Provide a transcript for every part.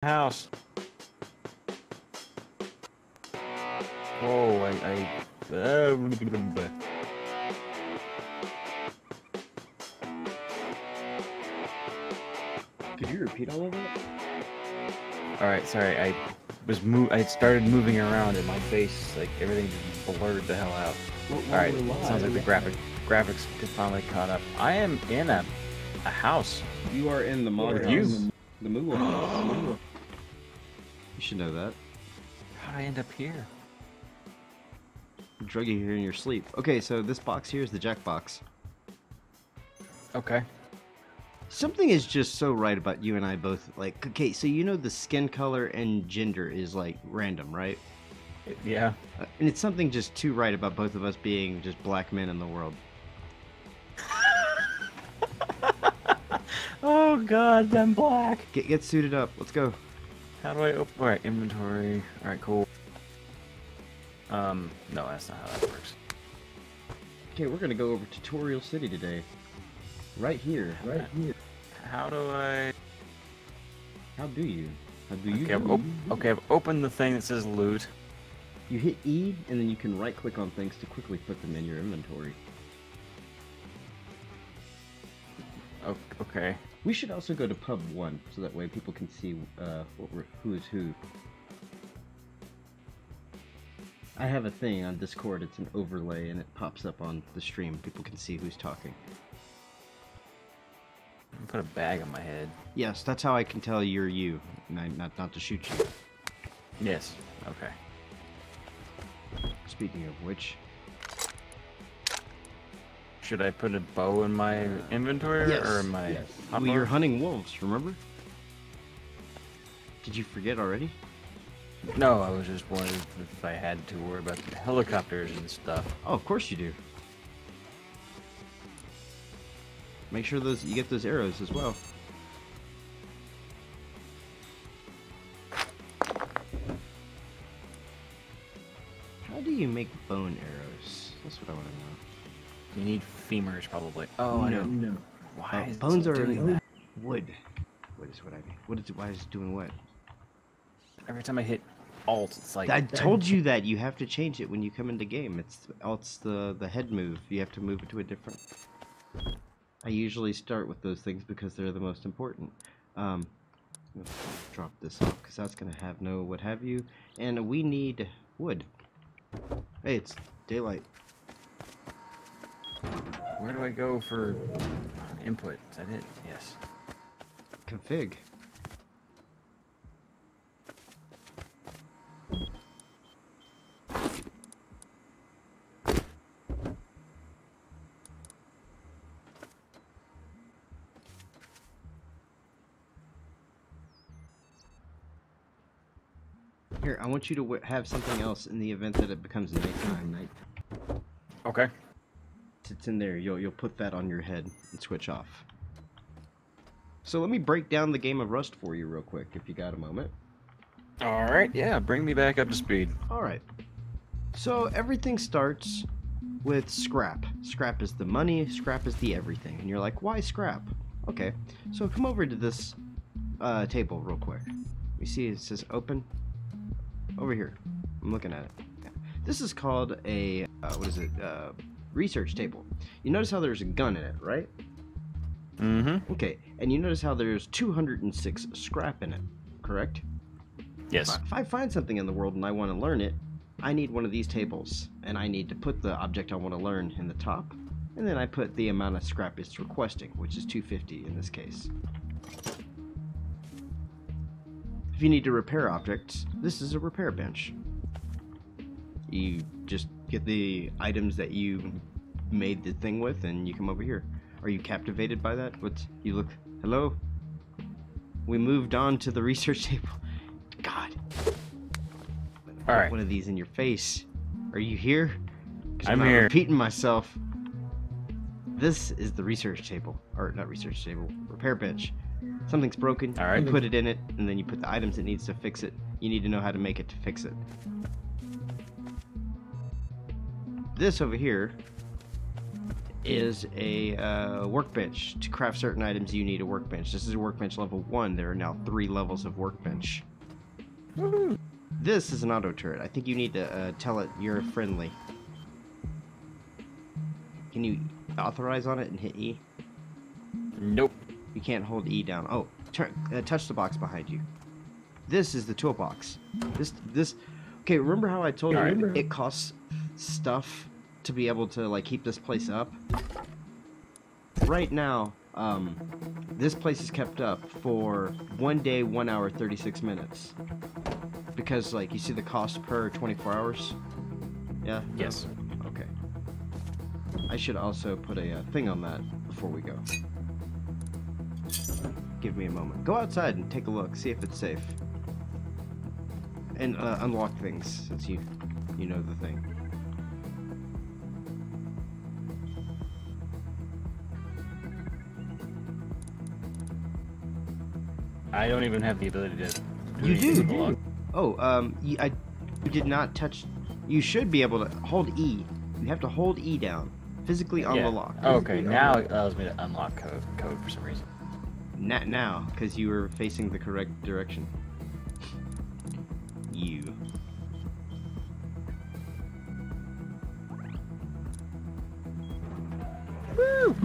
House. Whoa, Could you repeat all of that? Alright, sorry, I started moving around and my face, like, everything just blurred the hell out. Alright, sounds like the graphics finally caught up. I am in a house. You are in the Mog With house. you. The Moo house. You should know that. How'd I end up here? Drug you here in your sleep. Okay, so this box here is the Jack box. Okay. Something is just so right about you and I both. Like, okay, so you know the skin color and gender is like random, right? Yeah. And it's something just too right about both of us being just black men in the world. Oh god, I'm black. Get suited up. Let's go. How do I open? Alright, inventory. Alright, cool. No, that's not how that works. Okay, we're gonna go over Tutorial City today. Right here. Right here. How do I... How do you? How do you? Okay, I've opened the thing that says loot. You hit E, and then you can right-click on things to quickly put them in your inventory. Okay. We should also go to Pub 1, so that way people can see who is who. I have a thing on Discord, it's an overlay, and it pops up on the stream. People can see who's talking. Put a bag on my head. Yes, that's how I can tell you're you, not to shoot you. Yes. Okay. Speaking of which... Should I put a bow in my inventory Yes, or in my... yes. hotbar? Well, you're hunting wolves, remember? Did you forget already? No, I was just wondering if I had to worry about the helicopters and stuff. Oh, of course you do. Make sure you get those arrows as well. How do you make bone arrows? That's what I want to know. You need femurs, probably. Oh, I know. No. Why is bones it are doing that? wood. What is what I mean? Why is it doing what? Every time I hit Alt, it's like... I told you that you have to change it when you come into game. It's the head move. You have to move it to a different... I usually start with those things because they're the most important. Drop this off because that's gonna have no what have you, and we need wood. Hey, it's daylight. Where do I go for input? Is that it? Yes. Config. Here, I want you to have something else in the event that it becomes nighttime. Okay. It's in there. You'll put that on your head and switch off. So let me break down the game of Rust for you real quick, if you got a moment. Alright, yeah, bring me back up to speed. Alright. So everything starts with scrap. Scrap is the money, scrap is the everything. And you're like, why scrap? Okay, so come over to this table real quick. You see it says open? Over here. I'm looking at it. Yeah. This is called a, research table. You notice how there's a gun in it, right? Mm-hmm. Okay, and you notice how there's 206 scrap in it, correct? Yes. If I find something in the world and I want to learn it, I need one of these tables, and I need to put the object I want to learn in the top, and then I put the amount of scrap it's requesting, which is 250 in this case. If you need to repair objects, this is a repair bench. You just get the items that you made the thing with, and you come over here. Are you captivated by that? You look... Hello? We moved on to the research table. God. Alright. One of these in your face. Are you here? 'Cause I'm not here. Repeating myself. This is the research table. Or, not research table. Repair bench. Something's broken. Alright. You put it in it, and then you put the items it needs to fix it. You need to know how to make it to fix it. This over here is a workbench. To craft certain items, you need a workbench. This is a workbench level 1. There are now 3 levels of workbench. Woohoo! This is an auto turret. I think you need to tell it you're friendly. Can you authorize on it and hit E? Nope. You can't hold E down. Oh, touch the box behind you. This is the toolbox. This. Okay, remember how I told you it costs stuff to be able to like keep this place up? Right now, this place is kept up for 1 day, 1 hour, 36 minutes. Because like you see the cost per 24 hours. Yeah. Yes. Okay. I should also put a thing on that before we go. Give me a moment. Go outside and take a look. See if it's safe. And unlock things since you know the thing. I don't even have the ability to. You do. Unlock. Oh, you did not touch. You should be able to hold E. You have to hold E down physically on the lock. Oh, okay, now it allows me to unlock code for some reason. Not now, because you were facing the correct direction. You. Woo!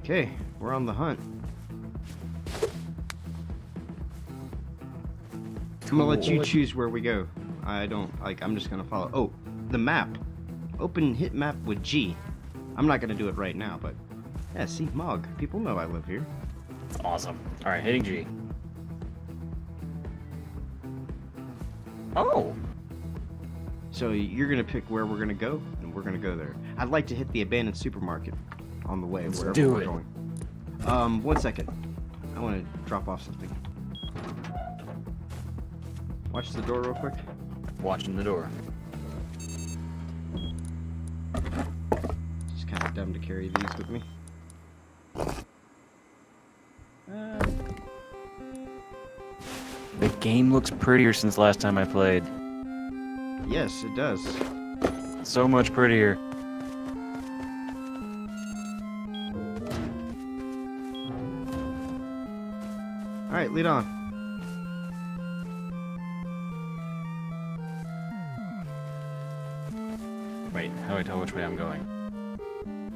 Okay, we're on the hunt. I'm gonna let you choose where we go. I don't like. I'm just gonna follow. Oh, the map. Open hit map with G. I'm not gonna do it right now, but yeah. See, Mog. People know I live here. That's awesome. All right, hitting G. Oh. So you're gonna pick where we're gonna go, and we're gonna go there. I'd like to hit the abandoned supermarket on the way wherever do we're it. going. 1 second. I want to drop off something. Watch the door real quick. Watching the door. Just kind of dumb to carry these with me. The game looks prettier since last time I played. Yes, it does. So much prettier. All right, lead on. Wait, how do I tell which way I'm going?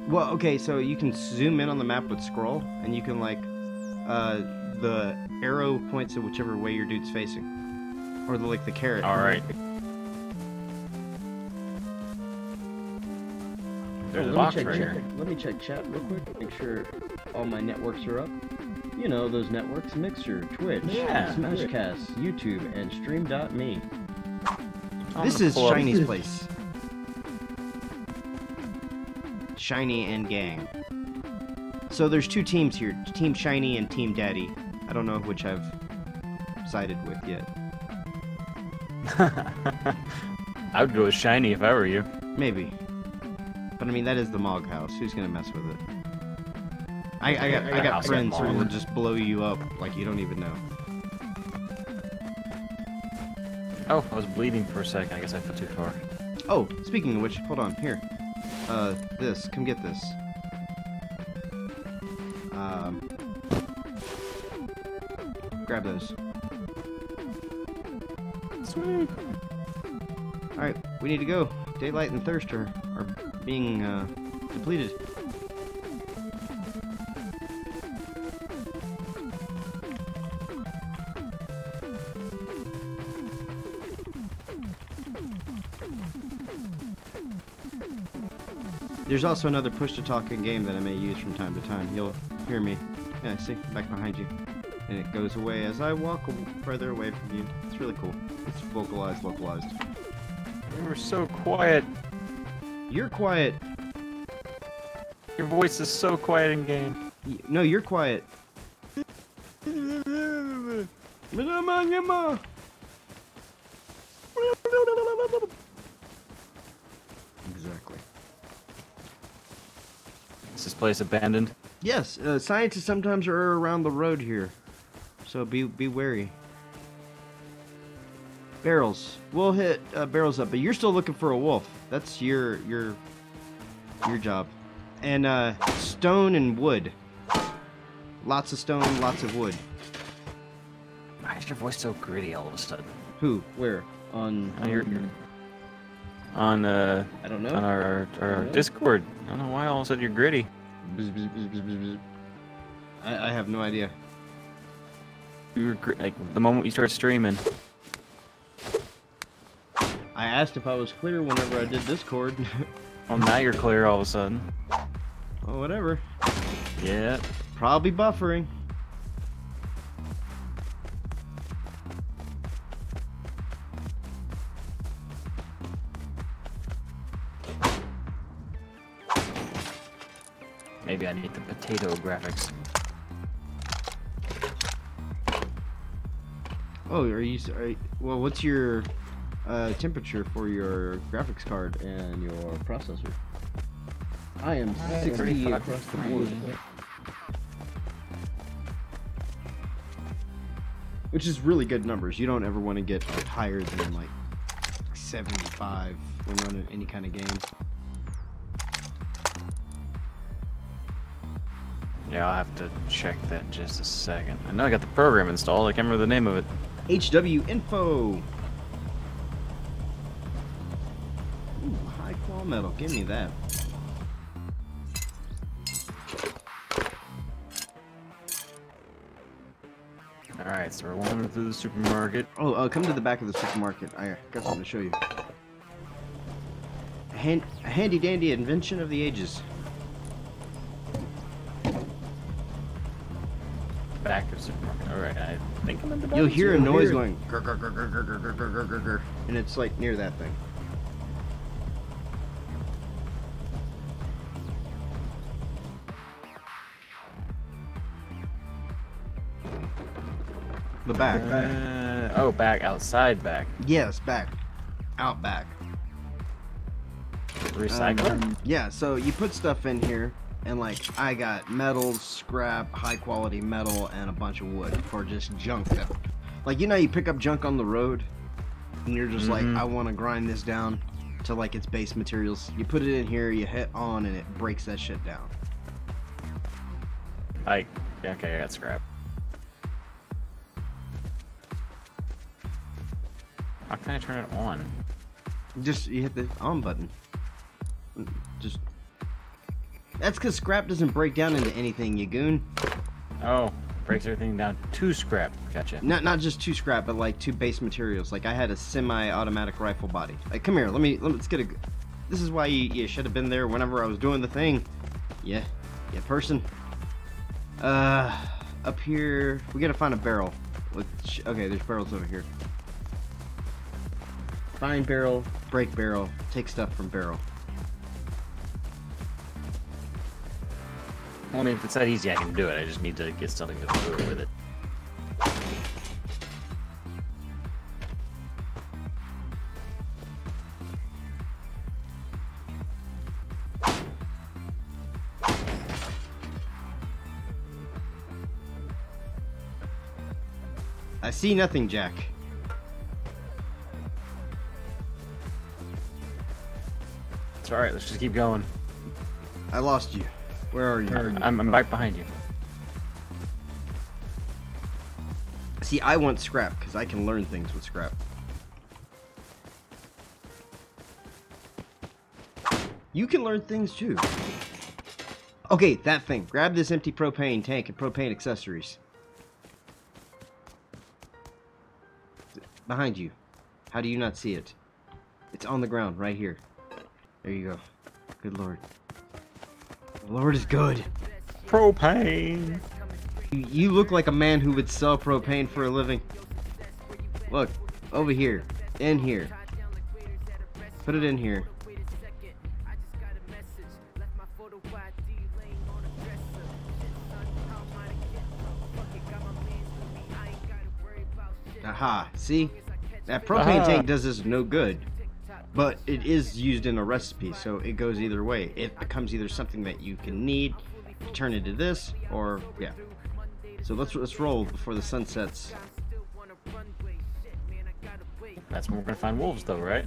Well, okay, so you can zoom in on the map with scroll, and you can like, the arrow points at whichever way your dude's facing, or the carrot. All right. There's a box right here. Let me check chat real quick. Make sure all my networks are up. You know those networks: Mixer, Twitch, Yeah. Smashcast, YouTube, and Stream.me. I'm This gonna is pull up- Shiny's place. Shiny and gang. So there's 2 teams here: Team Shiny and Team Daddy. I don't know which I've sided with yet. I would go with Shiny if I were you. Maybe. But I mean, that is the Mog house. Who's gonna mess with it? I got house friends who got will Mog. just blow you up like you don't even know. Oh, I was bleeding for a second. I guess I fell too far. Oh, speaking of which, hold on, here. This. Come get this. Grab those. Sweet. Alright, we need to go. Daylight and Thirst are being, depleted. There's also another push-to-talk in game that I may use from time to time. You'll hear me. Yeah, see? Back behind you. And it goes away as I walk further away from you. It's really cool. It's vocalized, localized. You were so quiet. You're quiet. Your voice is so quiet in game. No, you're quiet. Exactly. Is this place abandoned? Yes, scientists sometimes are around the road here, so be wary. Barrels. We'll hit barrels up, but you're still looking for a wolf. That's your job. And stone and wood. Lots of stone, lots of wood. Why is your voice so gritty all of a sudden? Who? Where? On I don't know. On our Discord. I don't know why all of a sudden you're gritty. I have no idea. You were like the moment you start streaming. I asked if I was clear whenever I did Discord. Well, now you're clear all of a sudden. Oh, whatever. Yeah. Probably buffering. Maybe I need the potato graphics. Oh, well, what's your temperature for your graphics card and your processor? I am 60 across the board. Which is really good numbers. You don't ever want to get higher than like 75 when running any kind of game. Yeah, I'll have to check that in just a second. I know I got the program installed. I can't remember the name of it. HW Info. Ooh, high qual metal. Give me that. Alright, so we're wandering through the supermarket. Oh, come to the back of the supermarket. I got something to show you. A handy dandy invention of the ages. Back of the supermarket. Alright, I think I'm in the back. You'll hear a noise going grr, grr, grr, grr, grr, grr, grr, grr, grr, grr, and it's like near that thing. The back. Oh, back, outside back. Yes, back. Out back. Recycler? Yeah, so you put stuff in here, and like, I got metals, scrap, high quality metal, and a bunch of wood for just junk that, like, you know, you pick up junk on the road, and you're just like, I want to grind this down to like its base materials. You put it in here, you hit on, and it breaks that shit down. Okay, I got scrap. How can I turn it on? Just, you hit the on button. Just... That's because scrap doesn't break down into anything, you goon. Oh, breaks everything down to scrap. Gotcha. Not just to scrap, but like to base materials. Like I had a semi-automatic rifle body. Like, come here, let's get a... This is why you should have been there whenever I was doing the thing. Yeah, person. Up here, we gotta find a barrel. Okay, there's barrels over here. Find barrel, break barrel, take stuff from barrel. Well, I mean, if it's that easy, I can do it. I just need to get something to do with it. I see nothing, Jack. It's alright, let's just keep going. I lost you. Where are you? I'm right behind you. See, I want scrap, because I can learn things with scrap. You can learn things too. Okay, that thing. Grab this empty propane tank and propane accessories. Behind you. How do you not see it? It's on the ground, right here. There you go. Good lord. The Lord is good. Propane! You look like a man who would sell propane for a living. Look, over here. In here. Put it in here. Aha, see? That propane tank does us no good. But it is used in a recipe, so it goes either way. It becomes either something that you can need to turn into this, or yeah. So let's roll before the sun sets. That's when we're gonna find wolves, though, right?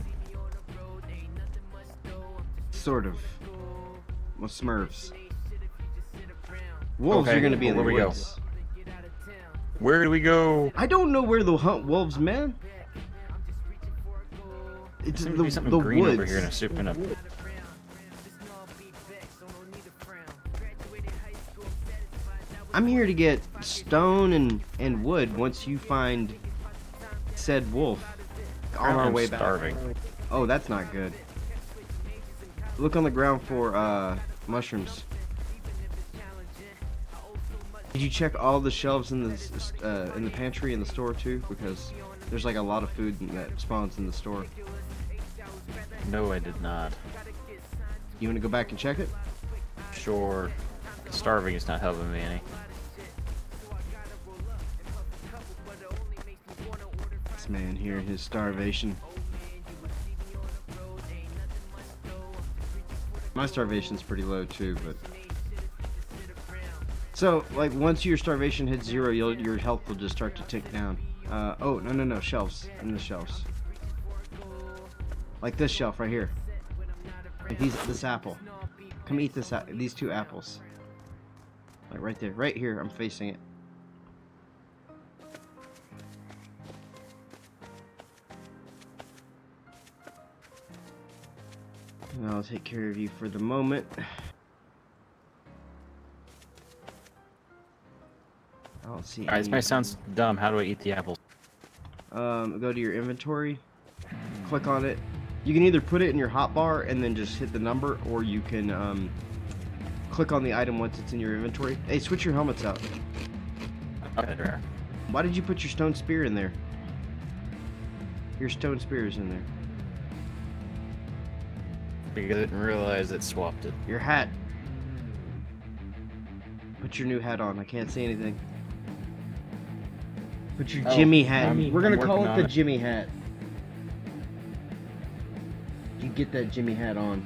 Sort of. Well, Smurfs. Wolves Okay, are gonna be in the where we woods. go? Where do we go? I don't know where they'll hunt wolves, man. It's Seems to be something green woods. over here in a soup and a... I'm here to get stone and wood once you find said wolf on our way back. Starving. Oh, that's not good. Look on the ground for mushrooms. Did you check all the shelves in the pantry in the store too? Because there's like a lot of food that spawns in the store. No, I did not. You want to go back and check it? Sure. Starving is not helping me any. This man here, his starvation. My starvation's pretty low too, but... So, like, once your starvation hits 0, your health will just start to tick down. Oh, no, shelves. In the shelves. Like this shelf right here. Like this apple. Come eat these 2 apples. Like right there. Right here, I'm facing it. And I'll take care of you for the moment. I don't see Alright, this might sound dumb. How do I eat the apples? Go to your inventory. Click on it. You can either put it in your hotbar and then just hit the number, or you can click on the item once it's in your inventory. Hey, switch your helmets out. Okay, there. Why did you put your stone spear in there? Your stone spear is in there. Because I didn't realize it swapped it. Your hat. Put your new hat on. I can't see anything. Put your Jimmy hat. We're gonna call it the Jimmy hat. You get that Jimmy hat on.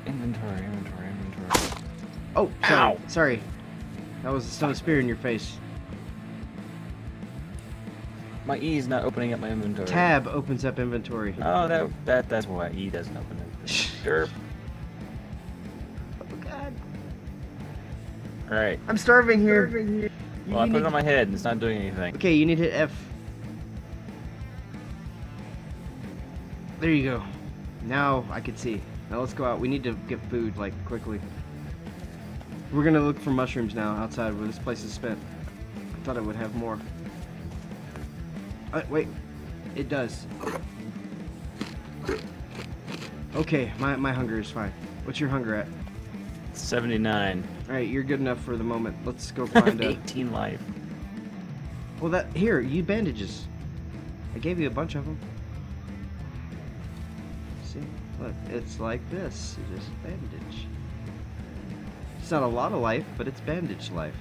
Inventory. Oh, sorry. Sorry. That was a stone spear in your face. My E is not opening up my inventory. Tab opens up inventory. Oh, that's why E doesn't open it. Derp. Oh God. Alright. I'm starving here. Well, I put it on my head and it's not doing anything. Okay, you need to hit F. There you go. Now I can see. Now let's go out. We need to get food, like, quickly. We're gonna look for mushrooms now outside where this place is spent. I thought it would have more. Wait. It does. Okay, my hunger is fine. What's your hunger at? 79. Alright, you're good enough for the moment. Let's go find 18 life. Well, here, you bandages. I gave you a bunch of them. See? Look, it's like this. You just bandage. It's not a lot of life, but it's bandage life.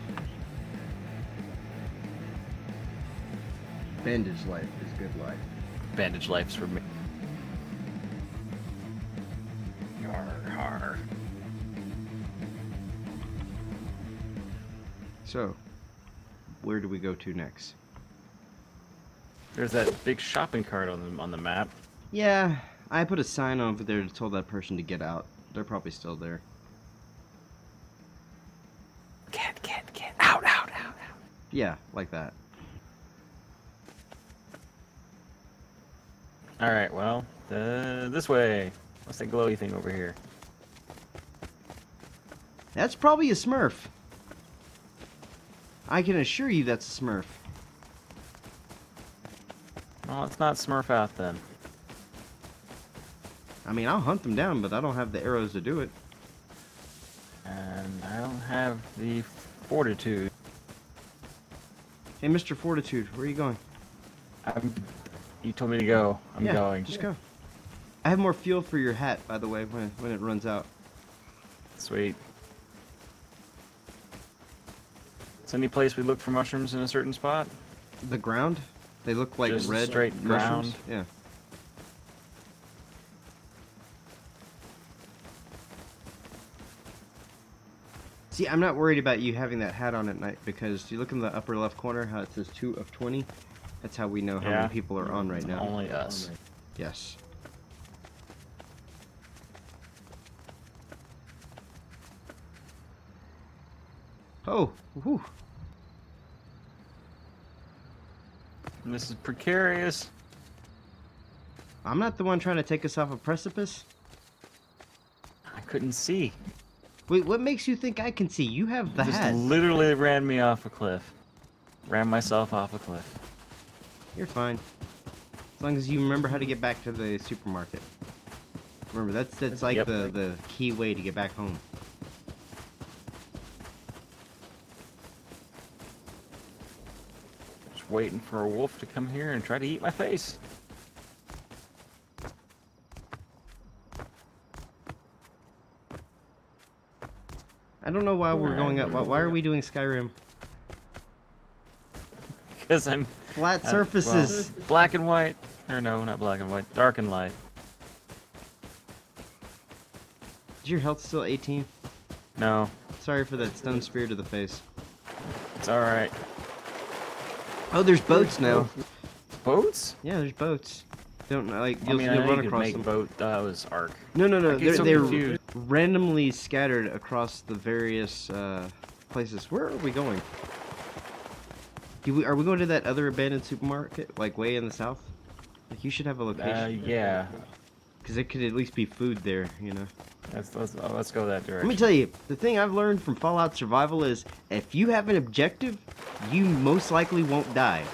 Bandage life is good life. Bandage life's for me. Har. So, where do we go to next? There's that big shopping cart on the map. Yeah, I put a sign over there to tell that person to get out. They're probably still there. Get. Out. Yeah, like that. Alright, well, this way. What's that glowy thing over here? That's probably a Smurf. I can assure you that's a Smurf. Well, it's not Smurf out then. I mean, I'll hunt them down, but I don't have the arrows to do it. And I don't have the fortitude. Hey, Mr. Fortitude, where are you going? You told me to go. I'm yeah, going. Just go. I have more fuel for your hat, by the way, when it runs out. Sweet. Is any place we look for mushrooms in a certain spot? The ground? They look like Just red straight mushrooms. ground. Yeah. See, I'm not worried about you having that hat on at night because you look in the upper left corner how it says 2 of 20. That's how we know how many people are on right now. Only us. Yes. Oh, whew. This is precarious. I'm not the one trying to take us off a precipice. I couldn't see. Wait, what makes you think I can see? You have the Just hat. literally ran me off a cliff. Ran myself off a cliff. You're fine. As long as you remember how to get back to the supermarket. Remember, that's like Yep. the key way to get back home. Just waiting for a wolf to come here and try to eat my face. I don't know why we're going up. Why are we doing Skyrim? Because I'm Flat surfaces. well, black and white. Or no, not black and white. Dark and light. Is your health still 18? No, Sorry for that stone spear to the face. it's alright. Oh, there's boats now. Boats? Yeah, there's boats. Don't like I you'll, mean, I you'll know run you could across make them. boat. That was Ark. No, I get so they're confused. randomly scattered across the various places. Where are we going? Are we going to that other abandoned supermarket, like way in the south? Like you should have a location. Yeah. Because there could at least be food there, you know. Let's go that direction. Let me tell you, the thing I've learned from Fallout Survival is if you have an objective, you most likely won't die.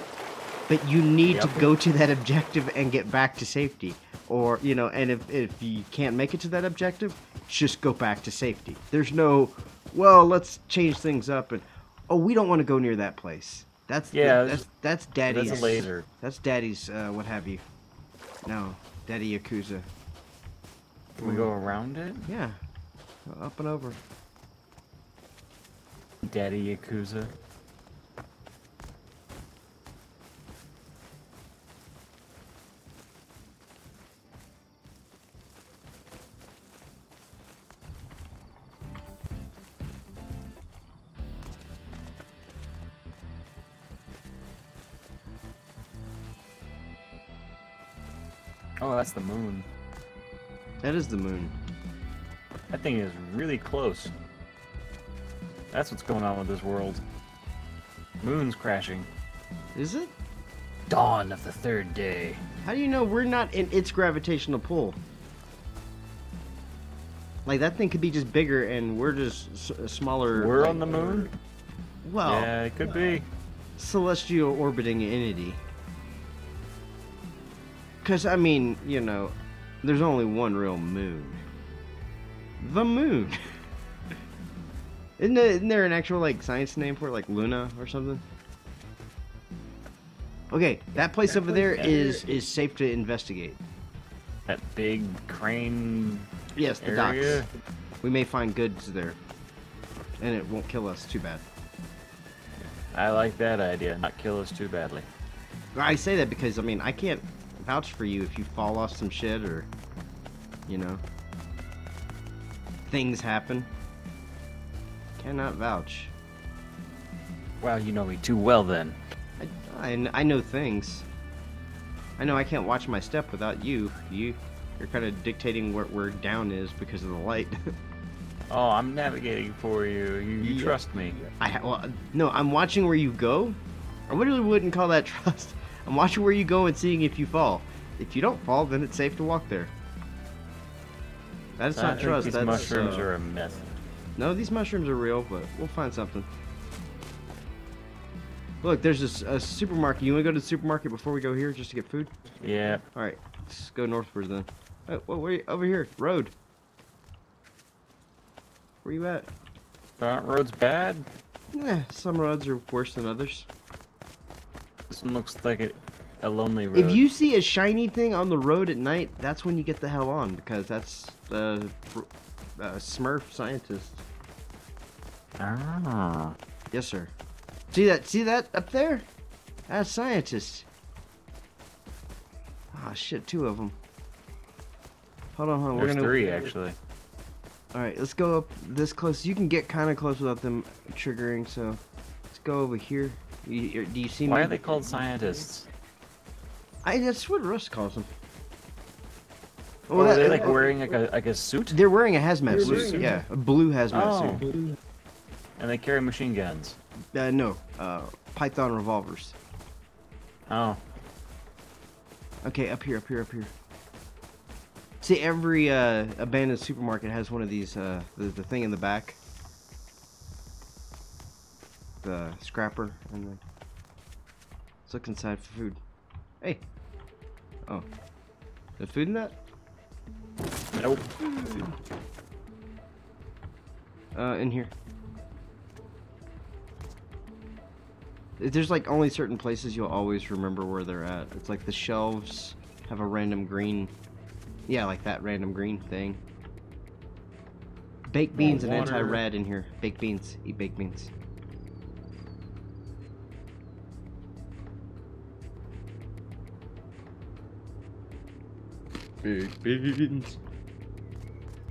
But you need to go to that objective and get back to safety. Or, you know, and if you can't make it to that objective, just go back to safety. There's no, well, let's change things up and, oh, we don't want to go near that place. That's that's Daddy's. That's a laser. That's Daddy's, what have you. No, Daddy Yakuza. Can we go around it? Yeah, up and over. Daddy Yakuza. Oh, that's the moon. That is the moon. That thing is really close. That's what's going on with this world. Moon's crashing. Is it? Dawn of the third day. How do you know we're not in its gravitational pull? Like, that thing could be just bigger and we're just smaller. We're like, on the moon? Well, Yeah, it could be. celestial orbiting entity. Because, I mean, you know, there's only one real moon. The moon. Isn't there an actual, like, science name for it? Like Luna or something? Okay, that place over there is safe to investigate. That big crane Yes, the area. docks. We may find goods there. And it won't kill us too bad. I like that idea. Not kill us too badly. I say that because, I mean, I can't vouch for you if you fall off some shit or, you know, things happen. Cannot vouch. Wow, you know me too well then. I know things. I know I can't watch my step without you. You're kind of dictating where down is because of the light. Oh, I'm navigating for you. You Yeah. trust me. No, I'm watching where you go. I really wouldn't call that trust. I'm watching where you go and seeing if you fall. If you don't fall, then it's safe to walk there. That's I not think trust. These That's mushrooms are a myth. No, these mushrooms are real, but we'll find something. Look, there's a supermarket. You want to go to the supermarket before we go here just to get food? Yeah. All right, let's go northwards then. Oh, where are you? Over here, road. Where you at? Aren't roads bad? Some roads are worse than others. This one looks like a lonely road. If you see a shiny thing on the road at night, that's when you get the hell on, because that's the Smurf scientist. Ah. Yes, sir. See that up there? That's scientist. Ah, shit, 2 of them. Hold on. There's 3 actually. All right, let's go up this close. You can get kind of close without them triggering. So let's go over here. Do you see me? Why are they called scientists? That's what Russ calls them. Well, are they like wearing like a suit? They're wearing a hazmat suit. Yeah, a blue hazmat suit. And they carry machine guns. No, Python revolvers. Oh. Okay, up here. See, every abandoned supermarket has one of these. The thing in the back. The scrapper, and then let's look inside for food. Hey. Oh. There's food in that? Nope. In here. There's like only certain places you'll always remember where they're at. It's like the shelves have a random green. Yeah, like that random green thing. Baked beans and anti-rad in here. Baked beans. Eat baked beans. Baked beans.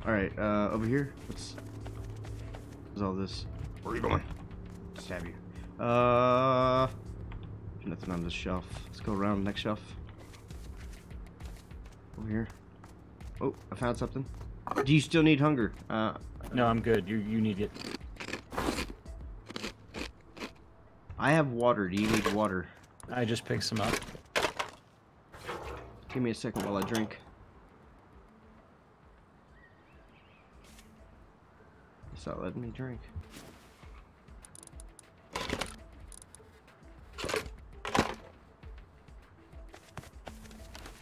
Alright, over here. What's all this? Where are you going? Stab you. Nothing on this shelf. Let's go around the next shelf. Over here. Oh, I found something. Do you still need hunger? No, I'm good. You need it. I have water. Do you need water? I just picked some up. Give me a second while I drink. It's not letting me drink.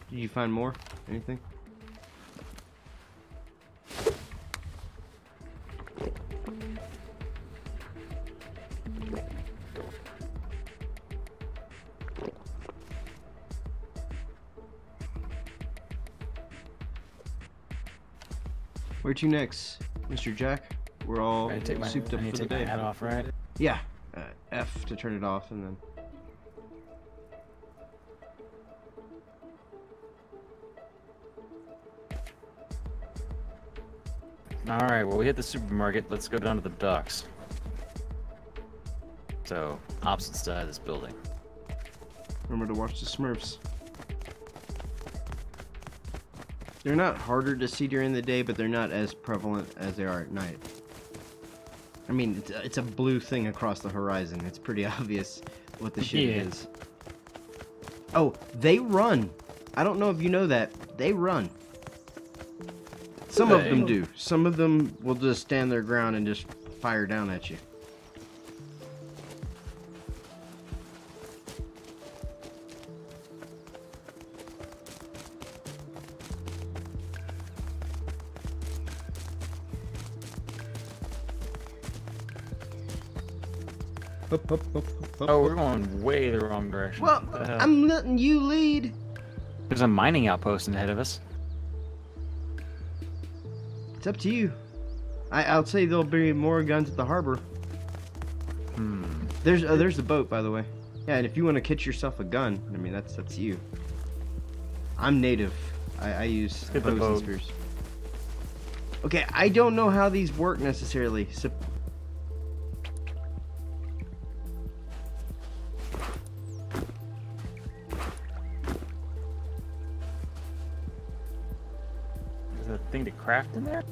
Did you find more? Anything? Where to next, Mr. Jack? We're all souped up for the day. My hat off, right? Yeah. F to turn it off, and then. Alright, well we hit the supermarket, let's go down to the docks. So, opposite side of this building. Remember to watch the Smurfs. They're not harder to see during the day, but they're not as prevalent as they are at night. I mean, it's a blue thing across the horizon. It's pretty obvious what the shit is. Oh, they run. I don't know if you know that. They run. Some of them do. Some of them will just stand their ground and just fire down at you. Oh, we're going way the wrong direction. Well, I'm letting you lead. There's a mining outpost ahead of us. It's up to you. I'll say there'll be more guns at the harbor. There's the boat, by the way. Yeah, and if you want to catch yourself a gun, I mean that's you. I'm native. I use bows and spears. Okay, I don't know how these work necessarily. So thing to craft in there?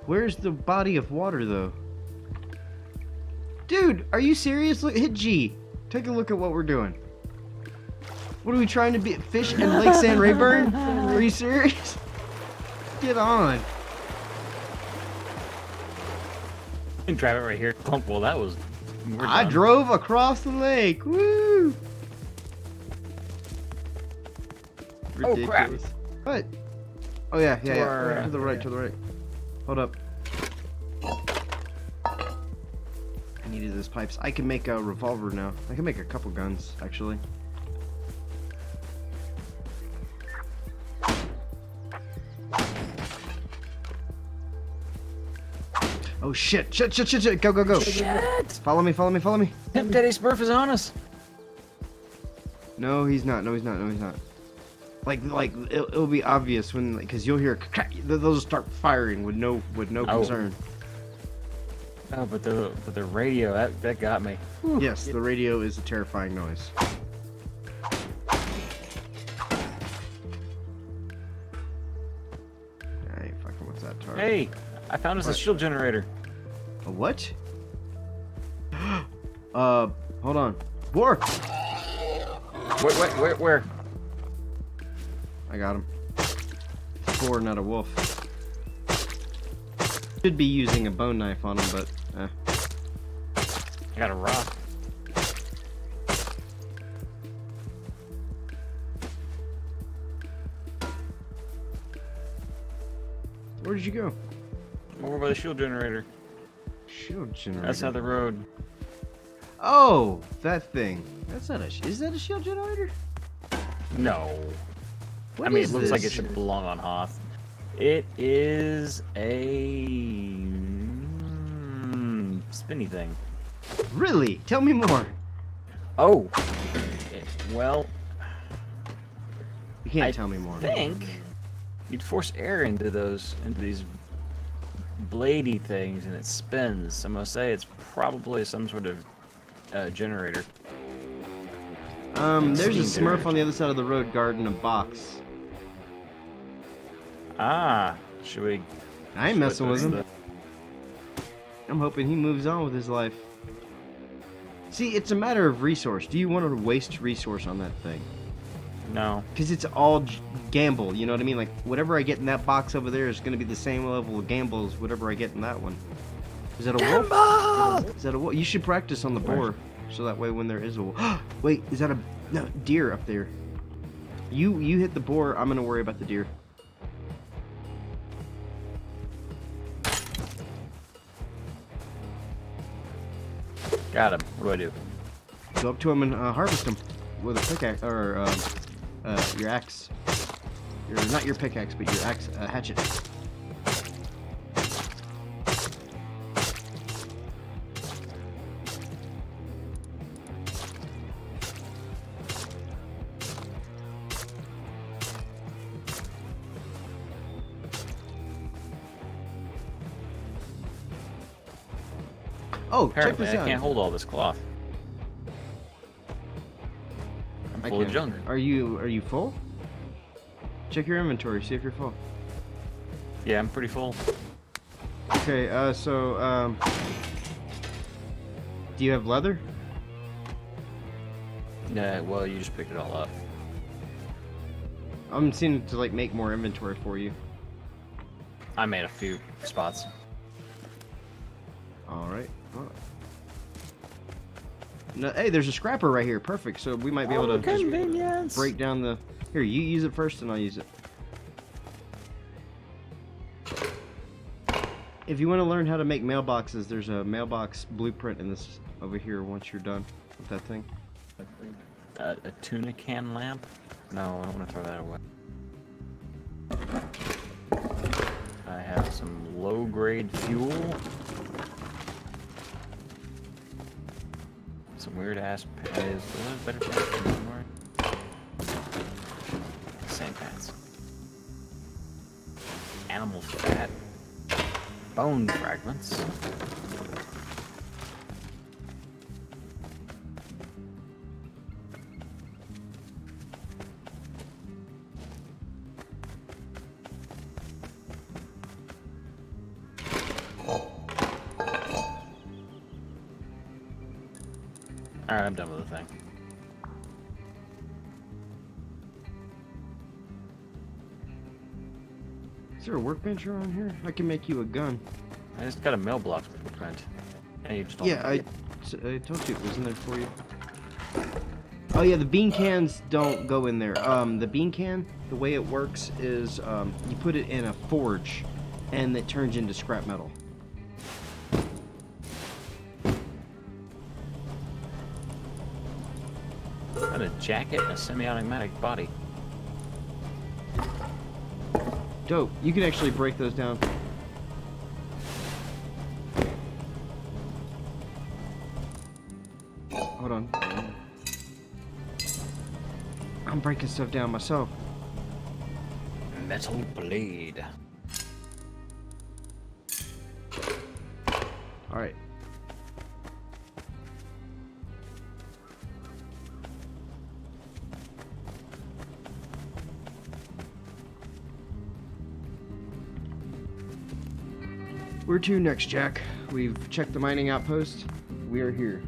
Where's the body of water though? Dude, are you serious? Look, hit G. Take a look at what we're doing. What are we trying to be? Fish in Lake San Rayburn? Are you serious? Get on. You can drive it right here. Well, that was... I drove across the lake. Woo! Ridiculous. Oh crap! What? Oh yeah. To the right. Hold up. I needed those pipes. I can make a revolver now. I can make a couple guns, actually. Oh shit! Shit! Shit! Shit! Shit! Go! Go! Go! Shit! Follow me! Follow me! Follow me! Pimp Daddy Smurf is on us. No, he's not. No, he's not. No, he's not. Like it'll be obvious when, because you'll hear crack. They'll just start firing with no concern. Oh, but the radio that got me. Whew. Yes, the radio is a terrifying noise. Hey, fucking, what's that target? Hey, I found us a shield generator. A what? Hold on. Boar! Where? I got him. It's a boar, not a wolf. Should be using a bone knife on him, but I got a rock. Where did you go? Over by the shield generator. Shield generator. That's not the road. Oh, that thing. That's not a. Is that a shield generator? No. What I mean, is it looks like it this? should belong on Hoth. It is a spinny thing. Really? Tell me more. Oh. Well, You can't I tell me more. think you'd force air into these bladey things, and it spins. So I'm gonna say it's probably some sort of generator. There's a Steam Smurf on the other side of the road guarding a box. Ah, should we? I ain't messing with him. the- I'm hoping he moves on with his life. See, it's a matter of resource. Do you want to waste resource on that thing? No. Because it's all gamble, you know what I mean? Like, whatever I get in that box over there is going to be the same level of gamble as whatever I get in that one. Is that a wolf? Is that a wolf? You should practice on the boar, so that way when there is a wolf. Wait, is that a no deer up there? You hit the boar. I'm gonna worry about the deer. Got him. What do I do? Go up to him and harvest him with a pickaxe or your axe. Not your pickaxe, but your axe hatchet. Oh, check Apparently, this I out. can't hold all this cloth. I'm full of junk. Are you full? Check your inventory, see if you're full. Yeah, I'm pretty full. Okay, do you have leather? Yeah, well, you just picked it all up. I'm seeing to like make more inventory for you. I made a few spots. All right. Oh. No, hey, there's a scrapper right here. Perfect. So we might be able to just break down the. Here, you use it first, and I'll use it. If you want to learn how to make mailboxes, there's a mailbox blueprint in this over here. Once you're done with that thing. A tuna can lamp? No, I don't want to throw that away. I have some low-grade fuel. Some weird-ass pants. Better pants than I'm wearing. Same pants. Animal fat. Bone fragments. Alright, I'm done with the thing. Is there a workbench around here? I can make you a gun. I just got a mailbox blueprint. And you just Yeah, I told you it was in there for you. Oh yeah, the bean cans don't go in there. The bean can, the way it works is you put it in a forge, and it turns into scrap metal. Got a jacket and a semi-automatic body. Dope. You can actually break those down. I'm breaking stuff down myself. Metal blade. Alright. Where to next, Jack? We've checked the mining outpost. We are here.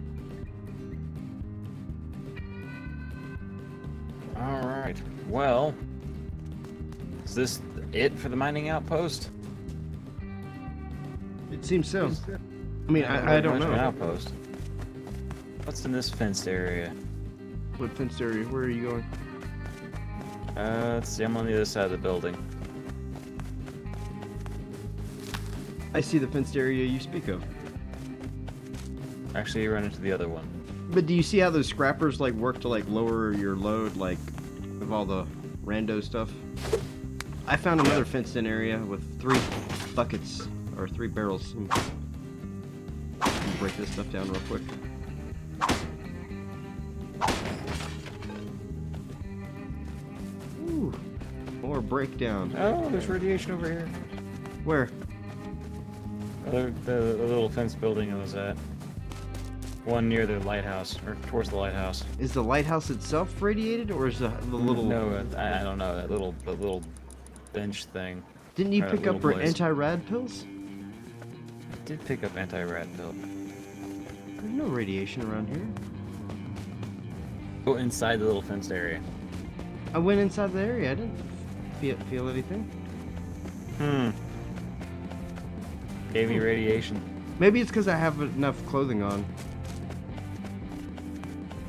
Alright. Well, is this it for the mining outpost? It seems so. I mean, I don't know. Outpost. What's in this fenced area? What fenced area? Where are you going? Let's see. I'm on the other side of the building. I see the fenced area you speak of. Actually, you run into the other one. But do you see how those scrappers like work to like lower your load, like of all the rando stuff? I found another fenced-in area with 3 buckets or 3 barrels. Let me break this stuff down real quick. Ooh, more breakdown. Oh, there's radiation over here. Where? The little fence building I was at. One near the lighthouse, or towards the lighthouse. Is the lighthouse itself radiated, or is the little? No, I don't know. The little bench thing. Didn't you pick up anti-rad pills? I did pick up anti-rad pill. There's no radiation around here. Go inside the little fenced area. I went inside the area. I didn't feel anything. Gave me radiation. Maybe it's because I have enough clothing on.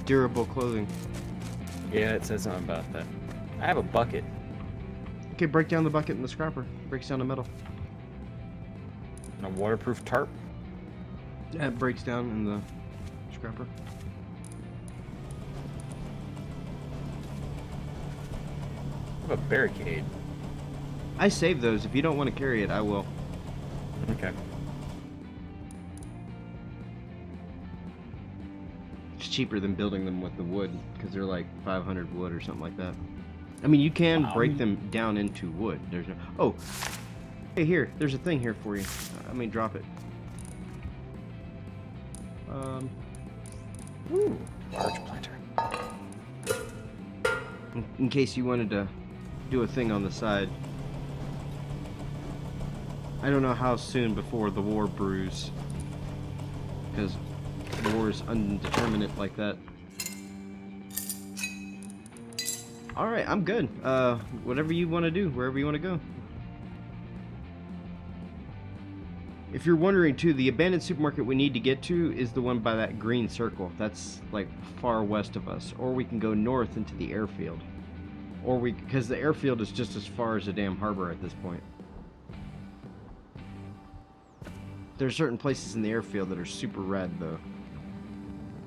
Durable clothing. Yeah, it says something about that. I have a bucket. Okay, break down the bucket and the scrapper. Breaks down the metal. And a waterproof tarp. That breaks down in the scrapper. I have a barricade. I save those. If you don't want to carry it, I will. Okay. It's cheaper than building them with the wood because they're like 500 wood or something like that. I mean, you can break them down into wood. There's no. Oh, hey, here. There's a thing here for you. I mean, drop it. Ooh, large planter. In case you wanted to do a thing on the side. I don't know how soon before the war brews, because war is undeterminate like that. Alright, I'm good. Whatever you want to do, wherever you want to go. If you're wondering too, the abandoned supermarket we need to get to is the one by that green circle. That's like far west of us. Or we can go north into the airfield. Or because the airfield is just as far as the damn harbor at this point. There are certain places in the airfield that are super rad though.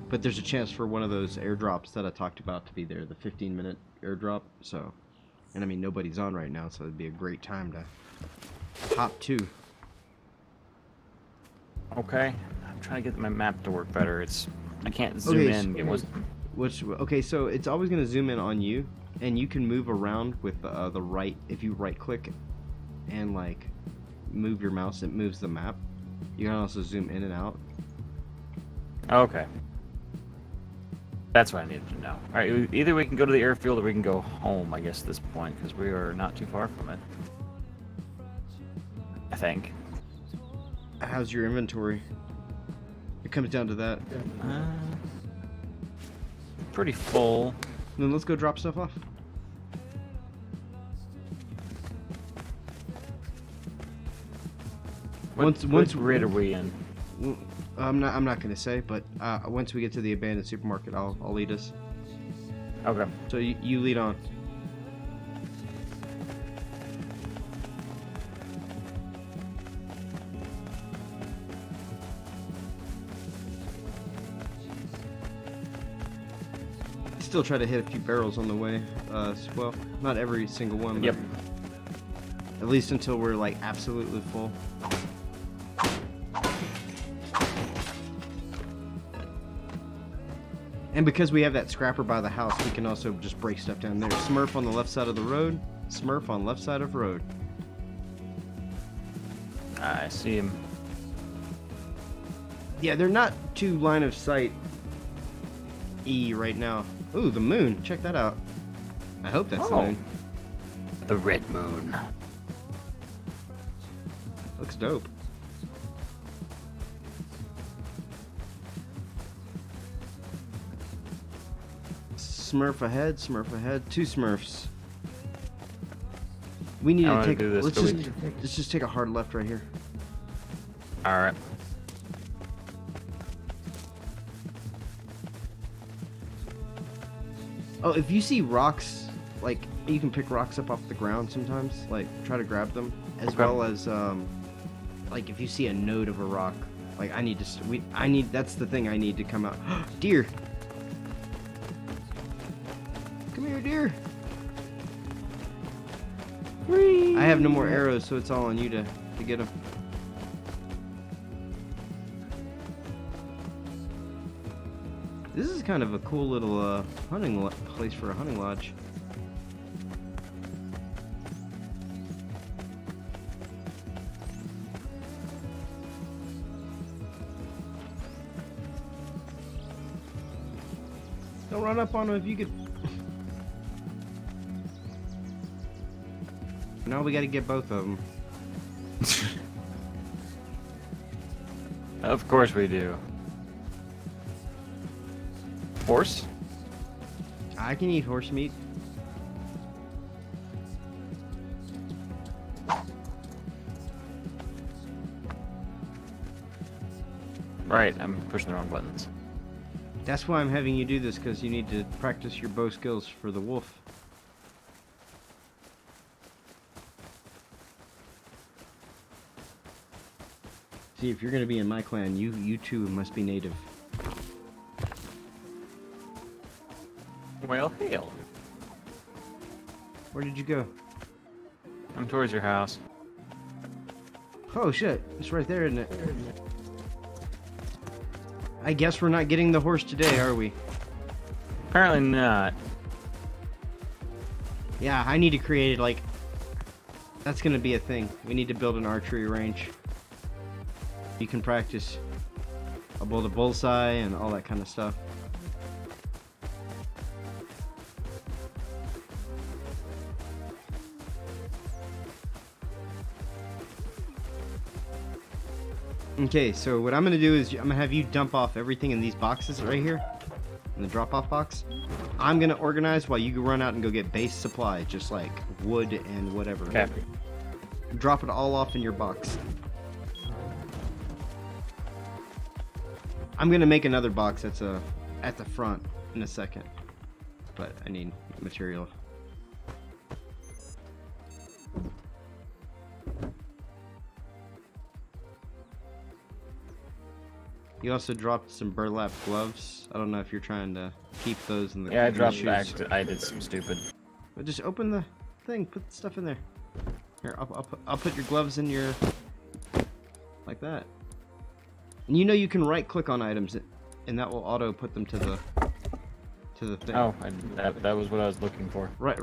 But there's a chance for one of those airdrops that I talked about to be there, the 15-minute airdrop. So, and I mean nobody's on right now, so it'd be a great time to hop to. Okay, I'm trying to get my map to work better. I can't zoom in. It wasn't. Okay, so it's always going to zoom in on you, and you can move around with the right. If you right click and like move your mouse, it moves the map. You can also zoom in and out. Okay. That's what I needed to know. Alright, either we can go to the airfield or we can go home, I guess, at this point, because we are not too far from it. I think. How's your inventory? It comes down to that. Pretty full. Then let's go drop stuff off. What grid are we in? I'm not gonna say, but once we get to the abandoned supermarket, I'll lead us. Okay. So you lead on. Still try to hit a few barrels on the way as well. Not every single one. Yep. At least until we're like absolutely full. And because we have that scrapper by the house, we can also just break stuff down there. Smurf on the left side of the road. Smurf on left side of road. I see him. Yeah, they're not too line of sight right now. Ooh, the moon. Check that out. I hope that's the moon. The red moon. Looks dope. Smurf ahead, Smurf ahead. 2 Smurfs. We need to take. Let's just take a hard left right here. All right. Oh, if you see rocks, like you can pick rocks up off the ground sometimes. Like try to grab them, as well as like if you see a node of a rock. Like I need to. That's the thing I need to come out. Deer. Come here, deer. Whee! I have no more arrows, so it's all on you to get them. This is kind of a cool little hunting place for a hunting lodge. Don't run up on him if you could. No, we gotta get both of them. Of course we do. Horse? I can eat horse meat. Right, I'm pushing the wrong buttons. That's why I'm having you do this, because you need to practice your bow skills for the wolf. See, if you're going to be in my clan, you too must be native. Well, hail. Where did you go? I'm towards your house. Oh shit, it's right there, isn't it? I guess we're not getting the horse today, are we? Apparently not. Yeah, I need to create, like... That's gonna be a thing. We need to build an archery range. You can practice. I'll build a bullseye and all that kind of stuff. Okay, so what I'm going to do is I'm going to have you dump off everything in these boxes right here. In the drop-off box. I'm going to organize while you run out and go get base supply, just like wood and whatever. Okay. Drop it all off in your box. I'm going to make another box that's at the front in a second. But I need material. You also dropped some burlap gloves. I don't know if you're trying to keep those in the Yeah, I dropped shoes. back. I did some stupid. But just open the thing. Put the stuff in there. Here, I'll put your gloves in your... Like that. And you know you can right-click on items, and that will auto put them to the thing. Oh, that was what I was looking for. Right.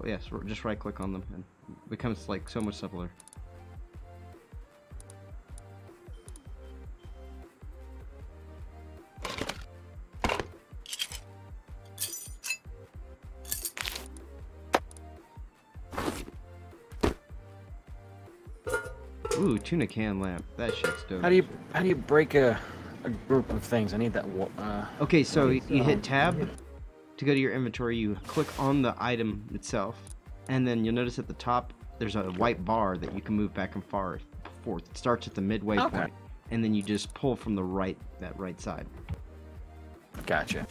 Yes, just right-click on them, and it becomes like so much simpler. Ooh, tuna can lamp. That shit's dope. How do you break a group of things? I need that. Okay, so you hit tab to go to your inventory. You click on the item itself, and then you'll notice at the top there's a white bar that you can move back and forth. It starts at the midway point, and then you just pull from the right side. Gotcha.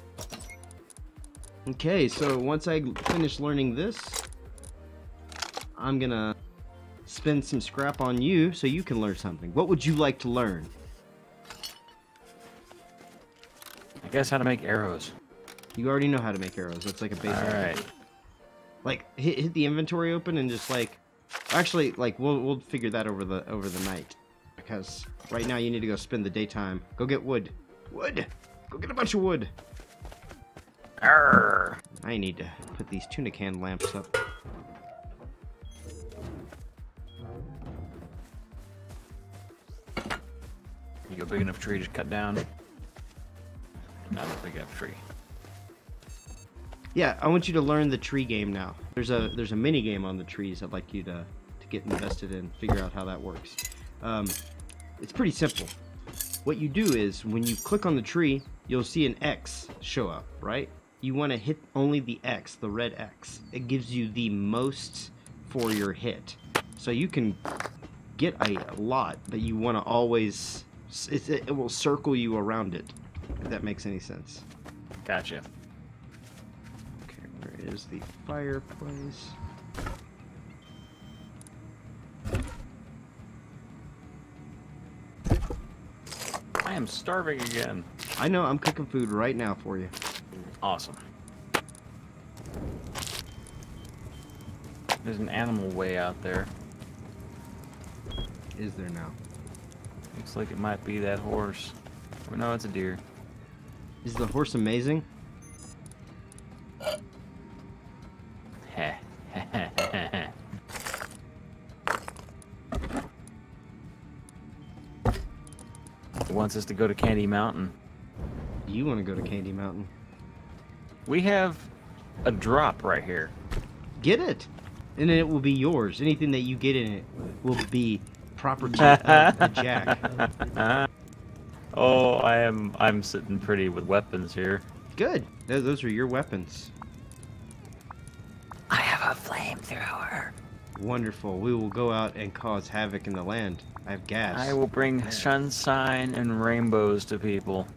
Okay, so once I finish learning this, I'm gonna spend some scrap on you so you can learn something. What would you like to learn? I guess how to make arrows. You already know how to make arrows. That's like a basic. All right. Like hit the inventory open and just like, actually like we'll figure that over the night, because right now you need to go spend the daytime. Go get wood. Wood. Go get a bunch of wood. Arr. I need to put these tuna can lamps up. You got a big enough tree to cut down? Not a big enough tree. Yeah, I want you to learn the tree game now. There's a mini game on the trees I'd like you to get invested in, figure out how that works. It's pretty simple. What you do is when you click on the tree, you'll see an X show up, right? You want to hit only the X, the red X. It gives you the most for your hit. So you can get a lot, but you want to always... It will circle you around it, if that makes any sense. Gotcha. Okay, where is the fireplace? I am starving again. I know, I'm cooking food right now for you. Awesome. There's an animal way out there. Is there now? Looks like it might be that horse. Or no, it's a deer. Is the horse amazing? Heh. It wants us to go to Candy Mountain. You want to go to Candy Mountain? We have a drop right here. Get it, and then it will be yours. Anything that you get in it will be property of the Jack. Oh, I'm sitting pretty with weapons here. Good. Those are your weapons. I have a flamethrower. Wonderful. We will go out and cause havoc in the land. I have gas. I will bring sunshine and rainbows to people.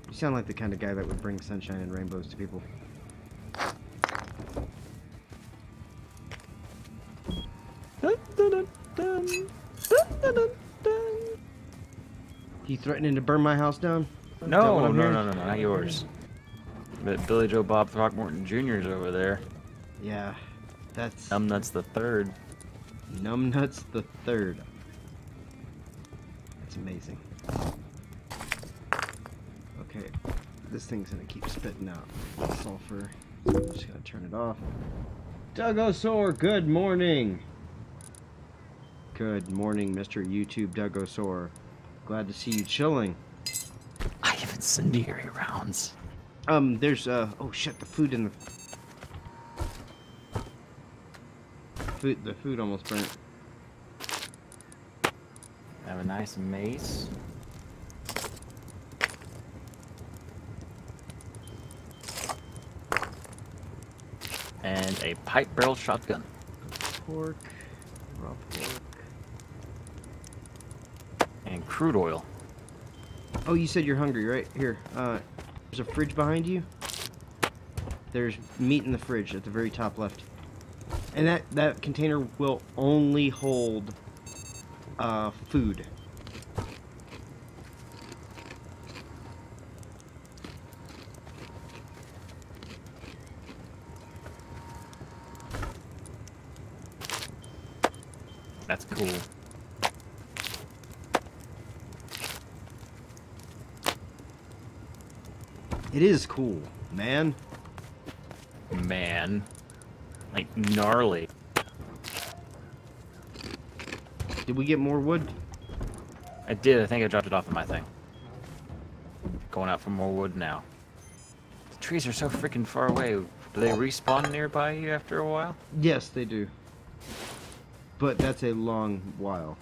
You sound like the kind of guy that would bring sunshine and rainbows to people. You threatening to burn my house down? No, no, not yours. But Billy Joe Bob Throckmorton Jr.'s over there. Yeah, that's... Numbnuts the Third. Numbnuts the Third. That's amazing. Okay, this thing's gonna keep spitting out sulfur. So I'm just gonna turn it off. Dougosaur, good morning! Good morning, Mr. YouTube Dougosaur. Glad to see you chilling. I have incendiary rounds. There's, oh shit, the food in the food almost burnt. I have a nice mace. And a pipe barrel shotgun. Pork, raw pork. And crude oil. Oh, you said you're hungry, right? Here, there's a fridge behind you. There's meat in the fridge at the very top left. And that container will only hold food. That's cool. It is cool, man. Man. Like, gnarly. Did we get more wood? I did. I think I dropped it off in my thing. Going out for more wood now. The trees are so freaking far away. Do they respawn nearby you after a while? Yes, they do. But that's a long while.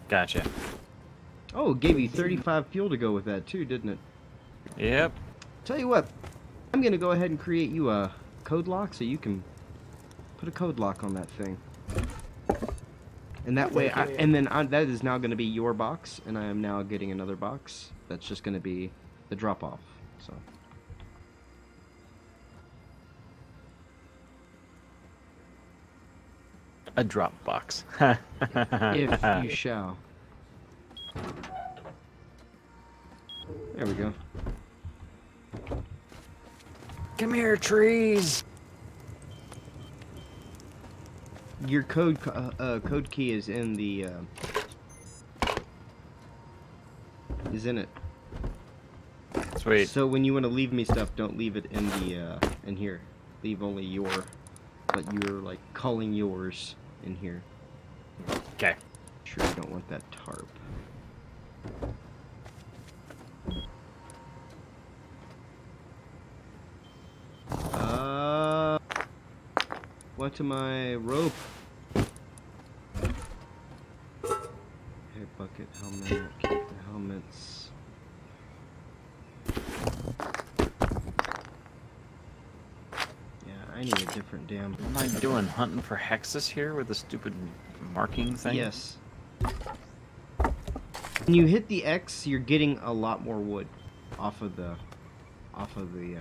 Gotcha. Oh, it gave you 35 fuel to go with that too, didn't it? Yep. Tell you what, I'm gonna go ahead and create you a code lock so you can put a code lock on that thing. And that way, that is now gonna be your box, and I am now getting another box. That's just gonna be the drop off. So. A drop box. If you shall. There we go. Come here, trees. Your code key is in the is in it. That's Sweet. So when you want to leave me stuff, don't leave it in the in here. Leave only your, but you're like calling yours in here. Okay. Sure, you don't want that tarp. What's my rope? Okay, bucket, helmet, keep the helmets. Yeah, I need a different damn. What am I doing? Hunting for hexes here with the stupid marking thing? Yes. When you hit the X, you're getting a lot more wood off of the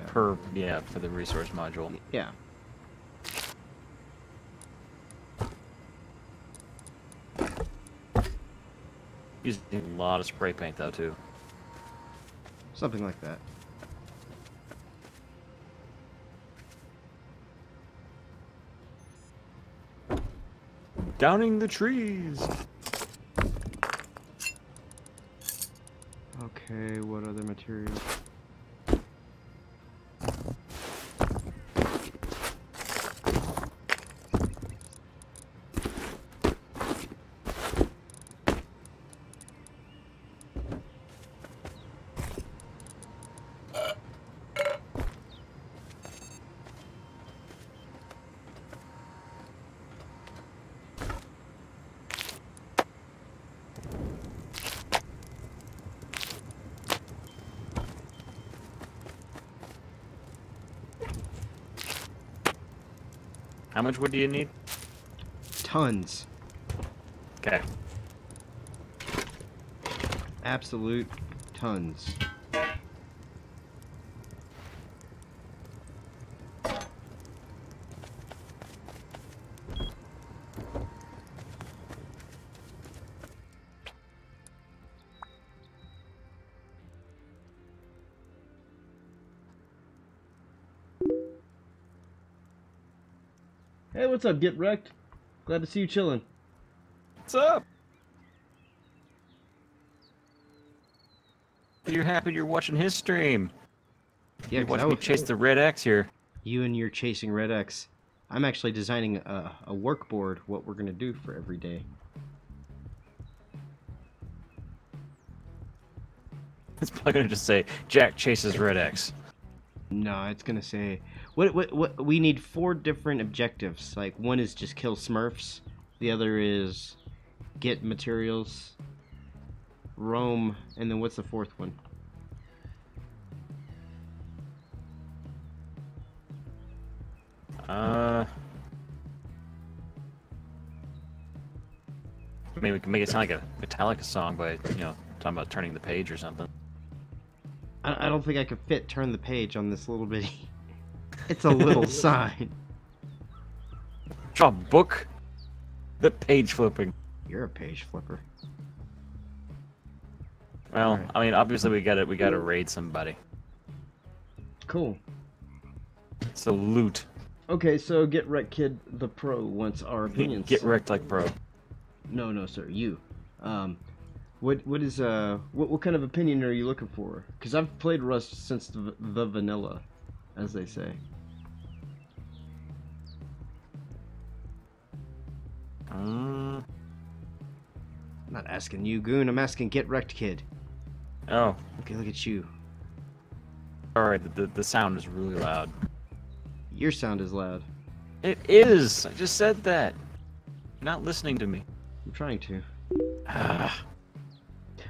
for the resource module. Yeah. Using a lot of spray paint though too. Something like that. Downing the trees. Okay, what other materials? How much wood do you need? Tons. Okay. Absolute tons. Hey, what's up, Get Wrecked? Glad to see you chilling. What's up? You're happy you're watching his stream. Yeah, you watch me chase the red X here. You and you're chasing Red X. I'm actually designing a work board, what we're going to do for every day. It's probably going to just say, Jack chases red X. No, it's going to say... What? We need 4 different objectives. Like, one is just kill Smurfs. The other is get materials, roam, and then what's the 4th one? Maybe we can make it sound like a Metallica song by, you know, talking about turning the page or something. I don't think I could fit turn the page on this little bitty... It's a little sign. Draw a book. The page flipping. You're a page flipper. Well, right. I mean, obviously we gotta raid somebody. Cool. So loot. Okay, so Get Wrecked Kid the Pro wants our opinions. Get wrecked like pro. No, sir, you. What kind of opinion are you looking for? Because I've played Rust since the vanilla, as they say. I'm not asking you, Goon. I'm asking Get Wrecked Kid. Oh. Okay, look at you. Alright, the sound is really loud. Your sound is loud. It is! I just said that. You're not listening to me. I'm trying to. Ah.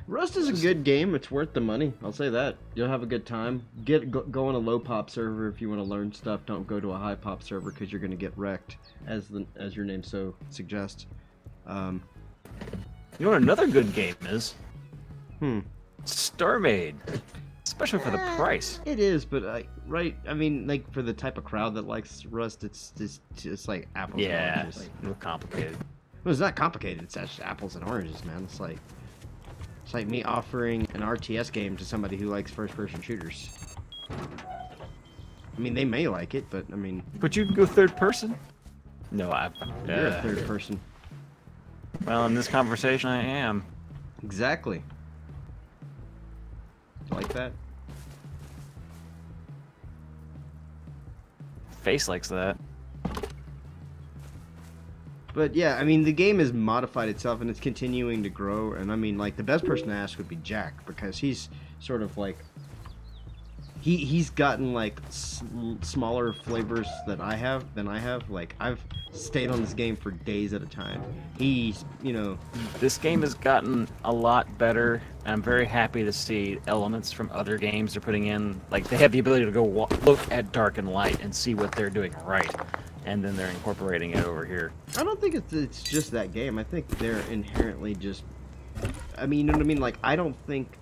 Rust is a good game. It's worth the money. I'll say that. You'll have a good time. Go on a low pop server if you want to learn stuff. Don't go to a high pop server because you're going to get wrecked, as your name so suggests. You know what another good game is? StarMade. Especially for the price. It is, but I mean, like for the type of crowd that likes Rust, it's just like apples and oranges. Like, a little complicated. Well, it's not complicated. It's just apples and oranges, man. It's like me offering an RTS game to somebody who likes first-person shooters. I mean, they may like it, but I mean... But you can go third person? No, You're a third person. Well, in this conversation, I am. Exactly. Like that? face likes that. But yeah, I mean, the game has modified itself and it's continuing to grow. And I mean, like, the best person to ask would be Jack, because he's sort of like, he's gotten like smaller flavors than I have. Like, I've stayed on this game for days at a time. He's, you know, this game has gotten a lot better. I'm very happy to see elements from other games they're putting in. Like, they have the ability to go look at dark and light and see what they're doing right. And then they're incorporating it over here. I don't think it's just that game. I think they're inherently just... I mean, you know what I mean? Like, I don't think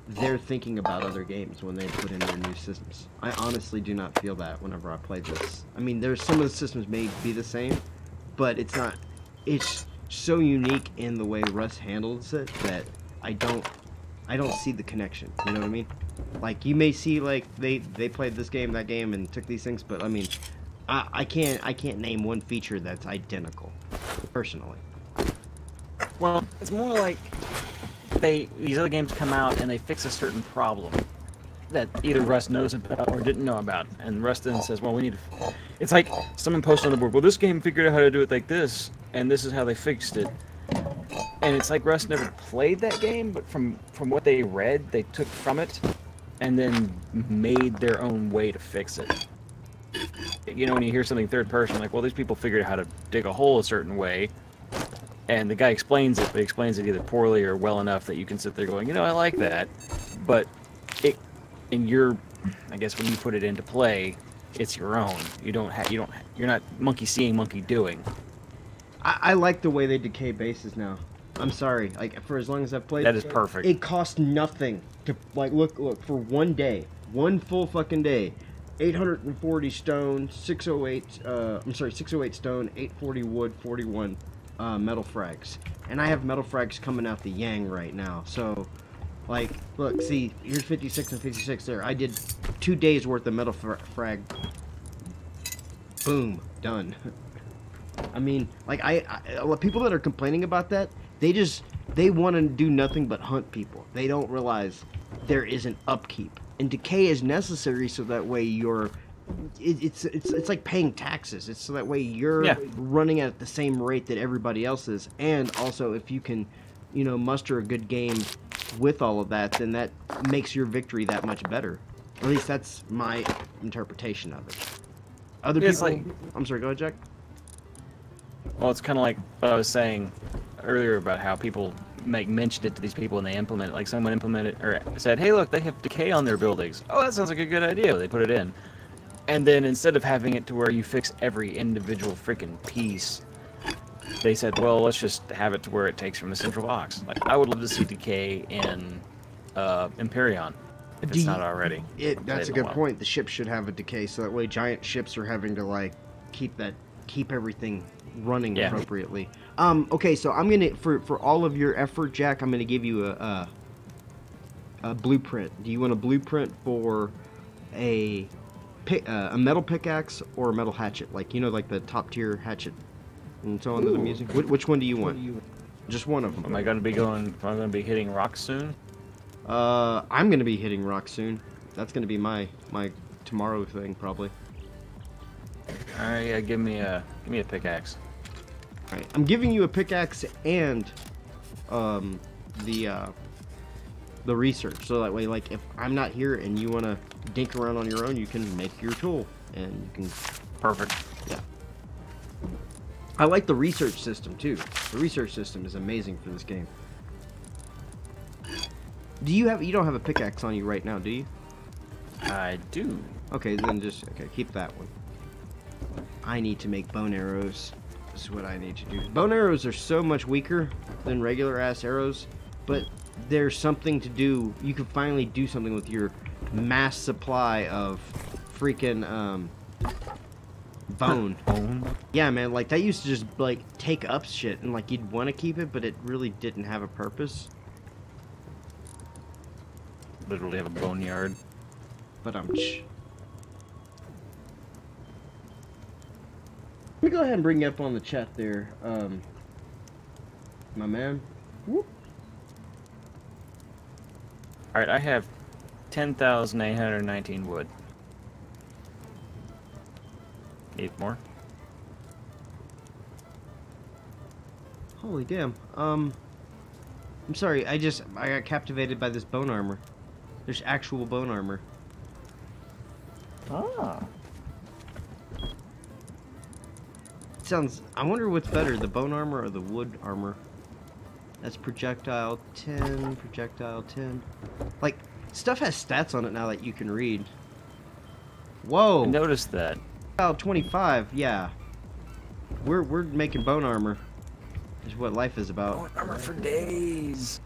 they're thinking about other games when they put in their new systems. I honestly do not feel that whenever I play this. I mean, there's some of the systems may be the same, but it's not... It's so unique in the way Russ handles it that I don't see the connection. You know what I mean? Like, you may see, like, they played this game, that game, and took these things, but, I mean... I can't name one feature that's identical, personally. Well, it's more like these other games come out and they fix a certain problem that either Russ knows about or didn't know about, and Russ then says, "Well, we need to." It's like someone posted on the board, "Well, this game figured out how to do it like this, and this is how they fixed it." And it's like Russ never played that game, but from what they read, they took from it, and then made their own way to fix it. You know, when you hear something third person, like, well, these people figured out how to dig a hole a certain way, and the guy explains it, but he explains it either poorly or well enough that you can sit there going, you know, I like that, but you're when you put it into play, it's your own. You're not monkey seeing, monkey doing. I like the way they decay bases now. I'm sorry, like, for as long as I've played, that is perfect. It costs nothing to, like, look for one day, one full fucking day. 840 stone, 608 stone, 840 wood, 41 metal frags. And I have metal frags coming out the yang right now. So, like, look, see, here's 56 and 56 there. I did 2 days worth of metal frag. Boom, done. I mean, like, people that are complaining about that, they want to do nothing but hunt people. They don't realize there is an upkeep. And decay is necessary so that way it's like paying taxes. It's so that way you're running at the same rate that everybody else is. And also, if you can, you know, muster a good game with all of that, then that makes your victory that much better. At least that's my interpretation of it. Other people... Like, I'm sorry, go ahead, Jack. Well, it's kind of like what I was saying earlier about how people mentioned it to these people and they implement it. Like, someone implemented or said, hey, look, they have decay on their buildings. Oh, that sounds like a good idea. They put it in. And then instead of having it to where you fix every individual freaking piece, they said, well, let's just have it to where it takes from the central box. Like, I would love to see decay in Empyrean, if it's not already. That's a good point. The ships should have a decay, so that way giant ships are having to, like, keep everything running appropriately. Okay, so I'm gonna for all of your effort, Jack, I'm gonna give you a blueprint. Do you want a blueprint for a metal pickaxe or a metal hatchet? Like, you know, like the top tier hatchet and so on that I'm using. Which one do you want? Just one of them. Am I gonna be hitting rocks soon? I'm gonna be hitting rocks soon. That's gonna be my tomorrow thing probably. All right, yeah, give me a pickaxe. All right, I'm giving you a pickaxe and the research, so that way, like, if I'm not here and you want to dink around on your own, you can make your tool and you can. Perfect. Yeah. I like the research system too. The research system is amazing for this game. You don't have a pickaxe on you right now, do you? I do. Okay, then keep that one. I need to make bone arrows. This is what I need to do. Bone arrows are so much weaker than regular ass arrows, but there's something to do. You can finally do something with your mass supply of freaking bone. Yeah, man, like, that used to just, like, take up shit, and, like, you'd want to keep it, but it really didn't have a purpose. Literally have a boneyard. But let me go ahead and bring you up on the chat there, my man. Whoop. Alright, I have 10,819 wood. 8 more. Holy damn. I'm sorry, I got captivated by this bone armor. There's actual bone armor. Ah. I wonder what's better, the bone armor or the wood armor? That's projectile 10, projectile 10. Like, stuff has stats on it now that you can read. Whoa! I noticed that. Projectile 25, yeah. We're making bone armor. Is what life is about. Bone armor for days.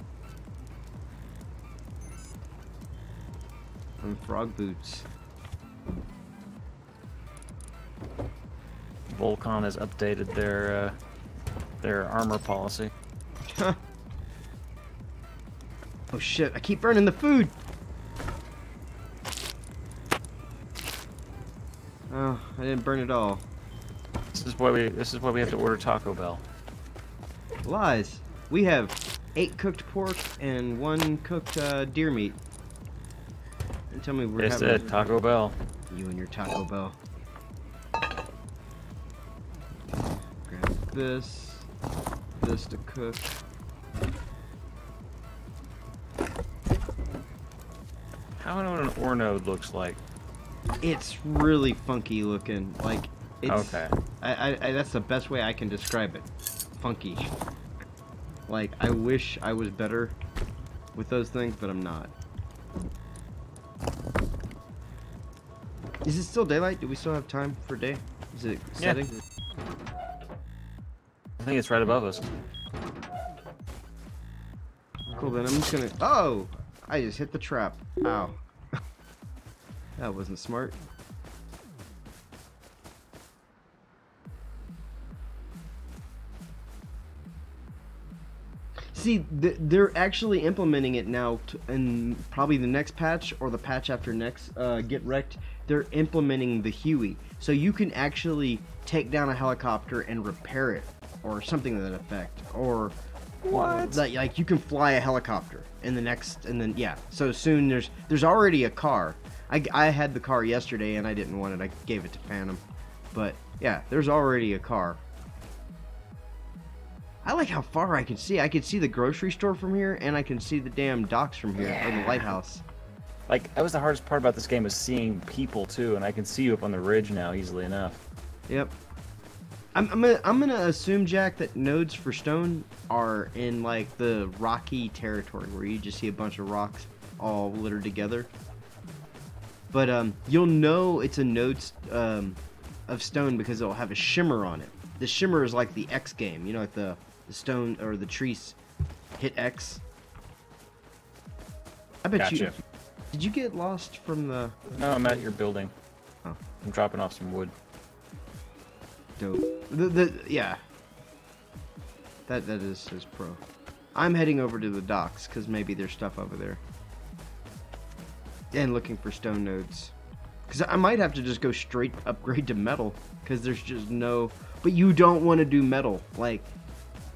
And frog boots. Volcon has updated their armor policy. Huh. Oh shit, I keep burning the food! Oh, I didn't burn it all. This is why we have to order Taco Bell. Lies. We have 8 cooked pork and 1 cooked deer meat. And tell me we're Yes, having it Taco Bell. you and your Taco Bell. Grab this to cook. How do I know what an ore node looks like? It's really funky looking. Like it's. Okay. I that's the best way I can describe it. Funky. Like I wish I was better with those things, but I'm not. Is it still daylight? Do we still have time for day? Is it setting? I think it's right above us. Cool, then I'm just gonna... Oh! I just hit the trap. Ow. That wasn't smart. See, they're actually implementing it now in probably the next patch or the patch after next, Get Wrecked. They're implementing the Huey. So you can actually take down a helicopter and repair it or something to that effect. Or what? Like you can fly a helicopter in the next, and then yeah. So soon there's already a car. I had the car yesterday and I didn't want it. I gave it to Phantom. But yeah, there's already a car. I like how far I can see. I can see the grocery store from here, and I can see the damn docks from here, or the lighthouse. Like, that was the hardest part about this game, is seeing people too, and I can see you up on the ridge now easily enough. Yep. I'm gonna assume, Jack, that nodes for stone are in like the rocky territory where you just see a bunch of rocks all littered together. But you'll know it's a node of stone because it'll have a shimmer on it. The shimmer is like the X game, you know, like the stone or the trees hit X. I bet Gotcha. you. Did you get lost from the? No, I'm at your building. Oh. I'm dropping off some wood. Dope. Yeah. That is pro. I'm heading over to the docks because maybe there's stuff over there. And looking for stone nodes. Because I might have to just go straight upgrade to metal. Because there's just no... But you don't want to do metal. Like,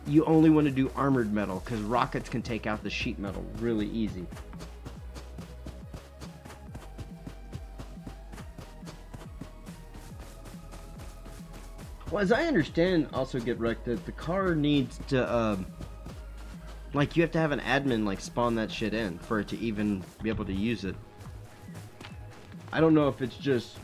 you only want to do armored metal. Because rockets can take out the sheet metal really easy. Well, as I understand, also Get Wrecked, that the car needs to, like, you have to have an admin, like, spawn that shit in for it to even be able to use it. I don't know if it's just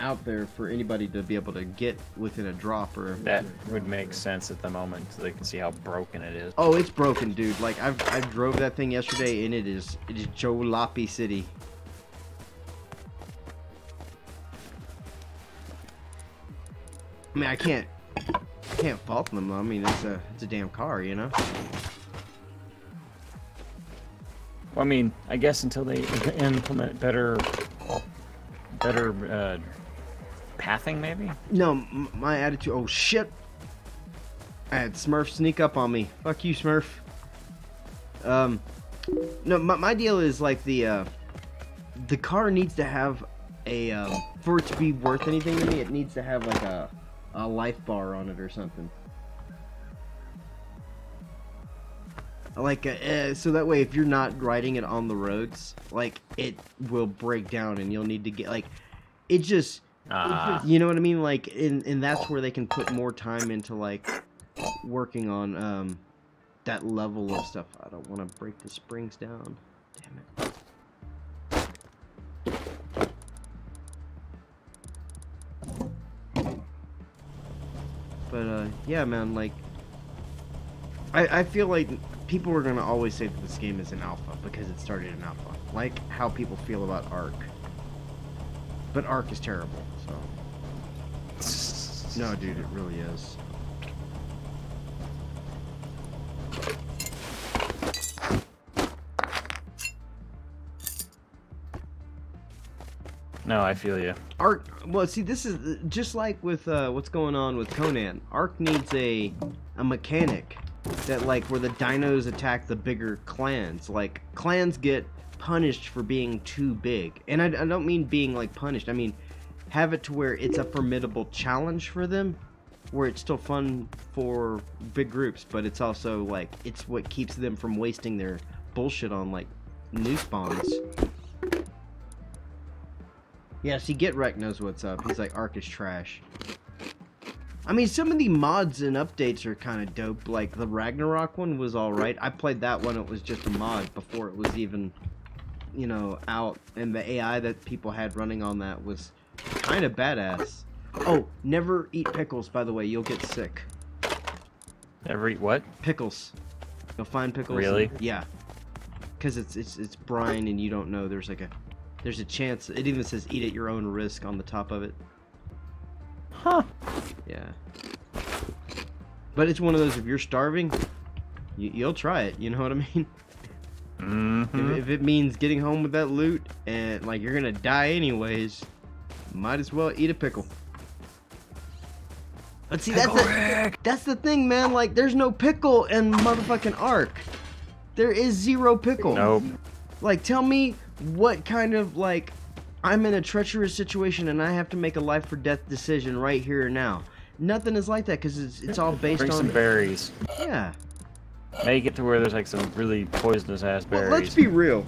out there for anybody to be able to get within a drop or... That would make sense at the moment, so they can see how broken it is. Oh, it's broken, dude. Like, I drove that thing yesterday, and it is Jalopy City. I mean, I can't fault them. I mean, it's a damn car, you know. Well, I mean, I guess until they implement better pathing, maybe. No, my attitude. Oh shit! I had Smurf sneak up on me. Fuck you, Smurf. No, my deal is like the car needs to have a for it to be worth anything to me. It needs to have like a life bar on it or something. Like so that way if you're not riding it on the roads, like it will break down and you'll need to get like it just You know what I mean? Like, and that's where they can put more time into like working on that level of stuff. I don't want to break the springs down. Damn it. But yeah, man, like I feel like people are gonna always say that this game is an alpha because it started in alpha. Like how people feel about Ark. But Ark is terrible, so. No, dude, it really is. No, I feel you. Ark, well, see, this is just like with what's going on with Conan. Ark needs a mechanic that, like, where the dinos attack the bigger clans. Like, clans get punished for being too big. And I don't mean being, like, punished. I mean, have it to where it's a formidable challenge for them, where it's still fun for big groups, but it's also, like, it's what keeps them from wasting their bullshit on, like, new spawns. Yeah, see, Get Wrecked knows what's up. He's like, Ark is trash. I mean, some of the mods and updates are kind of dope. Like, the Ragnarok one was alright. I played that one. It was just a mod before it was even, you know, out. And the AI that people had running on that was kind of badass. Oh, never eat pickles, by the way. You'll get sick. Never eat what? Pickles. You'll find pickles. Really? And, yeah. Because it's brine and you don't know. There's a chance. It even says eat at your own risk on the top of it. Huh. Yeah. But it's one of those, if you're starving, you'll try it. You know what I mean? Mm-hmm. If it means getting home with that loot and, like, you're gonna die anyways, might as well eat a pickle. But see, that's the thing, man. Like, there's no pickle in motherfucking Ark. There is zero pickle. Nope. Like, tell me what kind of, like, I'm in a treacherous situation and I have to make a life or death decision right here and now. Nothing is like that because it's all based Bring on some berries. Yeah. Make it to where there's like some really poisonous ass berries. Well, let's be real.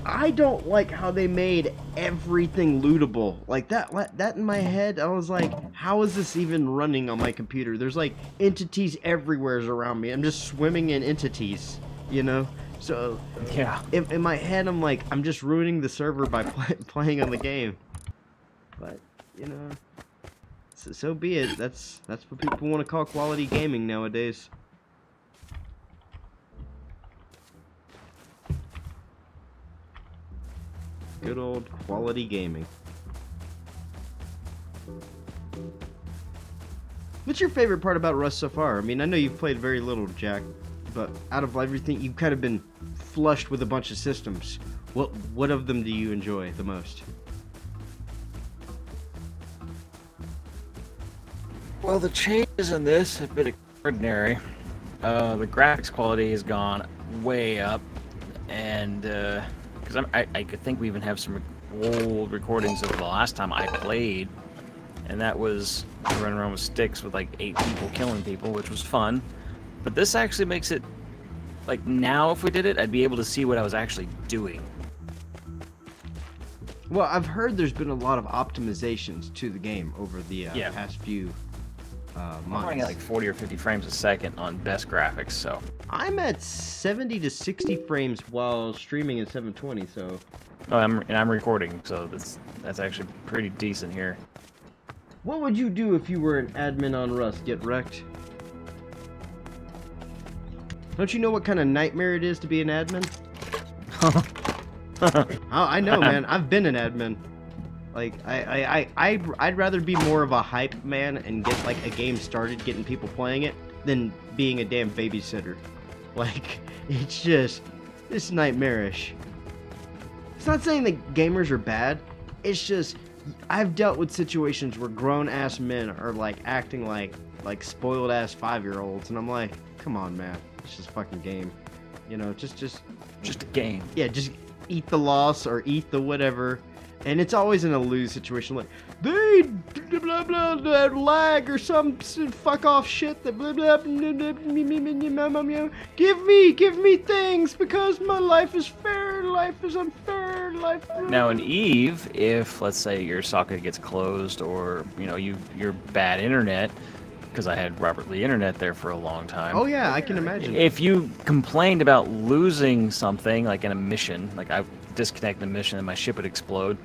I don't like how they made everything lootable. Like that in my head, I was like, how is this even running on my computer? There's like entities everywhere around me. I'm just swimming in entities, you know? So yeah, in my head, I'm like, I'm just ruining the server by playing on the game. But you know, so be it. That's what people want to call quality gaming nowadays. Good old quality gaming. What's your favorite part about Rust so far? I mean, I know you've played very little, Jack, but out of everything, you've kind of been flushed with a bunch of systems. What of them do you enjoy the most? Well, the changes in this have been extraordinary. The graphics quality has gone way up, and because I could think we even have some old recordings of the last time I played, and that was running around with sticks with like 8 people killing people, which was fun. But this actually makes it, like, now if we did it, I'd be able to see what I was actually doing. Well, I've heard there's been a lot of optimizations to the game over the past few months. I'm running at like 40 or 50 frames a second on best graphics, so. I'm at 70 to 60 frames while streaming at 720, so. Oh, I'm recording, so that's actually pretty decent here. What would you do if you were an admin on Rust? Get wrecked? Don't you know what kind of nightmare it is to be an admin? Oh, I know, man. I've been an admin. Like, I'd rather be more of a hype man and get, like, a game started, getting people playing it, than being a damn babysitter. Like, it's nightmarish. It's not saying that gamers are bad. It's just, I've dealt with situations where grown-ass men are, like, acting like spoiled-ass 5-year-olds, and I'm like, come on, man. It's just a fucking game. You know, just a game. Yeah, just eat the loss or eat the whatever. And it's always in a lose situation, like, they blah blah blah lag or some fuck off shit that blah blah give me things because my life is fair, life is unfair, Now in Eve, if let's say your socket gets closed, or you know you're bad internet, because I had Robert Lee internet there for a long time. Oh yeah, I can imagine. If you complained about losing something, like in a mission, like I disconnect a mission and my ship would explode,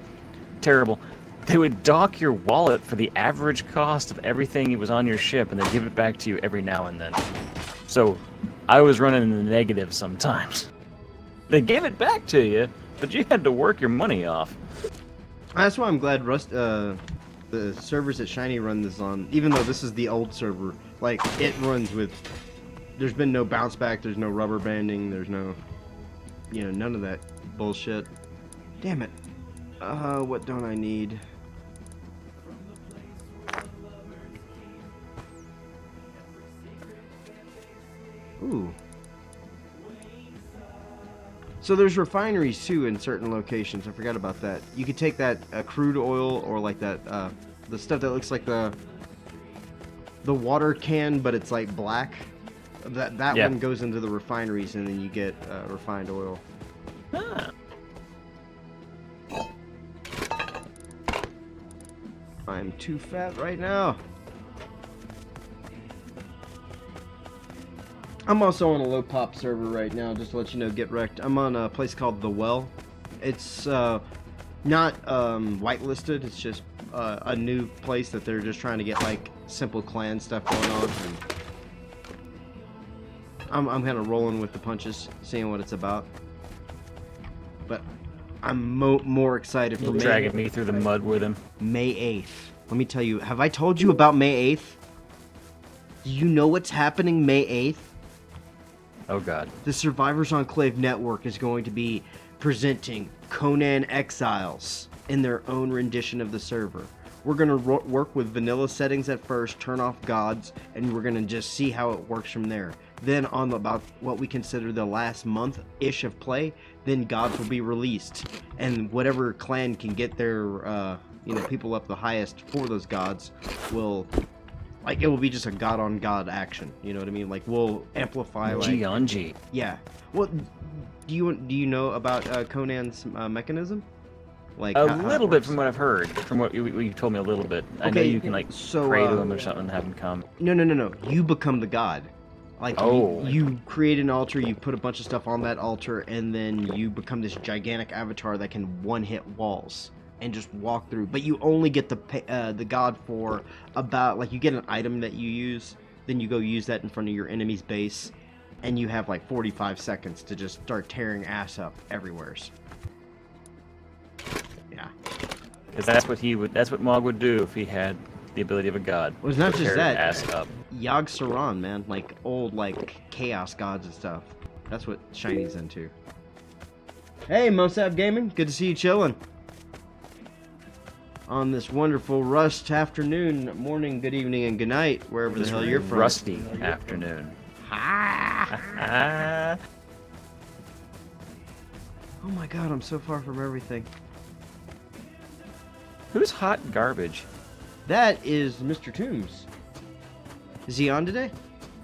terrible. They would dock your wallet for the average cost of everything that was on your ship, and they give it back to you every now and then. So I was running in the negative sometimes. They gave it back to you, but you had to work your money off. That's why I'm glad the servers that Shiny run this on, even though this is the old server, like, it runs with, there's been no bounce back, there's no rubber banding, there's no, you know, none of that bullshit. Damn it. What don't I need? Ooh. So there's refineries too in certain locations. I forgot about that. You could take that crude oil, or like that the stuff that looks like the water can, but it's like black. That one goes into the refineries, and then you get refined oil. Ah. I'm too fat right now. I'm also on a low pop server right now, just to let you know, get wrecked. I'm on a place called The Well. It's not whitelisted, it's just a new place that they're just trying to get like simple clan stuff going on. And I'm kind of rolling with the punches, seeing what it's about. But I'm more excited for May. Dragging me through the mud with him. May 8th. Let me tell you, have I told you about May 8th? Do you know what's happening May 8th? Oh god. The Survivors Enclave Network is going to be presenting Conan Exiles in their own rendition of the server. We're going to work with vanilla settings at first, turn off gods, and we're going to just see how it works from there. Then on about what we consider the last month-ish of play, then gods will be released. And whatever clan can get their people up the highest for those gods will... Like, it will be just a god-on-god action, you know what I mean? Like, we'll amplify, like... G on G. Yeah. Well, do you know about Conan's mechanism? Like a little bit from what I've heard. From what you told me a little bit. I know you can, like, pray to him or something and have him come. No. You become the god. Like, you create an altar, you put a bunch of stuff on that altar, and then you become this gigantic avatar that can one-hit walls. And just walk through, but you only get the god for about, like, you get an item that you use, then you go use that in front of your enemy's base, and you have like 45 seconds to just start tearing ass up everywhere. Yeah, because that's what Mog would do if he had the ability of a god. Well, it's not just that. Ass up. Yogg Saron, man, like old like chaos gods and stuff. That's what Shiny's into. Hey, Mosab Gaming, good to see you chilling on this wonderful rust afternoon, morning, good evening, and good night, wherever the hell you're from. Rusty afternoon. Oh my god, I'm so far from everything. Who's hot garbage? That is Mr. Toombs. Is he on today?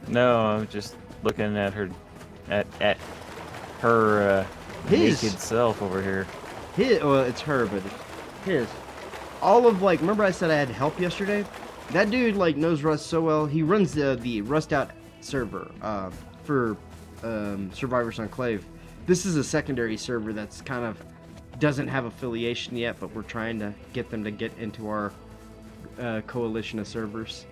No, I'm just looking at her, at her naked self over here. Well, it's her, but his. All of, like, remember I said I had help yesterday? That dude, like, knows Rust so well. He runs the Rust Out server for Survivors Enclave. This is a secondary server that's kind of doesn't have affiliation yet, but we're trying to get them to get into our coalition of servers.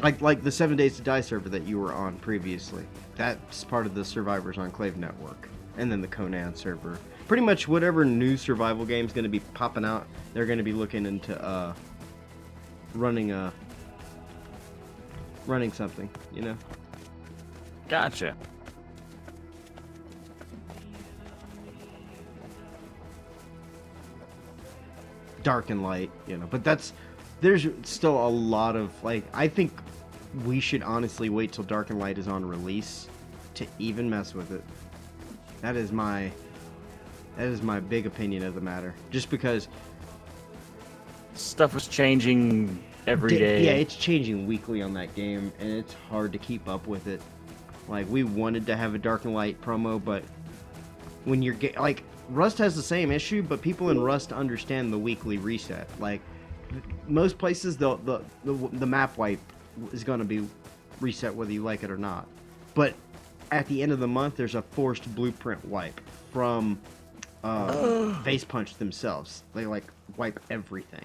Like the 7 Days to Die server that you were on previously. That's part of the Survivors Enclave network. And then the Conan server. Pretty much whatever new survival game is going to be popping out, they're going to be looking into running something, you know? Gotcha. Dark and light, you know, but there's still a lot of, like, I think we should honestly wait till Dark and Light is on release to even mess with it. That is my big opinion of the matter. Just because stuff was changing every day. Yeah, it's changing weekly on that game, and it's hard to keep up with it. Like, we wanted to have a Dark and Light promo, but when you're like, Rust has the same issue, but people in Rust understand the weekly reset. Like, most places, the map wipe is going to be reset whether you like it or not. But at the end of the month, there's a forced blueprint wipe from Face Punch themselves. They like wipe everything.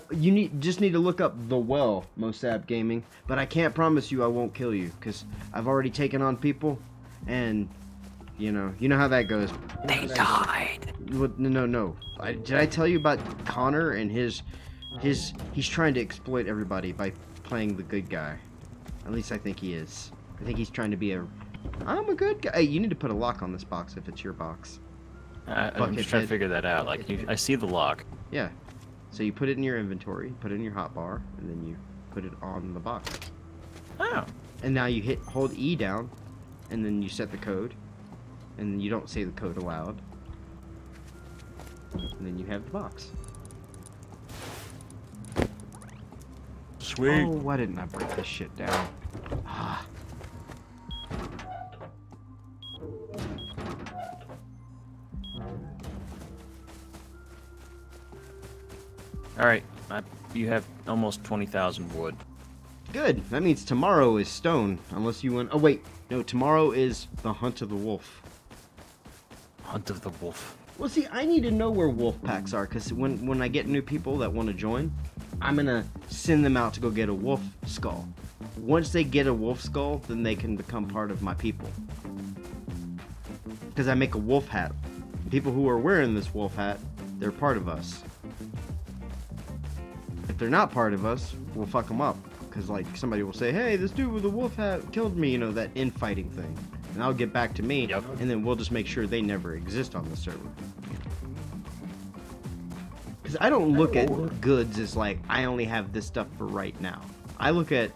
You just need to look up The Well, Mosab Gaming, but I can't promise you I won't kill you, because I've already taken on people, and, you know how that goes. They died. No. Did I tell you about Connor and he's trying to exploit everybody by playing the good guy. At least I think he is. I think he's trying to be I'm a good guy. Hey, you need to put a lock on this box if it's your box. I'm just trying to figure that out. Like, I see the lock. Yeah. So you put it in your inventory, put it in your hotbar, and then you put it on the box. Oh. And now you hold E down, and then you set the code, and then you don't say the code aloud. And then you have the box. Sweet. Oh, why didn't I break this shit down? Ah. Alright, you have almost 20,000 wood. Good. That means tomorrow is stone, unless you want... Oh, wait. No, tomorrow is the Hunt of the Wolf. Hunt of the Wolf. Well, see, I need to know where wolf packs are, because when I get new people that want to join, I'm going to send them out to go get a wolf skull. Once they get a wolf skull, then they can become part of my people. Because I make a wolf hat. People who are wearing this wolf hat, they're part of us. If they're not part of us, we'll fuck them up. Because, like, somebody will say, hey, this dude with a wolf hat killed me, you know, that infighting thing. And I'll get back to me, and then we'll just make sure they never exist on the server. Because I don't look at goods as, like, I only have this stuff for right now. I look at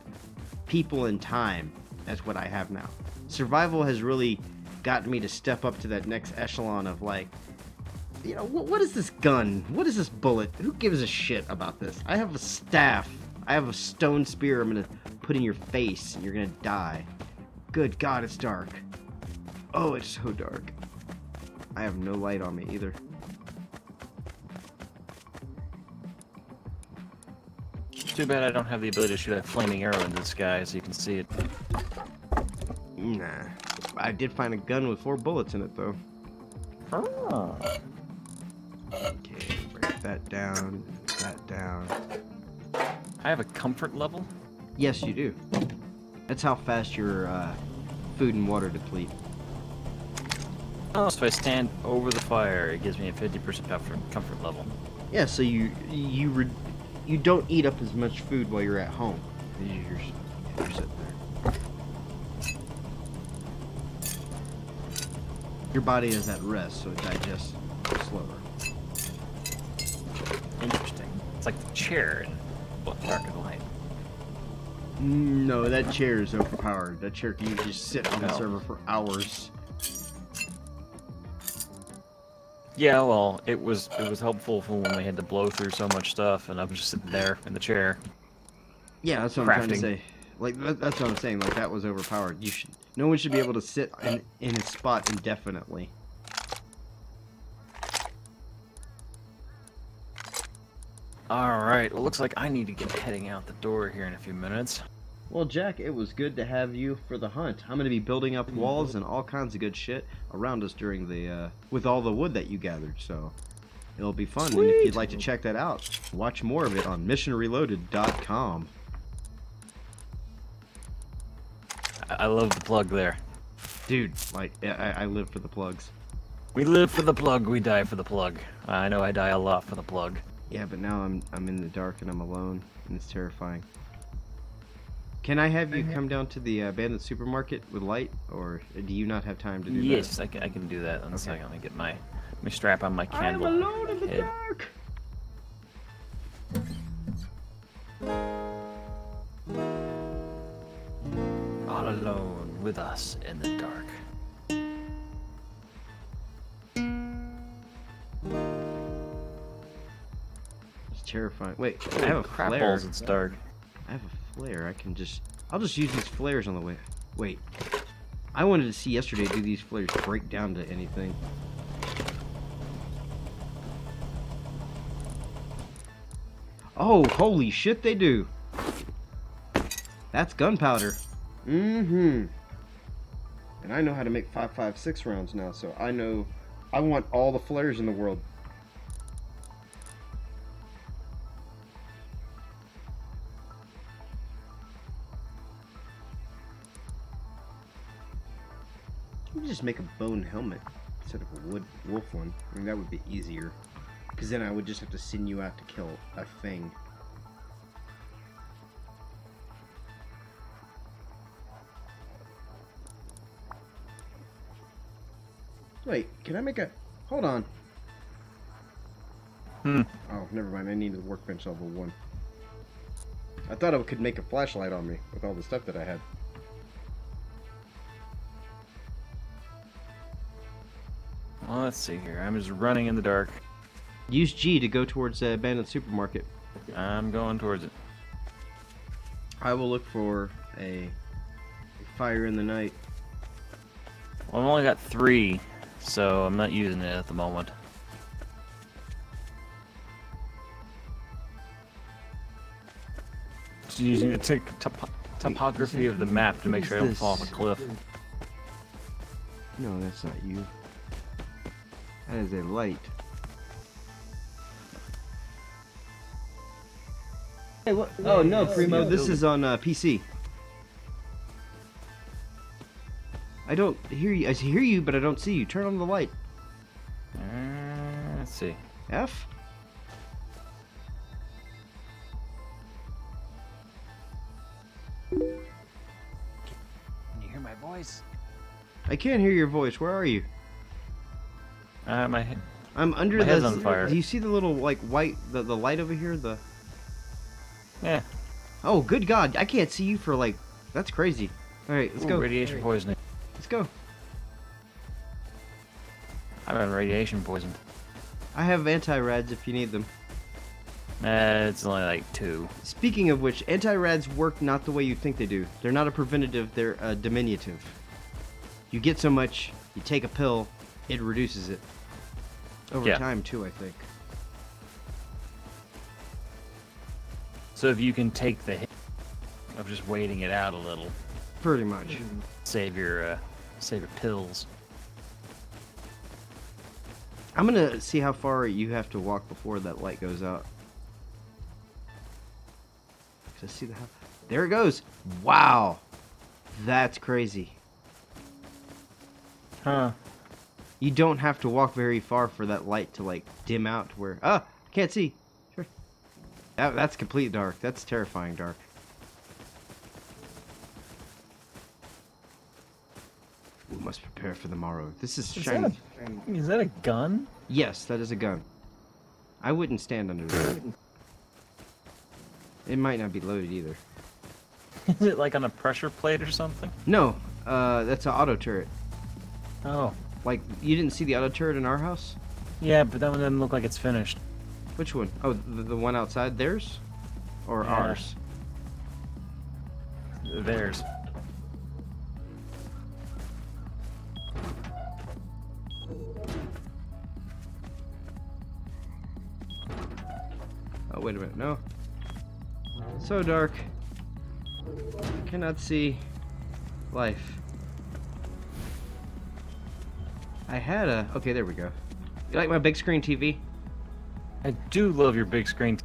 people and time as what I have now. Survival has really gotten me to step up to that next echelon of, like, you know, what is this gun? What is this bullet? Who gives a shit about this? I have a staff. I have a stone spear I'm going to put in your face, and you're going to die. Good God, it's dark. Oh, it's so dark. I have no light on me either. Too bad I don't have the ability to shoot a flaming arrow into the sky so you can see it. Nah. I did find a gun with 4 bullets in it, though. Oh. Okay, break that down, that down. I have a comfort level? Yes, you do. That's how fast your food and water deplete. Oh, so if I stand over the fire, it gives me a 50% comfort level. Yeah, so you don't eat up as much food while you're at home. You're sitting there. Your body is at rest, so it digests slower. Interesting. It's like the chair in Dark and Light. No, that chair is overpowered. That chair can just sit on the server for hours. Yeah, well, it was helpful for when we had to blow through so much stuff, and I was just sitting there in the chair. Yeah, that's what I'm trying to say. Like, that's what I'm saying. Like, that was overpowered. No one should be able to sit in a spot indefinitely. Alright, well, looks like I need to get heading out the door here in a few minutes. Well, Jack, it was good to have you for the hunt. I'm going to be building up walls and all kinds of good shit around us during the, with all the wood that you gathered, so it'll be fun. Sweet. And if you'd like to check that out, watch more of it on missionreloaded.com. I love the plug there. Dude, like, I live for the plugs. We live for the plug, we die for the plug. I know I die a lot for the plug. Yeah, but now I'm in the dark and I'm alone, and it's terrifying. Can I have you come down to the abandoned supermarket with light, or do you not have time to do that? Yes, I can do that in a second. Let me get let me strap on my candle. I'm alone in the dark! All alone with us in the dark. It's terrifying. Wait, I have a crap flare. balls, it's dark. I have a flare. I can just I'll just use these flares on the way. Wait. I wanted to see yesterday, do these flares break down to anything? Oh, holy shit, they do. That's gunpowder. Mm-hmm. And I know how to make 5.56 rounds now, so I know I want all the flares in the world. You just make a bone helmet instead of a wood wolf one. I mean, that would be easier. Because then I would just have to send you out to kill a thing. Wait, can I make a... Hold on. Oh, never mind. I need a workbench level 1. I thought I could make a flashlight on me with all the stuff that I had. Well, let's see here. I'm just running in the dark. Use G to go towards the abandoned supermarket. I'm going towards it. I will look for a fire in the night. Well, I've only got 3, so I'm not using it at the moment. Just using the topography of the map to make sure I don't fall off a cliff. No, that's not you. That is a light. Hey, what? Oh no, Primo, this is on PC. I don't hear you. I hear you, but I don't see you. Turn on the light. Let's see. F? Can you hear my voice? I can't hear your voice. Where are you? I'm under my the... head's on fire. Do you see the little, like, white... The light over here? The... Yeah. Oh, good God. I can't see you for, like... That's crazy. Alright, let's go. Radiation poisoning. Let's go. I'm on radiation poisoned. I have anti-rads if you need them. It's only like 2. Speaking of which, anti-rads work not the way you think they do. They're not a preventative, they're a diminutive. You get so much, you take a pill, it reduces it. Over time, too, I think. So if you can take the hit of just waiting it out a little. Pretty much. Save your pills. I'm gonna see how far you have to walk before that light goes out. Just see the house. There it goes. Wow, that's crazy. Huh? You don't have to walk very far for that light to like dim out to where can't see. Sure. That's complete dark. That's terrifying dark. We must prepare for the morrow. This is shiny. Is that a gun? Yes, that is a gun. I wouldn't stand under it. It might not be loaded either. Is it like on a pressure plate or something? No, that's an auto turret. Oh. Like, you didn't see the auto turret in our house? Yeah, but that one doesn't look like it's finished. Which one? Oh, the one outside? Theirs? Or ours? Theirs. Oh, wait a minute. No. So dark. Cannot see life. I had a... Okay, there we go. You like my big screen TV? I do love your big screen.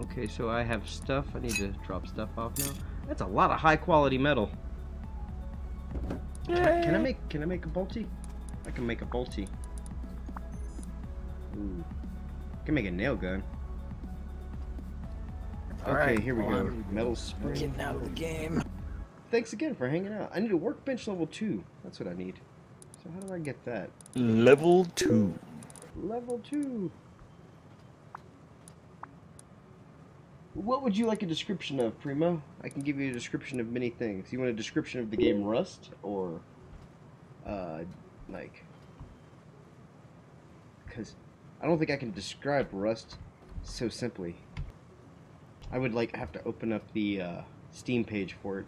Okay, so I have stuff. I need to drop stuff off now. That's a lot of high quality metal. Can I make a bolty? I can make a bolty. Ooh. I can make a nail gun. Okay, Alright, here we go. Metal spring. Getting out of the game. Thanks again for hanging out. I need a workbench level 2. That's what I need. So how do I get that? Level 2. Level 2. What would you like a description of, Primo? I can give you a description of many things. You want a description of the game Rust? Or, like... Because I don't think I can describe Rust so simply. I would like have to open up the Steam page for it.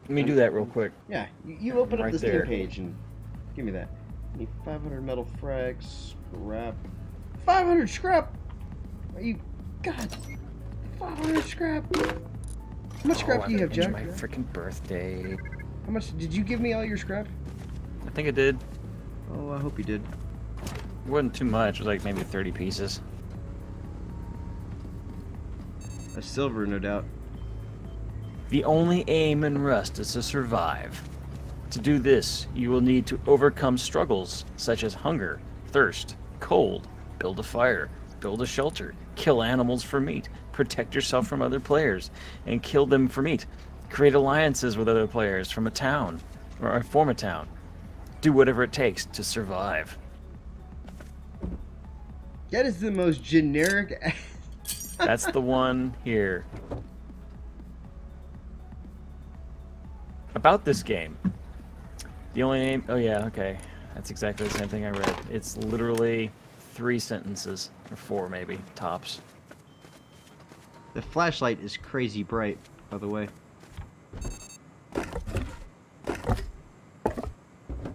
Let me do that real quick. Yeah, you open up Right the Steam there. page and give me that. I need 500 metal frags, scrap. 500 scrap! Are you... God. 500 scrap! How much scrap do you have, Jack? My freaking birthday. How much... Did you give me all your scrap? I think it did. Oh, I hope you did. It wasn't too much. It was like maybe 30 pieces. A silver, no doubt. The only aim in Rust is to survive. To do this, you will need to overcome struggles such as hunger, thirst, cold, build a fire, build a shelter, kill animals for meat, protect yourself from other players, and kill them for meat. Create alliances with other players from a town, or form a town. Do whatever it takes to survive. That is the most generic... That's the one here. About this game. The only name... Oh yeah, okay. That's exactly the same thing I read. It's literally 3 sentences. Or 4 maybe, tops. The flashlight is crazy bright, by the way.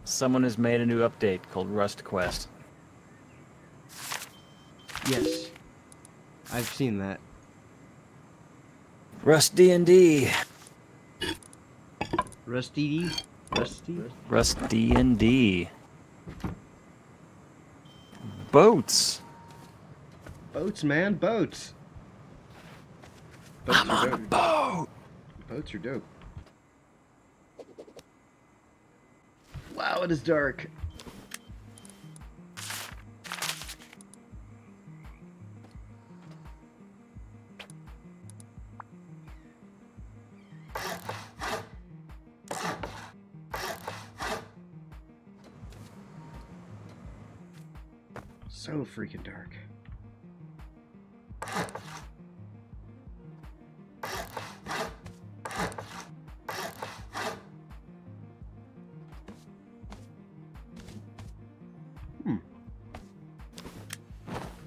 Someone has made a new update called Rust Quest. Yes. I've seen that. Rust D&D. Rusty? Rusty? Rust D&D. Boats. Boats, man, boats. I'm on a boat. Boats are dope. Wow, it is dark. So freaking dark.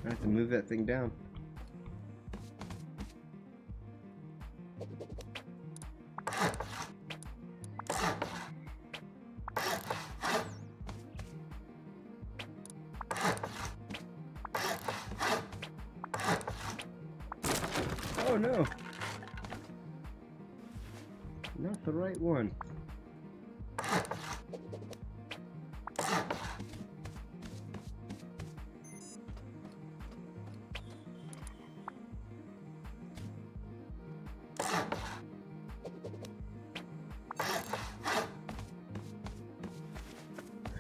I have to move that thing down. Oh no! Not the right one.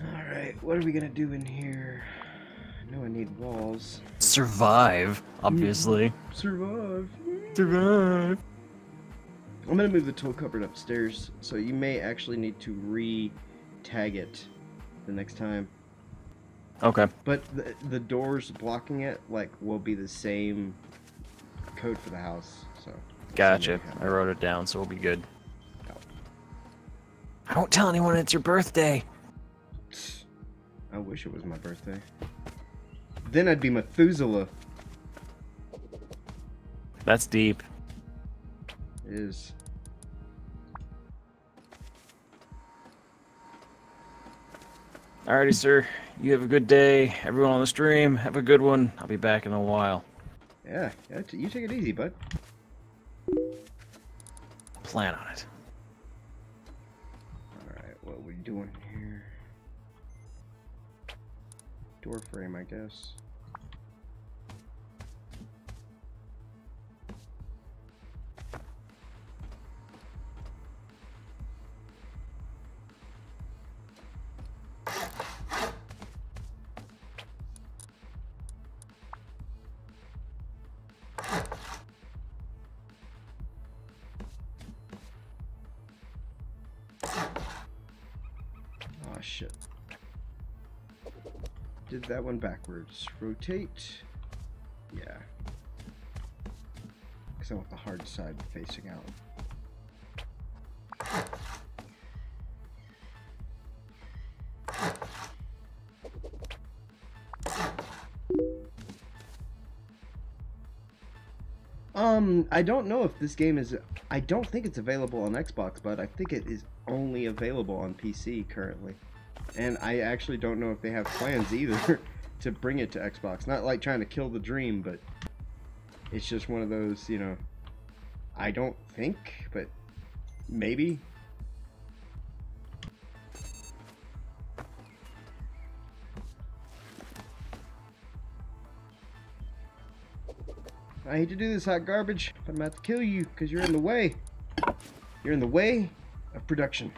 Alright, what are we gonna do in here? I know I need walls. Survive, obviously. Survive. Survive. I'm gonna move the tool cupboard upstairs, so you may actually need to re-tag it the next time. Okay. But the doors blocking it, like, will be the same code for the house, so... Gotcha. I wrote it down, so we'll be good. Don't tell anyone it's your birthday. I wish it was my birthday. Then I'd be Methuselah. That's deep. It is. Alrighty, sir. You have a good day. Everyone on the stream, have a good one. I'll be back in a while. Yeah, you take it easy, bud. Plan on it. Alright, what are we doing here? Door frame, I guess. Oh shit. Did that one backwards. Rotate. Yeah. Because I want the hard side facing out. I don't know if this game is. I don't think it's available on Xbox, but I think it is only available on PC currently. And I actually don't know if they have plans either to bring it to Xbox. Not like trying to kill the dream, but it's just one of those, you know. I don't think, but maybe. I hate to do this, hot garbage, but I'm about to kill you because you're in the way. You're in the way of production.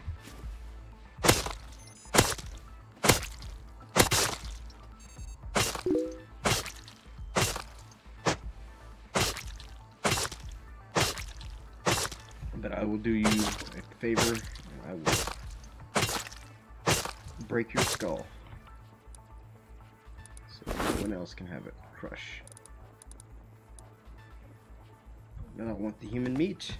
But I will do you a favor, and I will break your skull so no one else can have it. Crush. I don't want the human meat.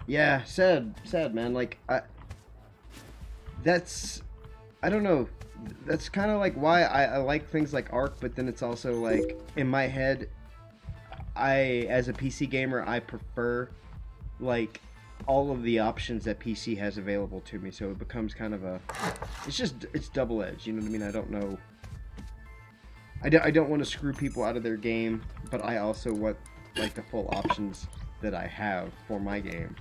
Yeah, sad, man. Like, I don't know. That's kind of like why I like things like Ark, but then it's also like, in my head, as a PC gamer, I prefer, like, all of the options that PC has available to me, so it becomes kind of a, it's double-edged, you know what I mean? I don't know. I don't want to screw people out of their game, but I also want, like, the full options that I have for my game.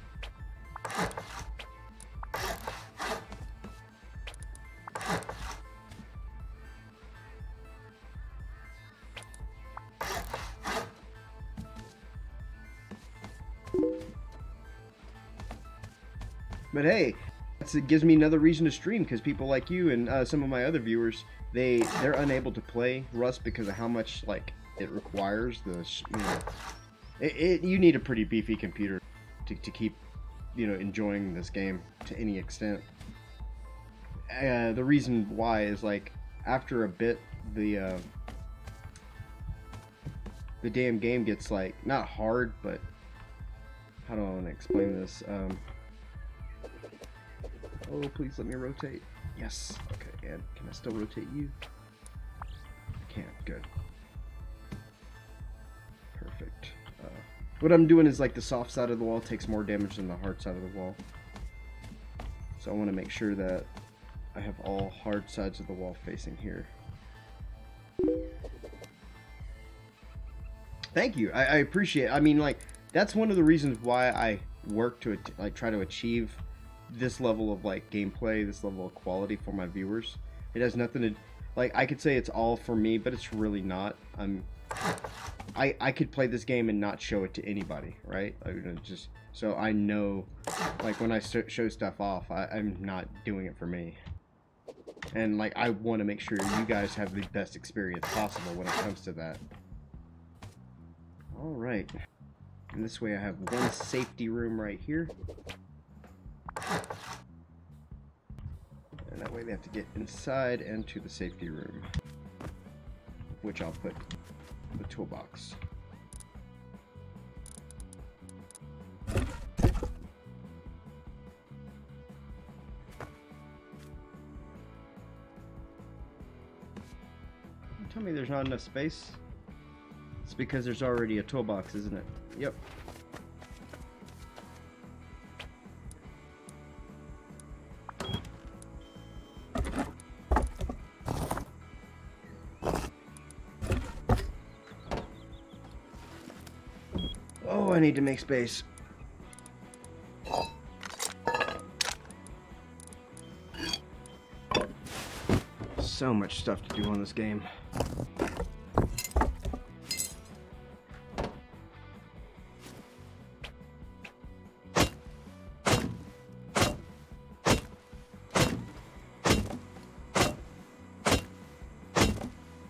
But hey, it gives me another reason to stream, because people like you and some of my other viewers, they're unable to play Rust because of how much, like, it requires the, you know, you need a pretty beefy computer to keep, you know, enjoying this game to any extent. The reason why is, like, after a bit, the damn game gets, like, not hard, but how do I want to explain this? Oh, please let me rotate. Yes. Okay, and can I still rotate you? I can. Good. Perfect. What I'm doing is, like, the soft side of the wall takes more damage than the hard side of the wall. So I want to make sure that I have all hard sides of the wall facing here. Thank you. I appreciate it. I mean, like, that's one of the reasons why I work to, like, try to achieve this level of, like, gameplay, this level of quality for my viewers. It has nothing to, like, I could say it's all for me, but it's really not. I could play this game and not show it to anybody, right? Just so I know, like, when I show stuff off, I'm not doing it for me. And, like, I want to make sure you guys have the best experience possible when it comes to that. Alright. And this way I have one safety room right here. And that way they have to get inside and to the safety room, which I'll put the toolbox. Tell me there's not enough space. It's because there's already a toolbox, isn't it? Yep. Oh, I need to make space. So much stuff to do on this game.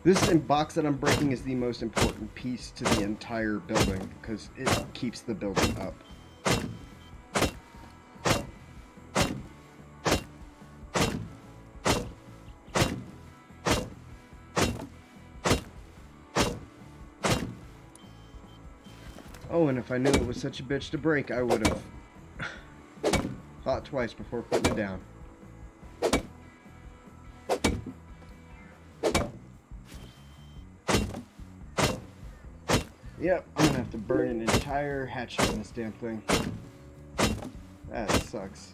This box that I'm breaking is the most important piece to the entire building because it keeps the building up. Oh, and if I knew it was such a bitch to break, I would have thought twice before putting it down. Yep, I'm gonna have to burn an entire hatchet in this damn thing. That sucks.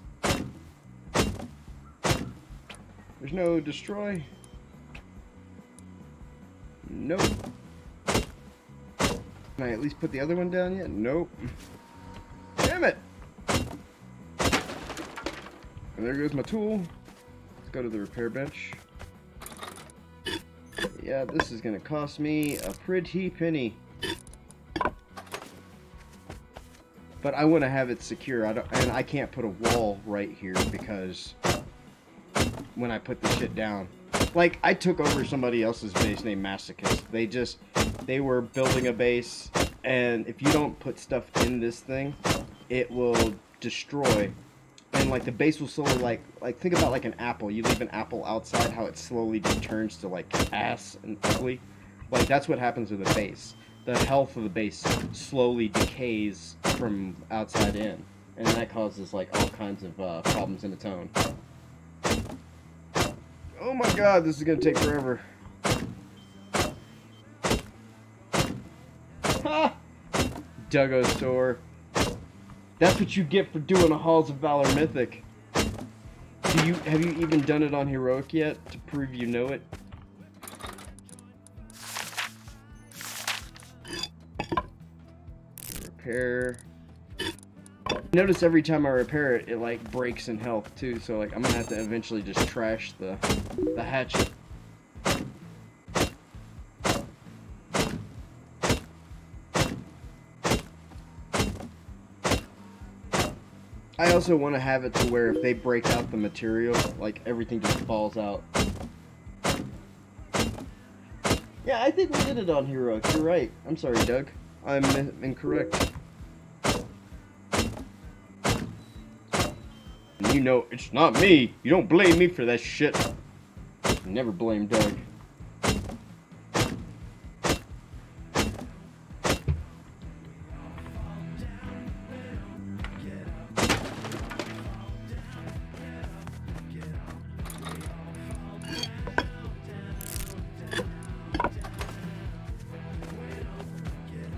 There's no destroy. Nope. Can I at least put the other one down yet? Nope. Damn it! And there goes my tool. Let's go to the repair bench. Yeah, this is gonna cost me a pretty penny. But I want to have it secure. And I can't put a wall right here because when I put the shit down, like I took over somebody else's base named Masochist. They were building a base, and if you don't put stuff in this thing, it will destroy. And like the base will slowly like think about like an apple. You leave an apple outside, how it slowly just turns to like ass and ugly. Like that's what happens with a base. The health of the base slowly decays from outside in, and that causes like all kinds of problems in its own. Oh my god, this is gonna take forever. Ha! Duggo store. That's what you get for doing a Halls of Valor Mythic. Have you even done it on Heroic yet to prove you know it? Repair. Notice every time I repair it, it like breaks in health too. So like I'm gonna have to eventually just trash the hatchet. I also want to have it to where if they break out the material, like everything just falls out. Yeah, I think we did it on Heroic. You're right. I'm sorry, Doug. I'm incorrect. You know, it's not me. You don't blame me for that shit. Never blame Doug.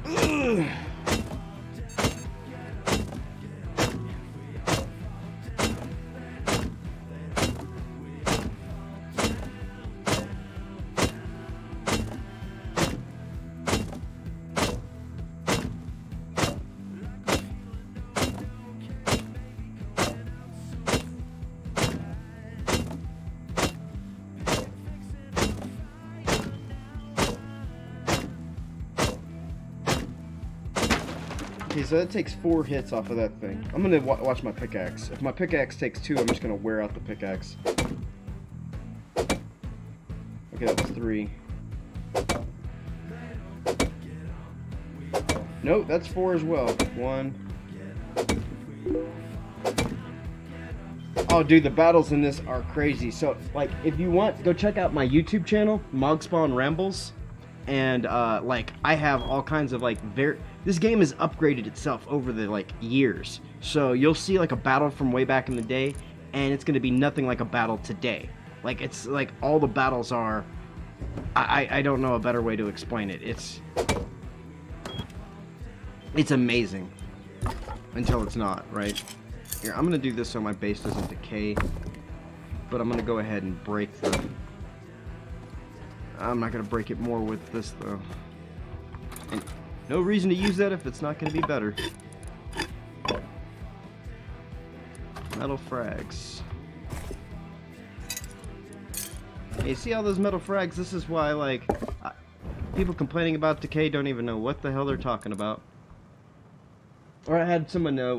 Ugh. Okay, so that takes 4 hits off of that thing. I'm gonna watch my pickaxe. If my pickaxe takes 2, I'm just gonna wear out the pickaxe. Okay, that was 3. Nope, that's 4 as well. 1. Oh, dude, the battles in this are crazy. So, like, if you want, go check out my YouTube channel, Mog Spawn Rambles. And, like, I have all kinds of, like, this game has upgraded itself over the, like, years. So you'll see, like, a battle from way back in the day, and it's going to be nothing like a battle today. Like, it's, like, all the battles are... I don't know a better way to explain it. It's amazing. Until it's not, right? Here, I'm going to do this so my base doesn't decay. But I'm going to go ahead and break the... I'm not going to break it more with this, though. And no reason to use that if it's not going to be better. Metal frags. Hey, see all those metal frags? This is why, like, people complaining about decay don't even know what the hell they're talking about. Or I had someone there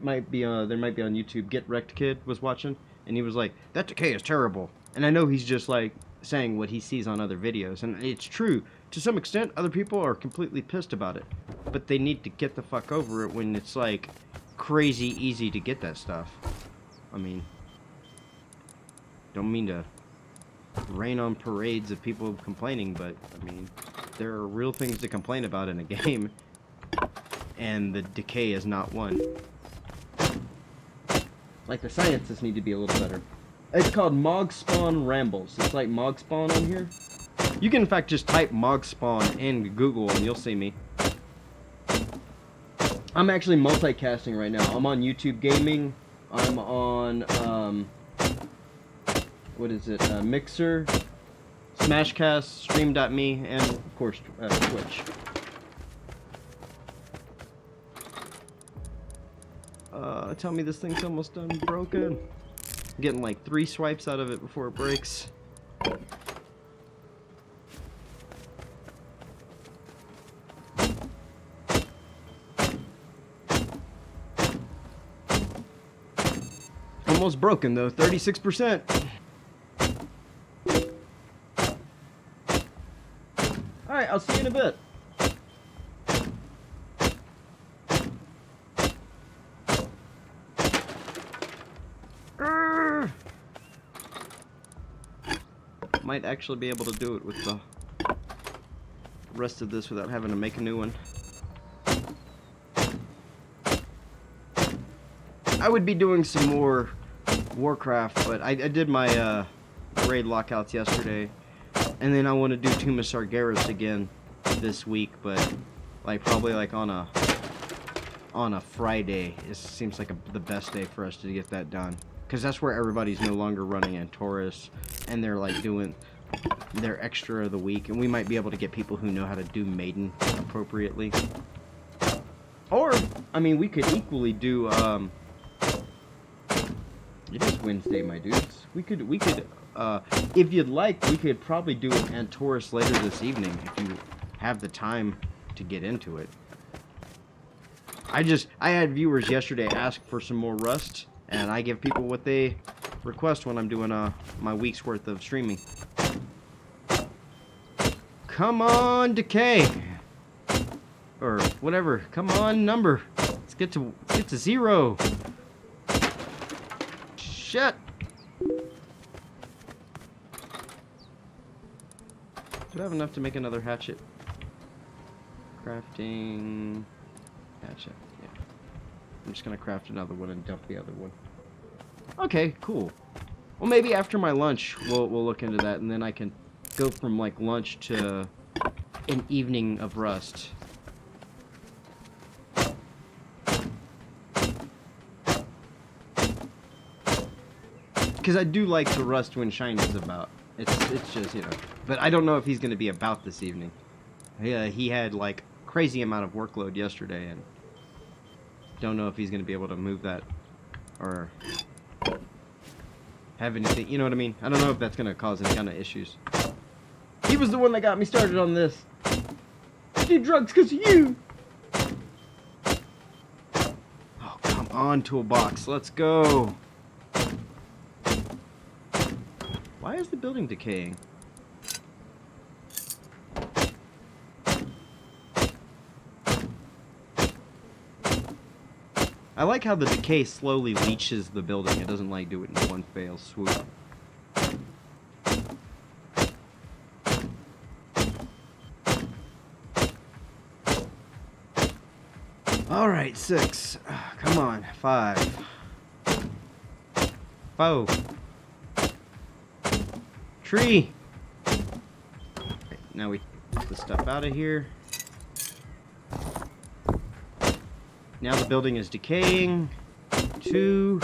might be on YouTube. Get Wrecked Kid was watching, and he was like, "That decay is terrible." And I know he's just like saying what he sees on other videos, and it's true to some extent. Other people are completely pissed about it, but they need to get the fuck over it when it's like crazy easy to get that stuff. I mean, don't mean to rain on parades of people complaining, but I mean, there are real things to complain about in a game, and the decay is not one. Like, the sciences need to be a little better. It's called Mog Spawn Rambles. It's like Mog Spawn on here. You can in fact just type Mog Spawn in Google and you'll see me. I'm actually multicasting right now. I'm on YouTube Gaming. I'm on, what is it, Mixer, Smashcast, Stream.me, and, of course, Twitch. Tell me this thing's almost done broken. I'm getting like 3 swipes out of it before it breaks. Almost broken though, 36%. Alright, I'll see you in a bit. Might actually be able to do it with the rest of this without having to make a new one. I would be doing some more Warcraft, but I did my raid lockouts yesterday, and then I want to do Tomb of Sargeras again this week, but like probably like on a Friday. It seems like the best day for us to get that done, because that's where everybody's no longer running Antaurus, and they're like doing their extra of the week, and we might be able to get people who know how to do Maiden appropriately. Or, I mean, we could equally do, it is Wednesday, my dudes. We could, if you'd like, we could probably do an Antaurus later this evening, if you have the time to get into it. I had viewers yesterday ask for some more Rust, and I give people what they request when I'm doing my week's worth of streaming. Come on, Decay, or whatever. Come on, number. Let's get to 0. Shit. Do I have enough to make another hatchet? Crafting hatchet. Yeah. I'm just gonna craft another one and dump the other one. Okay, cool. Well, maybe after my lunch we'll look into that, and then I can go from like lunch to an evening of Rust. Because I do like to Rust when Shine is about. It's just, you know. But I don't know if he's going to be about this evening. Yeah, he had like crazy amount of workload yesterday, and don't know if he's going to be able to move that or have anything, you know what I mean? I don't know if that's going to cause any kind of issues. He was the one that got me started on this. I did drugs because of you. Oh, come on, toolbox. Let's go. Why is the building decaying? I like how the decay slowly leaches the building. It doesn't like do it in one fell swoop. Alright, 6. Come on, 5. 4. Tree! Right, now we get the stuff out of here. Now the building is decaying. 2.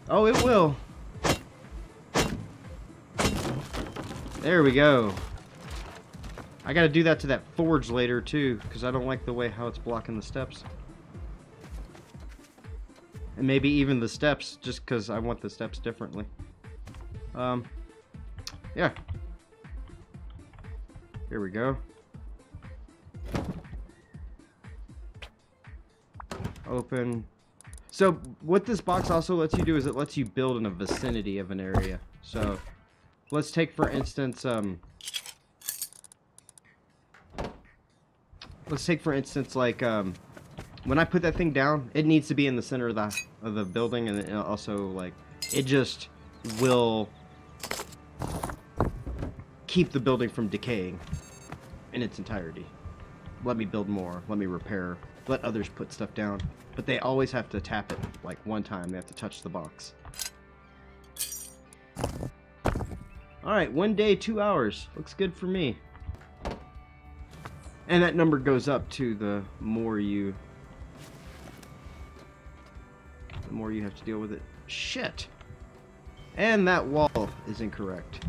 Oh, it will. There we go. I gotta do that to that forge later too, because I don't like the way how it's blocking the steps. And maybe even the steps, just because I want the steps differently. Yeah. Here we go. Open. So what this box also lets you do is it lets you build in a vicinity of an area. So let's take for instance like when I put that thing down, it needs to be in the center of the building, and also like it just will keep the building from decaying in its entirety. Let me build more, let me repair, let others put stuff down, but they always have to tap it like one time. They have to touch the box. Alright, 1 day, 2 hours. Looks good for me. And that number goes up to the more you more you have to deal with it. Shit! And that wall is incorrect.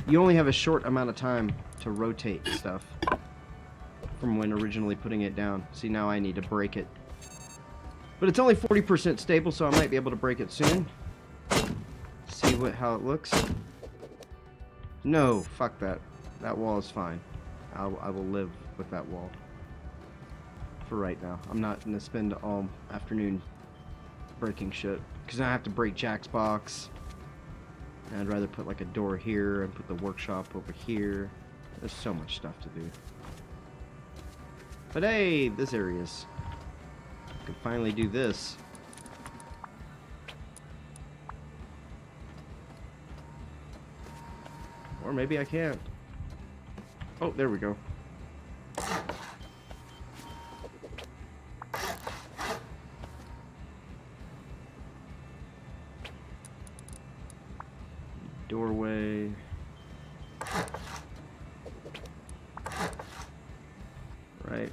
You only have a short amount of time to rotate stuff from when originally putting it down. See, now I need to break it. But it's only 40% stable, so I might be able to break it soon. See how it looks. No, fuck that. That wall is fine. I will live with that wall. For right now. I'm not going to spend all afternoon breaking shit. Because I have to break Jack's box. And I'd rather put like a door here and put the workshop over here. There's so much stuff to do. But hey, this area's... I can finally do this. Or maybe I can't. Oh, there we go. Doorway. Right.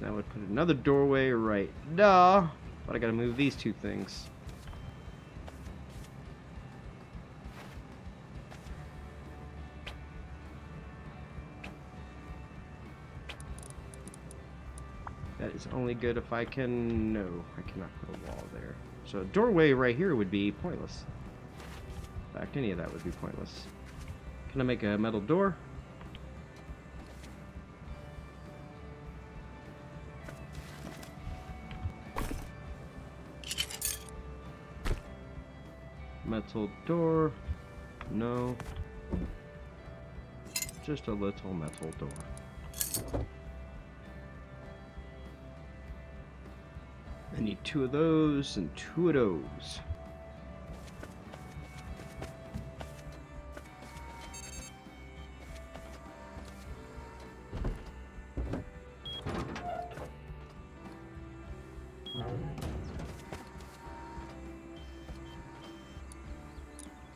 Now I would put another doorway right. Duh! But I gotta move these two things. That is only good if I can... No, I cannot put a wall there. So a doorway right here would be pointless. In fact, any of that would be pointless. Can I make a metal door? Metal door. No. Just a little metal door. I need 2 of those and 2 of those.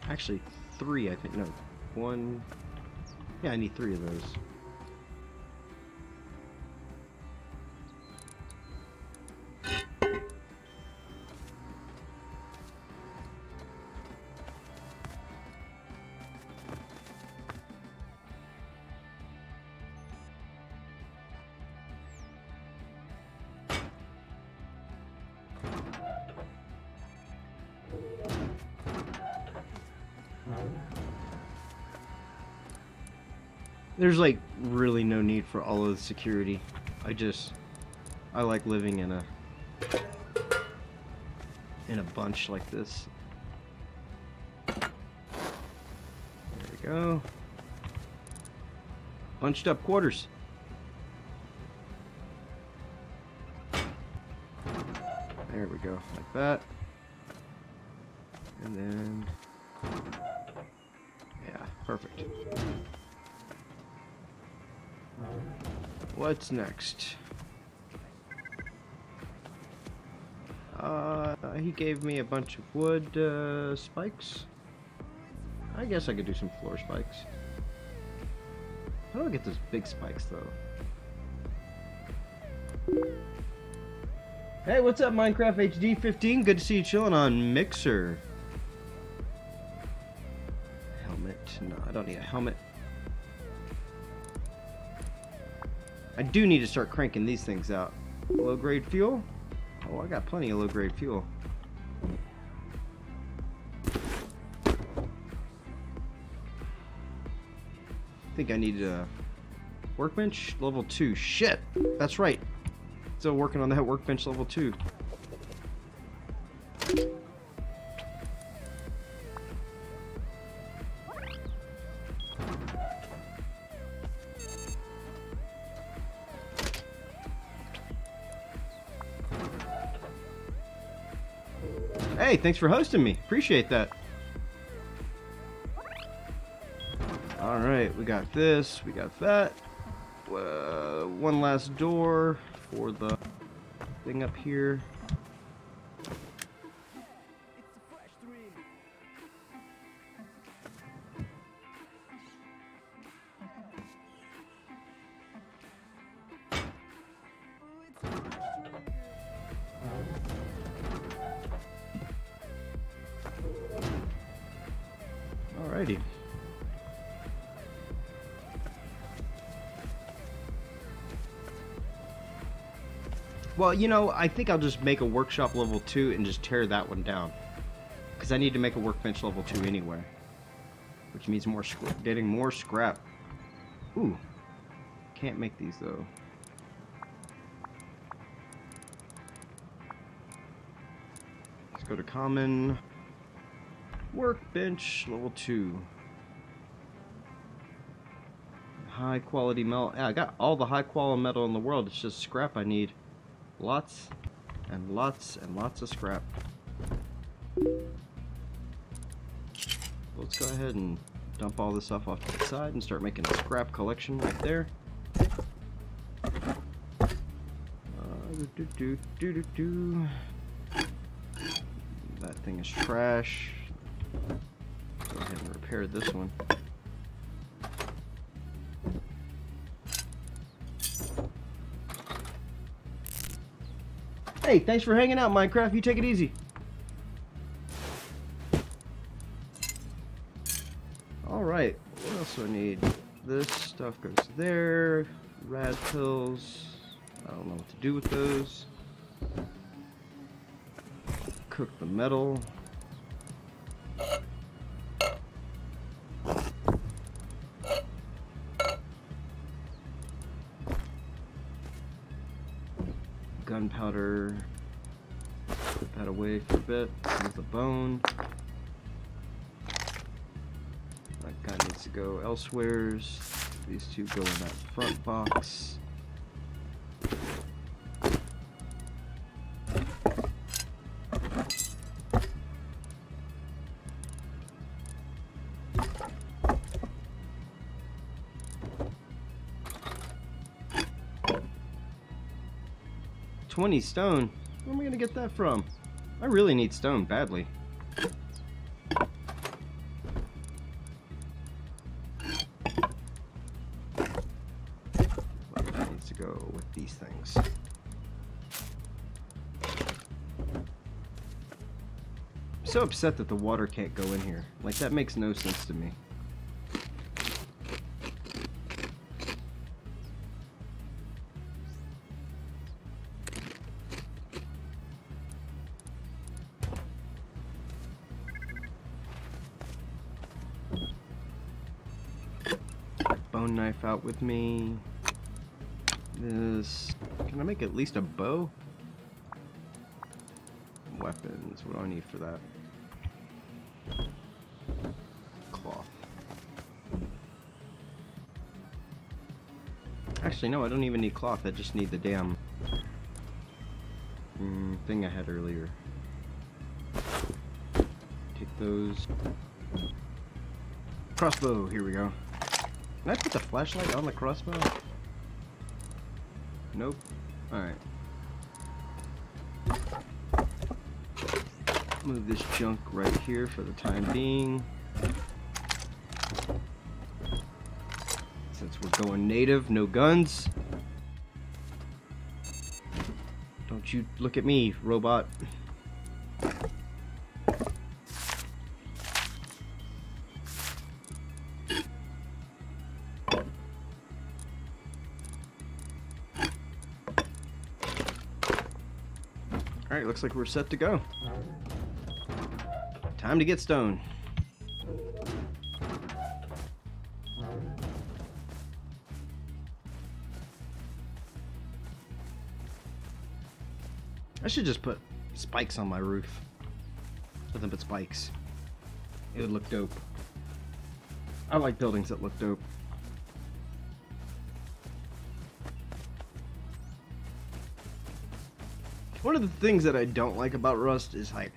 Actually, 3, I think. No, 1. Yeah, I need 3 of those. There's like really no need for all of the security. I like living in a bunch like this. There we go. Bunched up quarters. There we go, like that. And then, yeah, perfect. What's next? He gave me a bunch of wood spikes. I guess I could do some floor spikes. How do I get those big spikes though? Hey, what's up, Minecraft HD 15? Good to see you chilling on Mixer. Helmet. No, I don't need a helmet. I do need to start cranking these things out. Low grade fuel? Oh, I got plenty of low grade fuel. I think I need a workbench level 2. Shit! That's right. Still working on that workbench level 2. Hey, thanks for hosting me. Appreciate that. Alright, we got this, we got that. One last door for the thing up here. Alrighty. Well, you know, I think I'll just make a workshop level 2 and just tear that one down. Because I need to make a workbench level 2 anyway. Which means getting more scrap. Ooh. Can't make these though. Let's go to common. Workbench level 2. High quality metal. Yeah, I got all the high quality metal in the world. It's just scrap I need. Lots and lots and lots of scrap. Let's go ahead and dump all this stuff off to the side and start making a scrap collection right there. That thing is trash. Go ahead and repair this one. Hey, thanks for hanging out, Minecraft. You take it easy. Alright, what else do I need? This stuff goes there. Rad pills. I don't know what to do with those. Cook the metal. Gunpowder. Put that away for a bit. With the bone. That guy needs to go elsewheres. These two go in that front box. $20 stone? Where am I gonna get that from? I really need stone badly. What needs to go with these things? I'm so upset that the water can't go in here. Like, that makes no sense to me. Bone knife out with me. This. Can I make at least a bow? Weapons. What do I need for that? Cloth. Actually, no, I don't even need cloth. I just need the damn thing I had earlier. Take those. Crossbow. Here we go. Can I put the flashlight on the crossbow? Nope. Alright. Move this junk right here for the time being. Since we're going native, no guns. Don't you look at me, robot. Alright, looks like we're set to go. Time to get stone. I should just put spikes on my roof. Nothing but spikes. It would look dope. I like buildings that look dope. One of the things that I don't like about Rust is like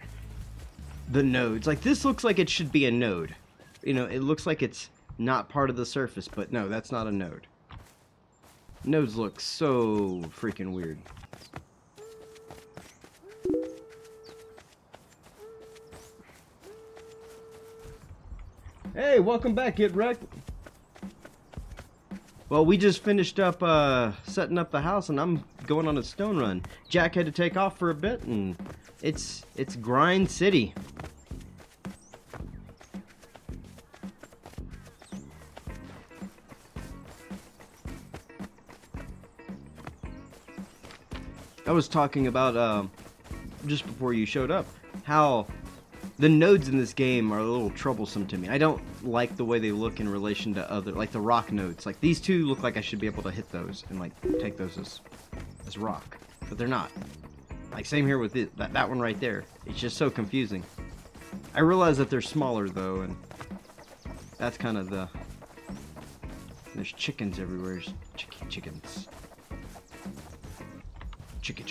the nodes. Like, this looks like it should be a node. You know, it looks like it's not part of the surface, but no, that's not a node. Nodes look so freaking weird. Hey, welcome back, Get Wrecked. Well, we just finished up setting up the house, and I'm going on a stone run. Jack had to take off for a bit, and it's grind city. was talking about just before you showed up, how the nodes in this game are a little troublesome to me. I don't like the way they look in relation to other, like the rock nodes. Like these two look like I should be able to hit those and like take those as rock, but they're not. Like same here with that one right there. It's just so confusing. I realize that they're smaller though, and that's kind of the. There's chickens everywhere. Chickens. Chicken.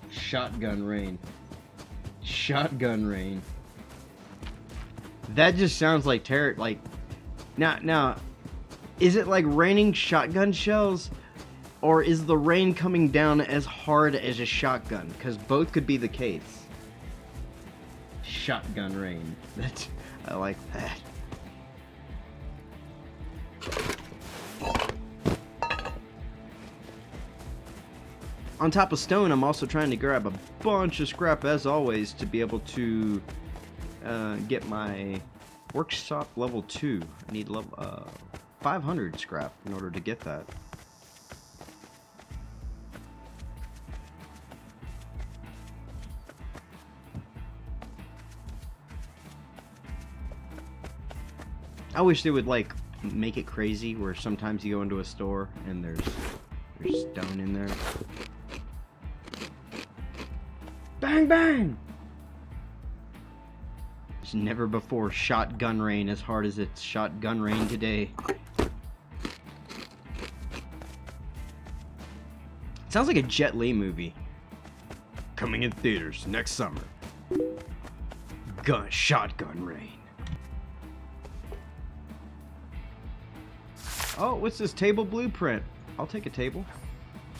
Shotgun rain. Shotgun rain. That just sounds like terror. Like, now, is it like raining shotgun shells, or is the rain coming down as hard as a shotgun? Because both could be the case. Shotgun rain. I like that. On top of stone, I'm also trying to grab a bunch of scrap, as always, to be able to get my workshop level 2. I need level 500 scrap in order to get that. I wish they would like make it crazy where sometimes you go into a store and there's stone in there. Bang bang! There's never before shotgun rain as hard as it's shotgun rain today. Sounds like a Jet Li movie. Coming in theaters next summer. Shotgun rain. Oh, what's this table blueprint? I'll take a table.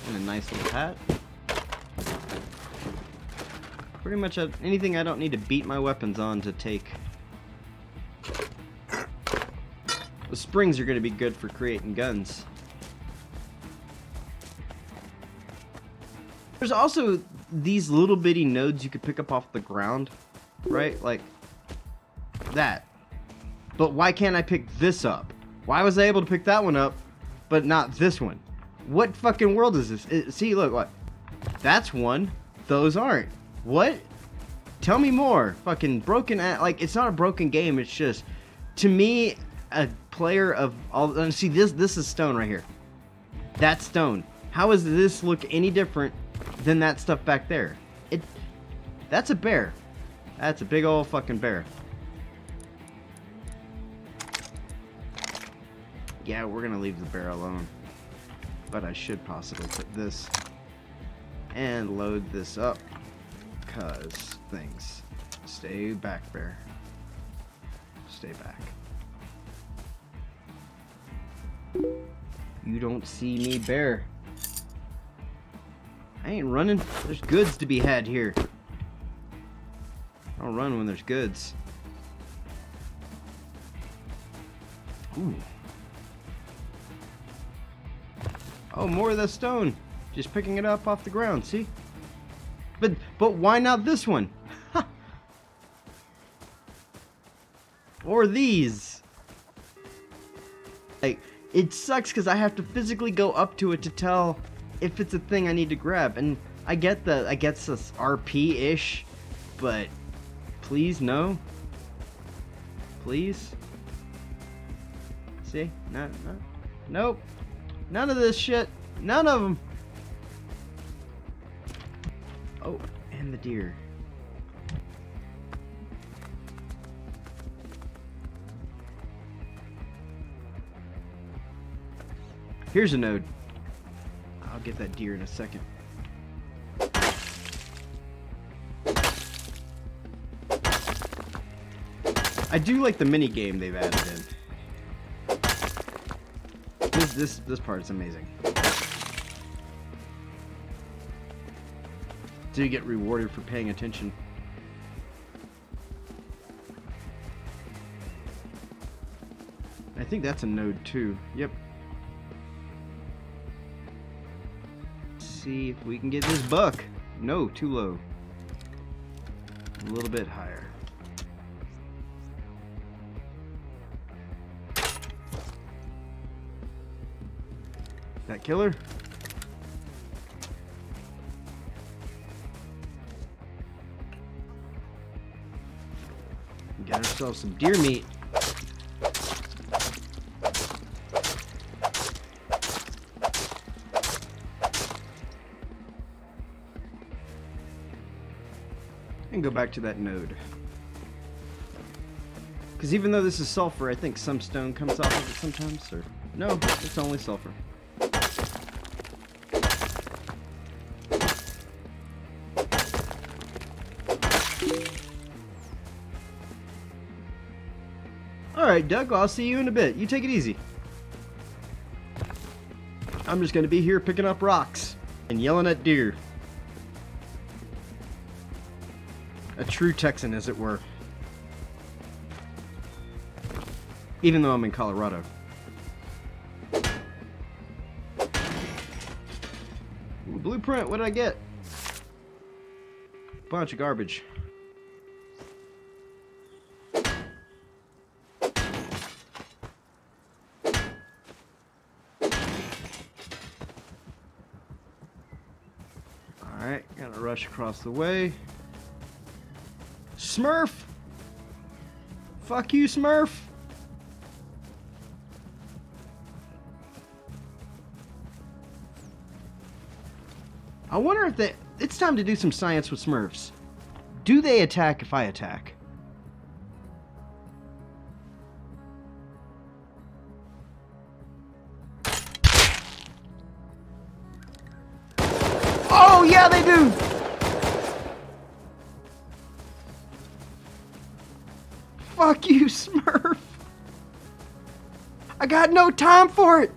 And a nice little hat. Pretty much anything I don't need to beat my weapons on to take. The springs are going to be good for creating guns. There's also these little bitty nodes you could pick up off the ground, right? Like that. But why can't I pick this up? Why was I able to pick that one up, but not this one? What fucking world is this? See, look, what? That's one. Those aren't. What? Tell me more. Fucking broken. Like, it's not a broken game. It's just, to me, a player of all. See, this is stone right here. That's stone. How does this look any different than that stuff back there? That's a bear. That's a big old fucking bear. Yeah, we're gonna leave the bear alone. But I should possibly put this and load this up. Cause things. Stay back, bear. Stay back. You don't see me, bear. I ain't running. There's goods to be had here. I'll run when there's goods. Ooh. Oh, more of the stone. Just picking it up off the ground, see? But why not this one? Or these? Like, it sucks because I have to physically go up to it to tell if it's a thing I need to grab. And I get this RP-ish, but please, no. Please? See? No. Nope. None of this shit. None of them. Oh, and the deer. Here's a node. I'll get that deer in a second. I do like the mini game they've added in. This part is amazing. Do you get rewarded for paying attention? I think that's a node too. Yep. Let's see if we can get this buck. No, too low. A little bit higher. that killer. Got ourselves some deer meat. And go back to that node. Because even though this is sulfur, I think some stone comes off of it sometimes. Or no, it's only sulfur. Alright, Doug, well, I'll see you in a bit. You take it easy. I'm just going to be here picking up rocks and yelling at deer. A true Texan, as it were. Even though I'm in Colorado. Ooh, blueprint, what did I get? Bunch of garbage. Alright, gotta rush across the way. Smurf! Fuck you, Smurf! I wonder if they... It's time to do some science with Smurfs. Do they attack if I attack? Oh, yeah, they do! Fuck you, Smurf! I got no time for it!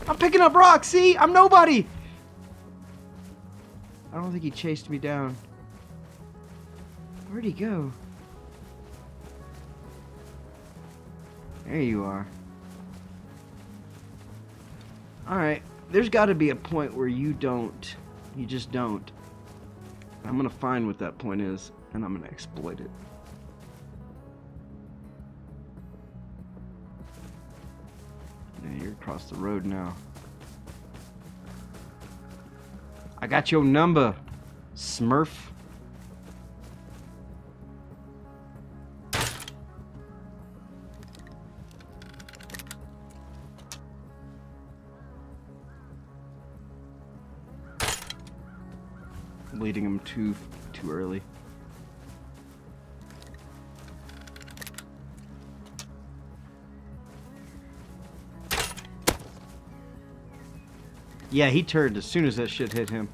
I'm picking up rocks, see? I'm nobody! I don't think he chased me down. Where'd he go? There you are. Alright, there's gotta be a point where you just don't. I'm gonna find what that point is, and I'm gonna exploit it. Yeah, you're across the road now. I got your number, Smurf. Leading him too early. Yeah, he turned as soon as that shit hit him.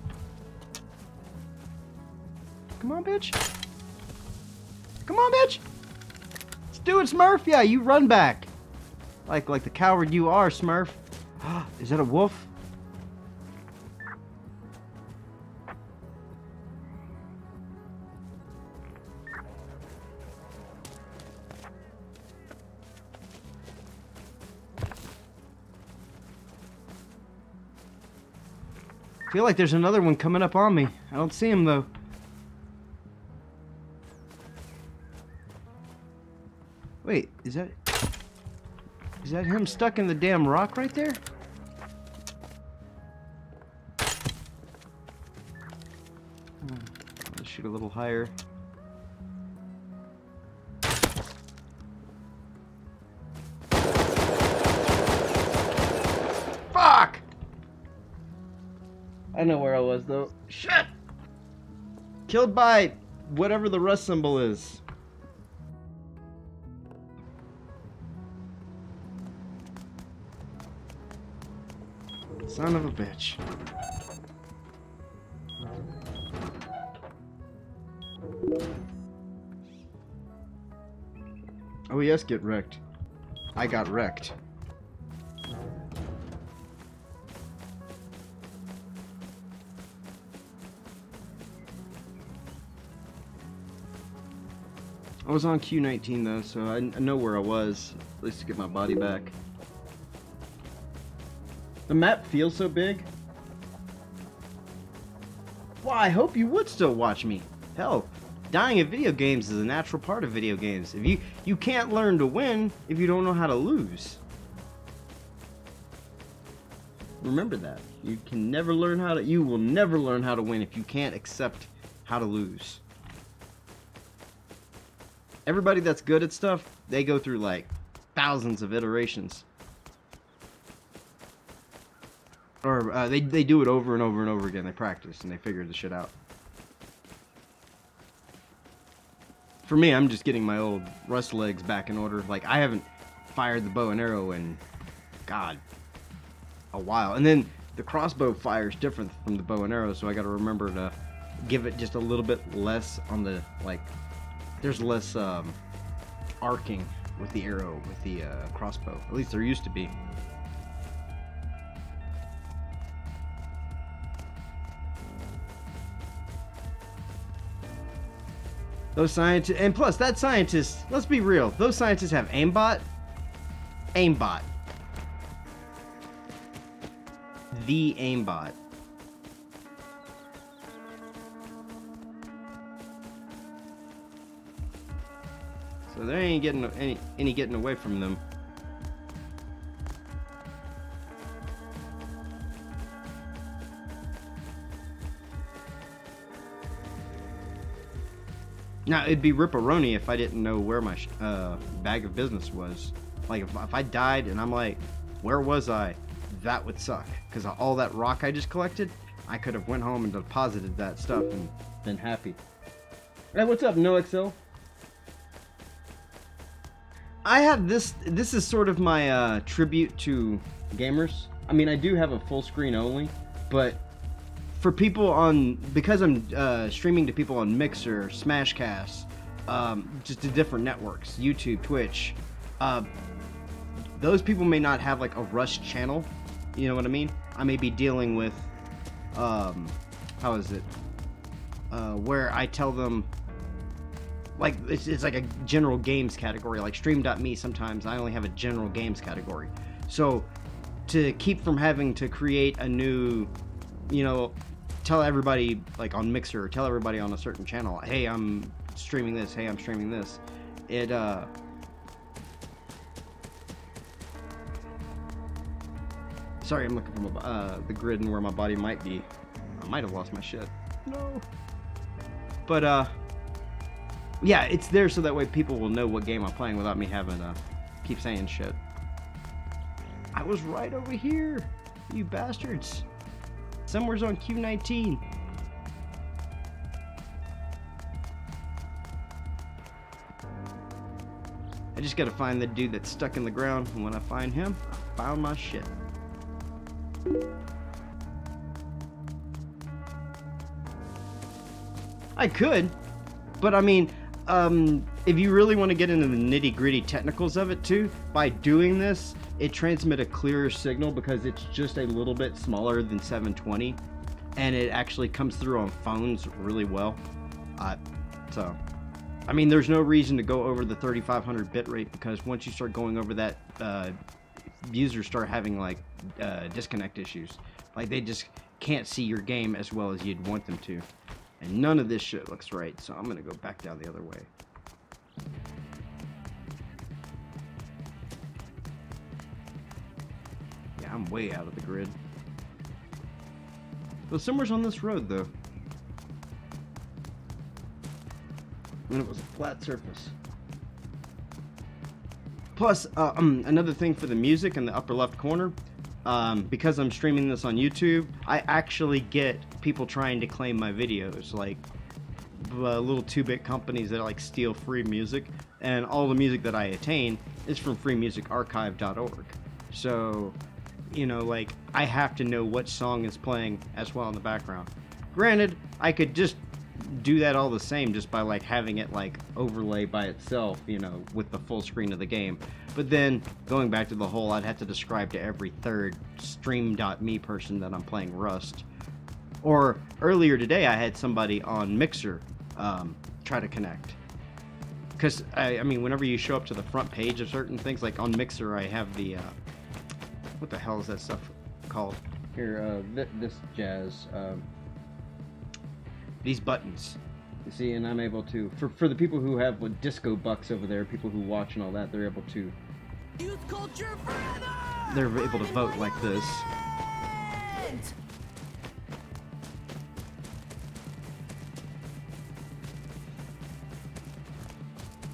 Come on, bitch. Come on, bitch. Let's do it, Smurf. Yeah, you run back. Like the coward you are, Smurf. Is that a wolf? I feel like there's another one coming up on me. I don't see him though. Wait, is that him stuck in the damn rock right there? Let's shoot a little higher. Fuck! I know where I was though. Shit! Killed by whatever the rust symbol is. Son of a bitch. Oh yes, get wrecked. I got wrecked. I was on Q19 though, so I know where I was, at least to get my body back. The map feels so big. Well, I hope you would still watch me. Hell, dying in video games is a natural part of video games. If you can't learn to win if you don't know how to lose. remember that. You can never learn how to, you will never learn how to win if you can't accept how to lose. Everybody that's good at stuff, they go through like thousands of iterations. Or they do it over and over and over again. They practice and they figure the shit out. For me, I'm just getting my old rust legs back in order. Like, I haven't fired the bow and arrow in, God, a while. And then the crossbow fires different from the bow and arrow, so I got to remember to give it just a little bit less on the, like, there's less arcing with the arrow, with the crossbow. At least there used to be. Those scientists, and plus that scientist, let's be real, those scientists have aimbot. Aimbot. The aimbot. So there ain't getting any getting away from them. Now, it'd be ripperoni if I didn't know where my bag of business was. Like, if I died and I'm like, where was I? That would suck. Because all that rock I just collected, I could have went home and deposited that stuff and been happy. Hey, what's up, NoXL? I have this is sort of my tribute to gamers. I mean, I do have a full screen only, but for people on, because I'm streaming to people on Mixer, Smashcast, just to different networks, YouTube, Twitch, those people may not have like a Rust channel, you know what I mean? I may be dealing with, how is it, where I tell them, like, it's like a general games category, like stream.me sometimes, I only have a general games category. So, to keep from having to create a new, you know, tell everybody, like on Mixer, or tell everybody on a certain channel, hey, I'm streaming this, hey, I'm streaming this, it, sorry, I'm looking for the grid and where my body might be. I might have lost my shit. No. But, yeah, it's there so that way people will know what game I'm playing without me having to keep saying shit. I was right over here, you bastards. Somewhere's on Q19. I just gotta find the dude that's stuck in the ground, and when I find him, I found my shit. I could, but I mean, if you really want to get into the nitty-gritty technicals of it too, by doing this, it transmits a clearer signal because it's just a little bit smaller than 720, and it actually comes through on phones really well. So, I mean, there's no reason to go over the 3500 bitrate, because once you start going over that, users start having like disconnect issues. Like, they just can't see your game as well as you'd want them to. And none of this shit looks right, so I'm gonna go back down the other way. Yeah, I'm way out of the grid. But somewhere's on this road, though. And it was a flat surface. Plus, another thing for the music in the upper left corner, because I'm streaming this on YouTube, I actually get people trying to claim my videos, like little 2-bit companies that like steal free music, and all the music that I attain is from freemusicarchive.org. So, you know, like, I have to know what song is playing as well in the background. Granted, I could just do that all the same just by like having it like overlay by itself, you know, with the full screen of the game. But then going back to the whole, I'd have to describe to every third stream.me person that I'm playing Rust. Or earlier today I had somebody on Mixer try to connect. Because, I mean, whenever you show up to the front page of certain things, like on Mixer I have the, what the hell is that stuff called? Here, this jazz, these buttons, you see, and I'm able to, for the people who have what disco bucks over there, people who watch and all that, they're able to, youth culture forever! They're able to vote like this.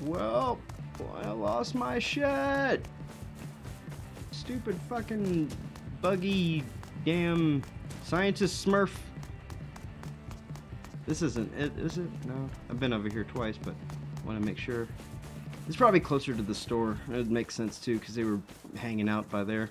Well, I lost my shit. Stupid fucking buggy damn scientist smurf. This isn't it, is it? No. I've been over here twice, but I want to make sure. It's probably closer to the store. It would make sense too, because they were hanging out by there.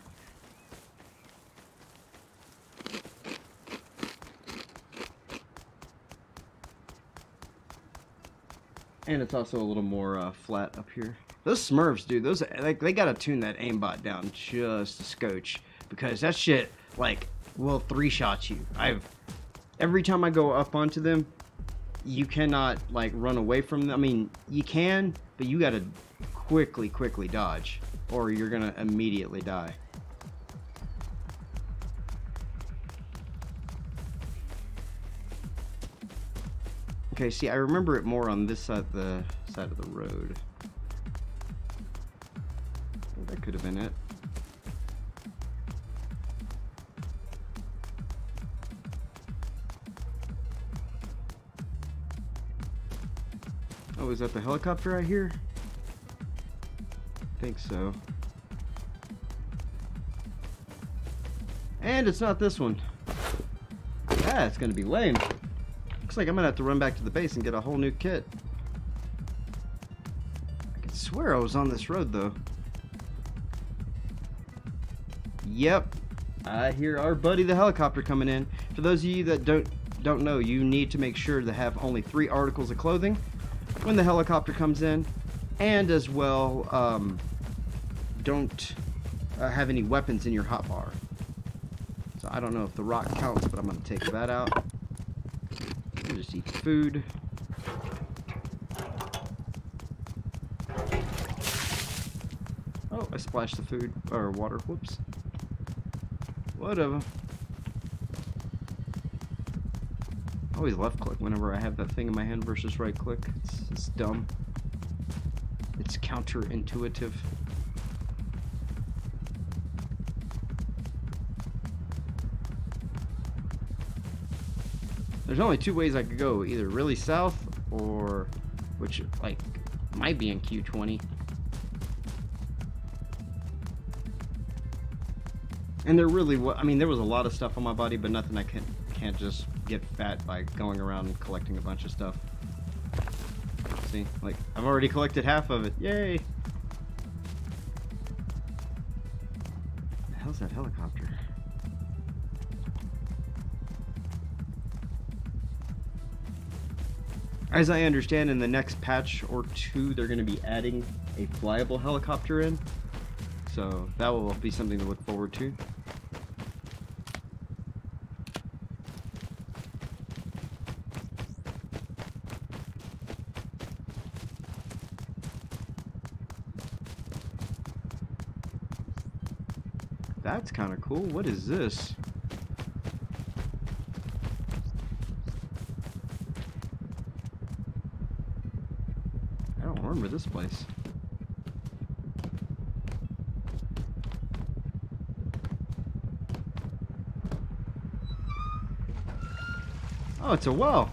And it's also a little more flat up here. Those Smurfs, dude, those like they gotta tune that aimbot down just a scotch, because that shit like will 3-shot you. Every time I go up onto them, you cannot like run away from them. I mean, you can, but you gotta quickly dodge, or you're gonna immediately die. Okay, see, I remember it more on this side of the road. Well, that could have been it. Oh, is that the helicopter I hear? I think so. And it's not this one. Ah, it's gonna be lame. Looks like I'm gonna have to run back to the base and get a whole new kit. I could swear I was on this road though. Yep, I hear our buddy the helicopter coming in. For those of you that don't know, you need to make sure to have only 3 articles of clothing when the helicopter comes in, and as well don't have any weapons in your hotbar. So I don't know if the rock counts, but I'm gonna take that out. Just eat food. Oh, I splashed the food or water. Whoops. Whatever. I always left click whenever I have that thing in my hand versus right click. It's dumb. It's counterintuitive. There's only 2 ways I could go, either really south or, which like might be in Q20. And there really was, I mean, there was a lot of stuff on my body, but nothing I can't just get fat by going around and collecting a bunch of stuff. See, like I've already collected half of it. Yay! The hell's that helicopter? As I understand, in the next patch or 2, they're going to be adding a flyable helicopter in. So that will be something to look forward to. That's kind of cool. What is this? I don't remember this place. Oh, it's a well.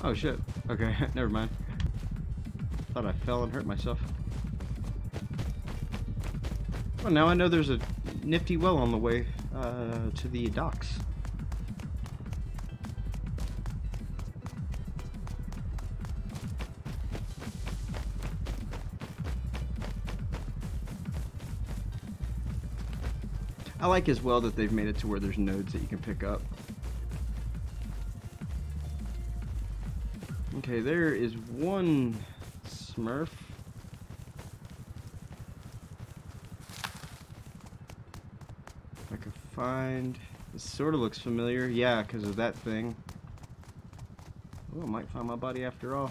Oh shit. Okay, never mind. Thought I fell and hurt myself. Well, now I know there's a nifty well on the way to the docks. I like as well that they've made it to where there's nodes that you can pick up. Okay, there is one Smurf. If I can find... This sort of looks familiar. Yeah, because of that thing. Oh, I might find my body after all.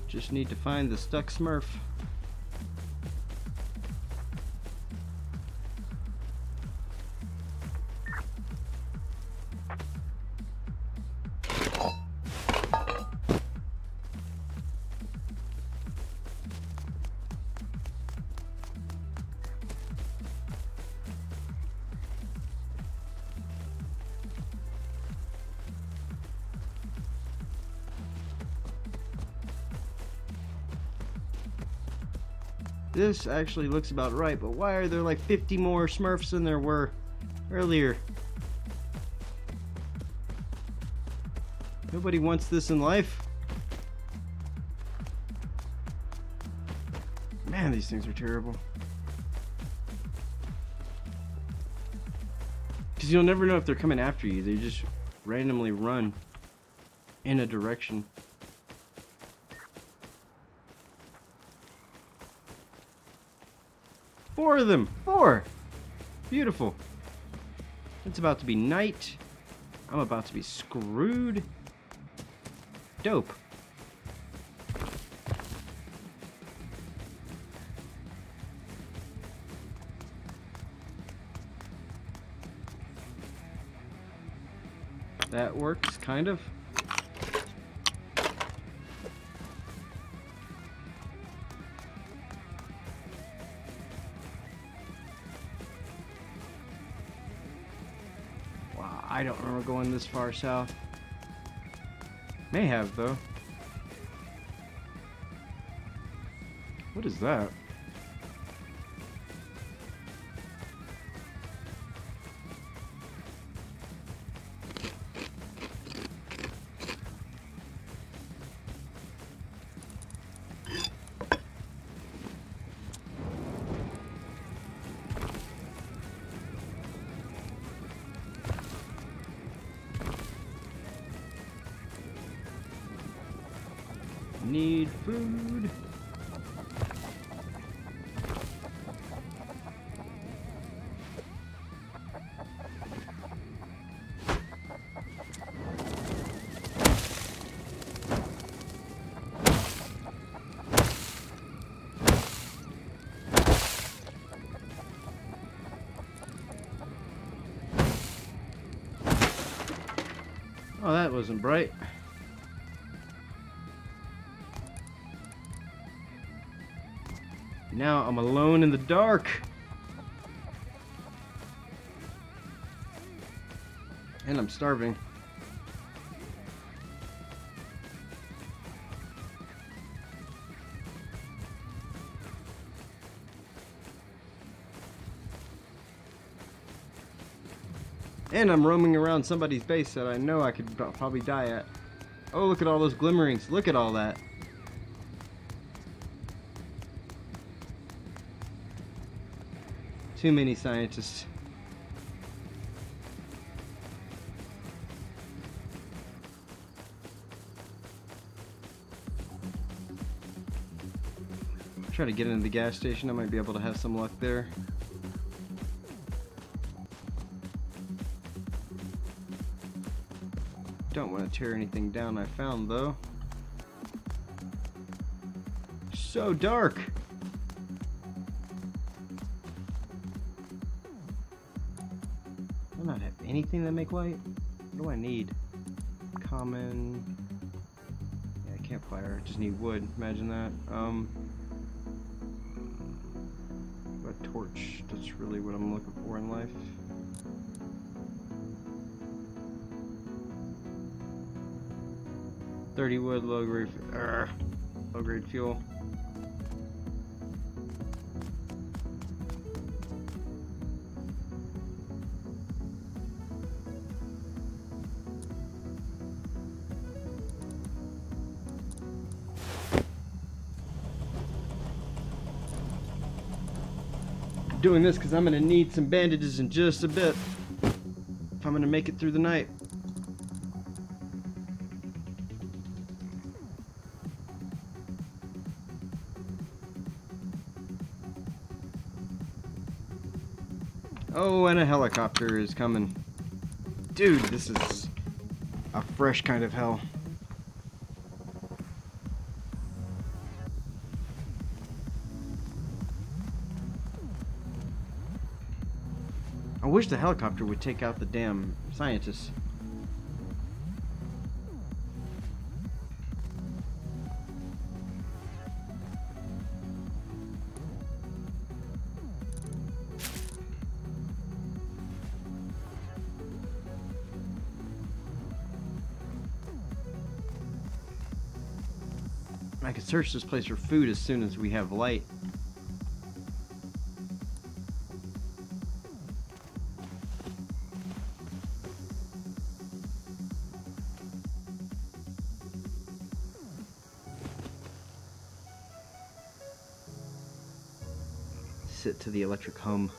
Just need to find the stuck Smurf. This actually looks about right, but why are there like 50 more Smurfs than there were earlier? Nobody wants this in life. Man, these things are terrible. Because you'll never know if they're coming after you. They just randomly run in a direction. Four of them! Four! Beautiful. It's about to be night. I'm about to be screwed. Dope. That works, kind of. Wow, I don't remember going this far south. May have, though. What is that? Need food. Oh, that wasn't bright. Now I'm alone in the dark. And I'm starving. And I'm roaming around somebody's base that I know I could probably die at. Oh, look at all those glimmerings. Look at all that. Too many scientists. Try to get into the gas station. I might be able to have some luck there. Don't want to tear anything down I found, though. So dark. I not have anything that make light. What do I need? Common. Yeah, campfire. I just need wood. Imagine that. A torch. That's really what I'm looking for in life. $30 wood, low grade fuel. Doing this because I'm going to need some bandages in just a bit if I'm going to make it through the night. Oh, and a helicopter is coming. Dude, this is a fresh kind of hell. I wish the helicopter would take out the damn scientists. I could search this place for food as soon as we have light. it to the electric hum.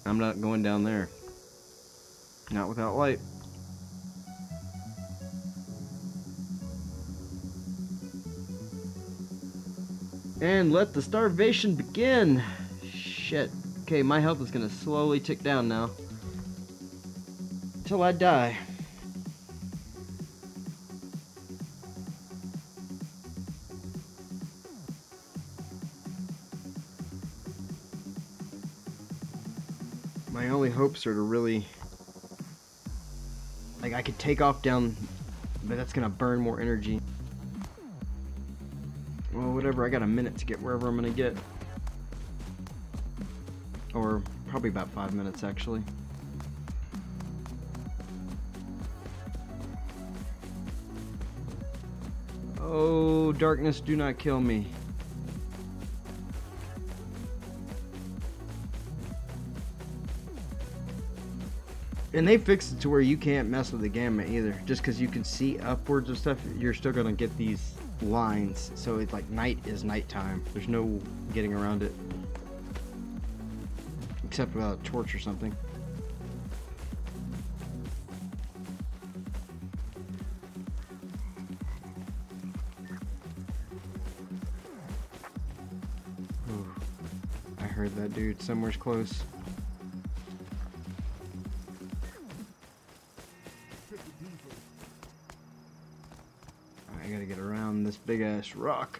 I'm not going down there. Not without light. And let the starvation begin. Shit. Okay, my health is gonna slowly tick down now. Till I die. My only hopes are to really... like, I could take off down, but that's gonna burn more energy. Well, whatever, I got a minute to get wherever I'm gonna get. Or probably about 5 minutes, actually. Oh, darkness, do not kill me. And they fixed it to where you can't mess with the gamma either. Just because you can see upwards of stuff, you're still gonna get these lines. So it's like night is nighttime. There's no getting around it. Except without a torch or something. Ooh, I heard that dude somewhere's close. I gotta get around this big ass rock.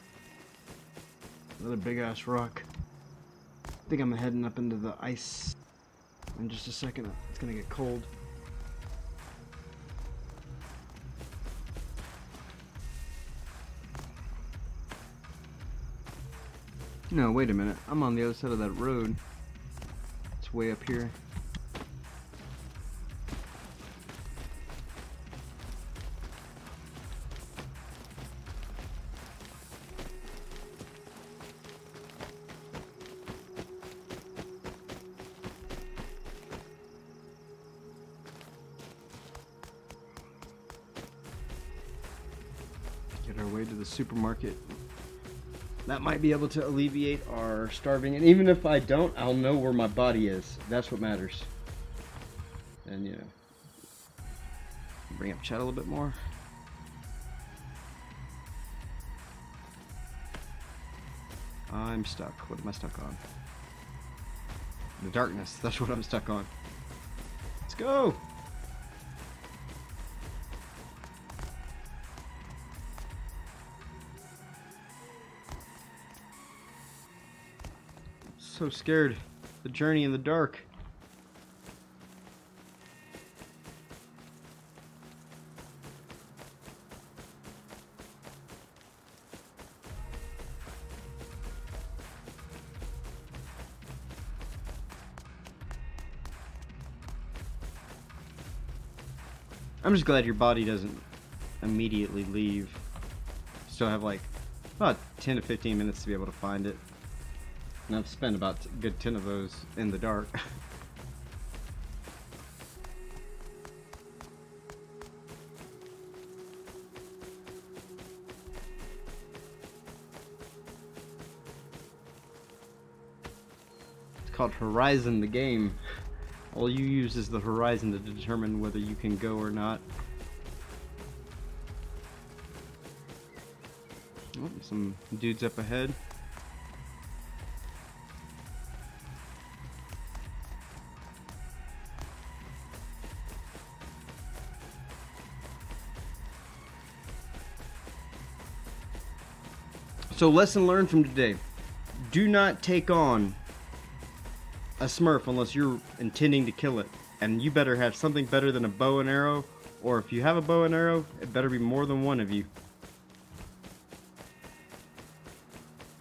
Another big ass rock. I think I'm heading up into the ice in just a second. It's gonna get cold. No, wait a minute. I'm on the other side of that road. It's way up here. Get our way to the supermarket. That might be able to alleviate our starving, and even if I don't, I'll know where my body is. That's what matters. And you know, bring up chat a little bit more. I'm stuck. What am I stuck on? The darkness. That's what I'm stuck on. Let's go! So scared. The journey in the dark. I'm just glad your body doesn't immediately leave. Still have like about 10 to 15 minutes to be able to find it. And I've spent about a good 10 of those in the dark. It's called Horizon the game. All you use is the horizon to determine whether you can go or not. Oh, some dudes up ahead. So lesson learned from today. Do not take on a Smurf unless you're intending to kill it. And you better have something better than a bow and arrow. Or if you have a bow and arrow, it better be more than one of you.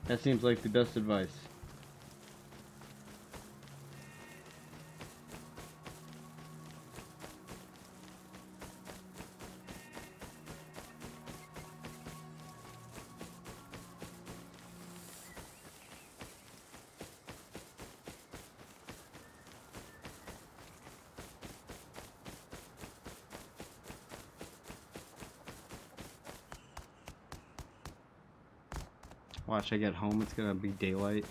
That seems like the best advice. Watch, I get home, it's gonna be daylight.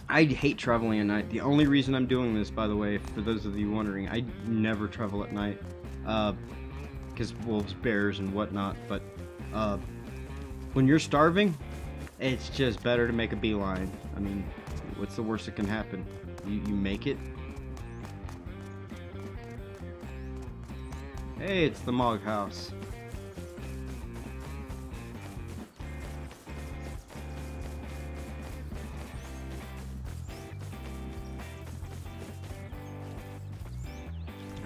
I hate traveling at night. The only reason I'm doing this, by the way, for those of you wondering, I never travel at night. Because wolves, bears, and whatnot. But when you're starving, it's just better to make a beeline. I mean, what's the worst that can happen? You make it. Hey, it's the Mog house.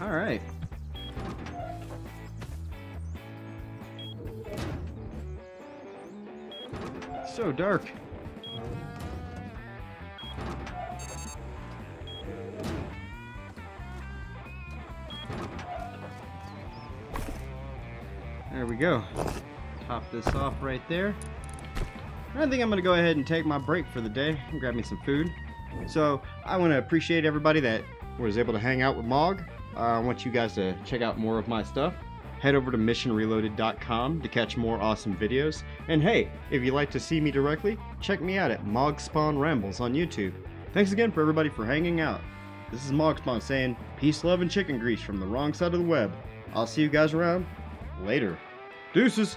All right. So dark. There we go. Top this off right there. I think I'm gonna go ahead and take my break for the day and grab me some food. So I want to appreciate everybody that was able to hang out with Mog. I want you guys to check out more of my stuff. Head over to missionreloaded.com to catch more awesome videos. And hey, if you'd like to see me directly, check me out at Mog Spawn Rambles on YouTube. Thanks again for everybody for hanging out. This is Mog Spawn saying peace, love, and chicken grease from the wrong side of the web. I'll see you guys around later. Deuces!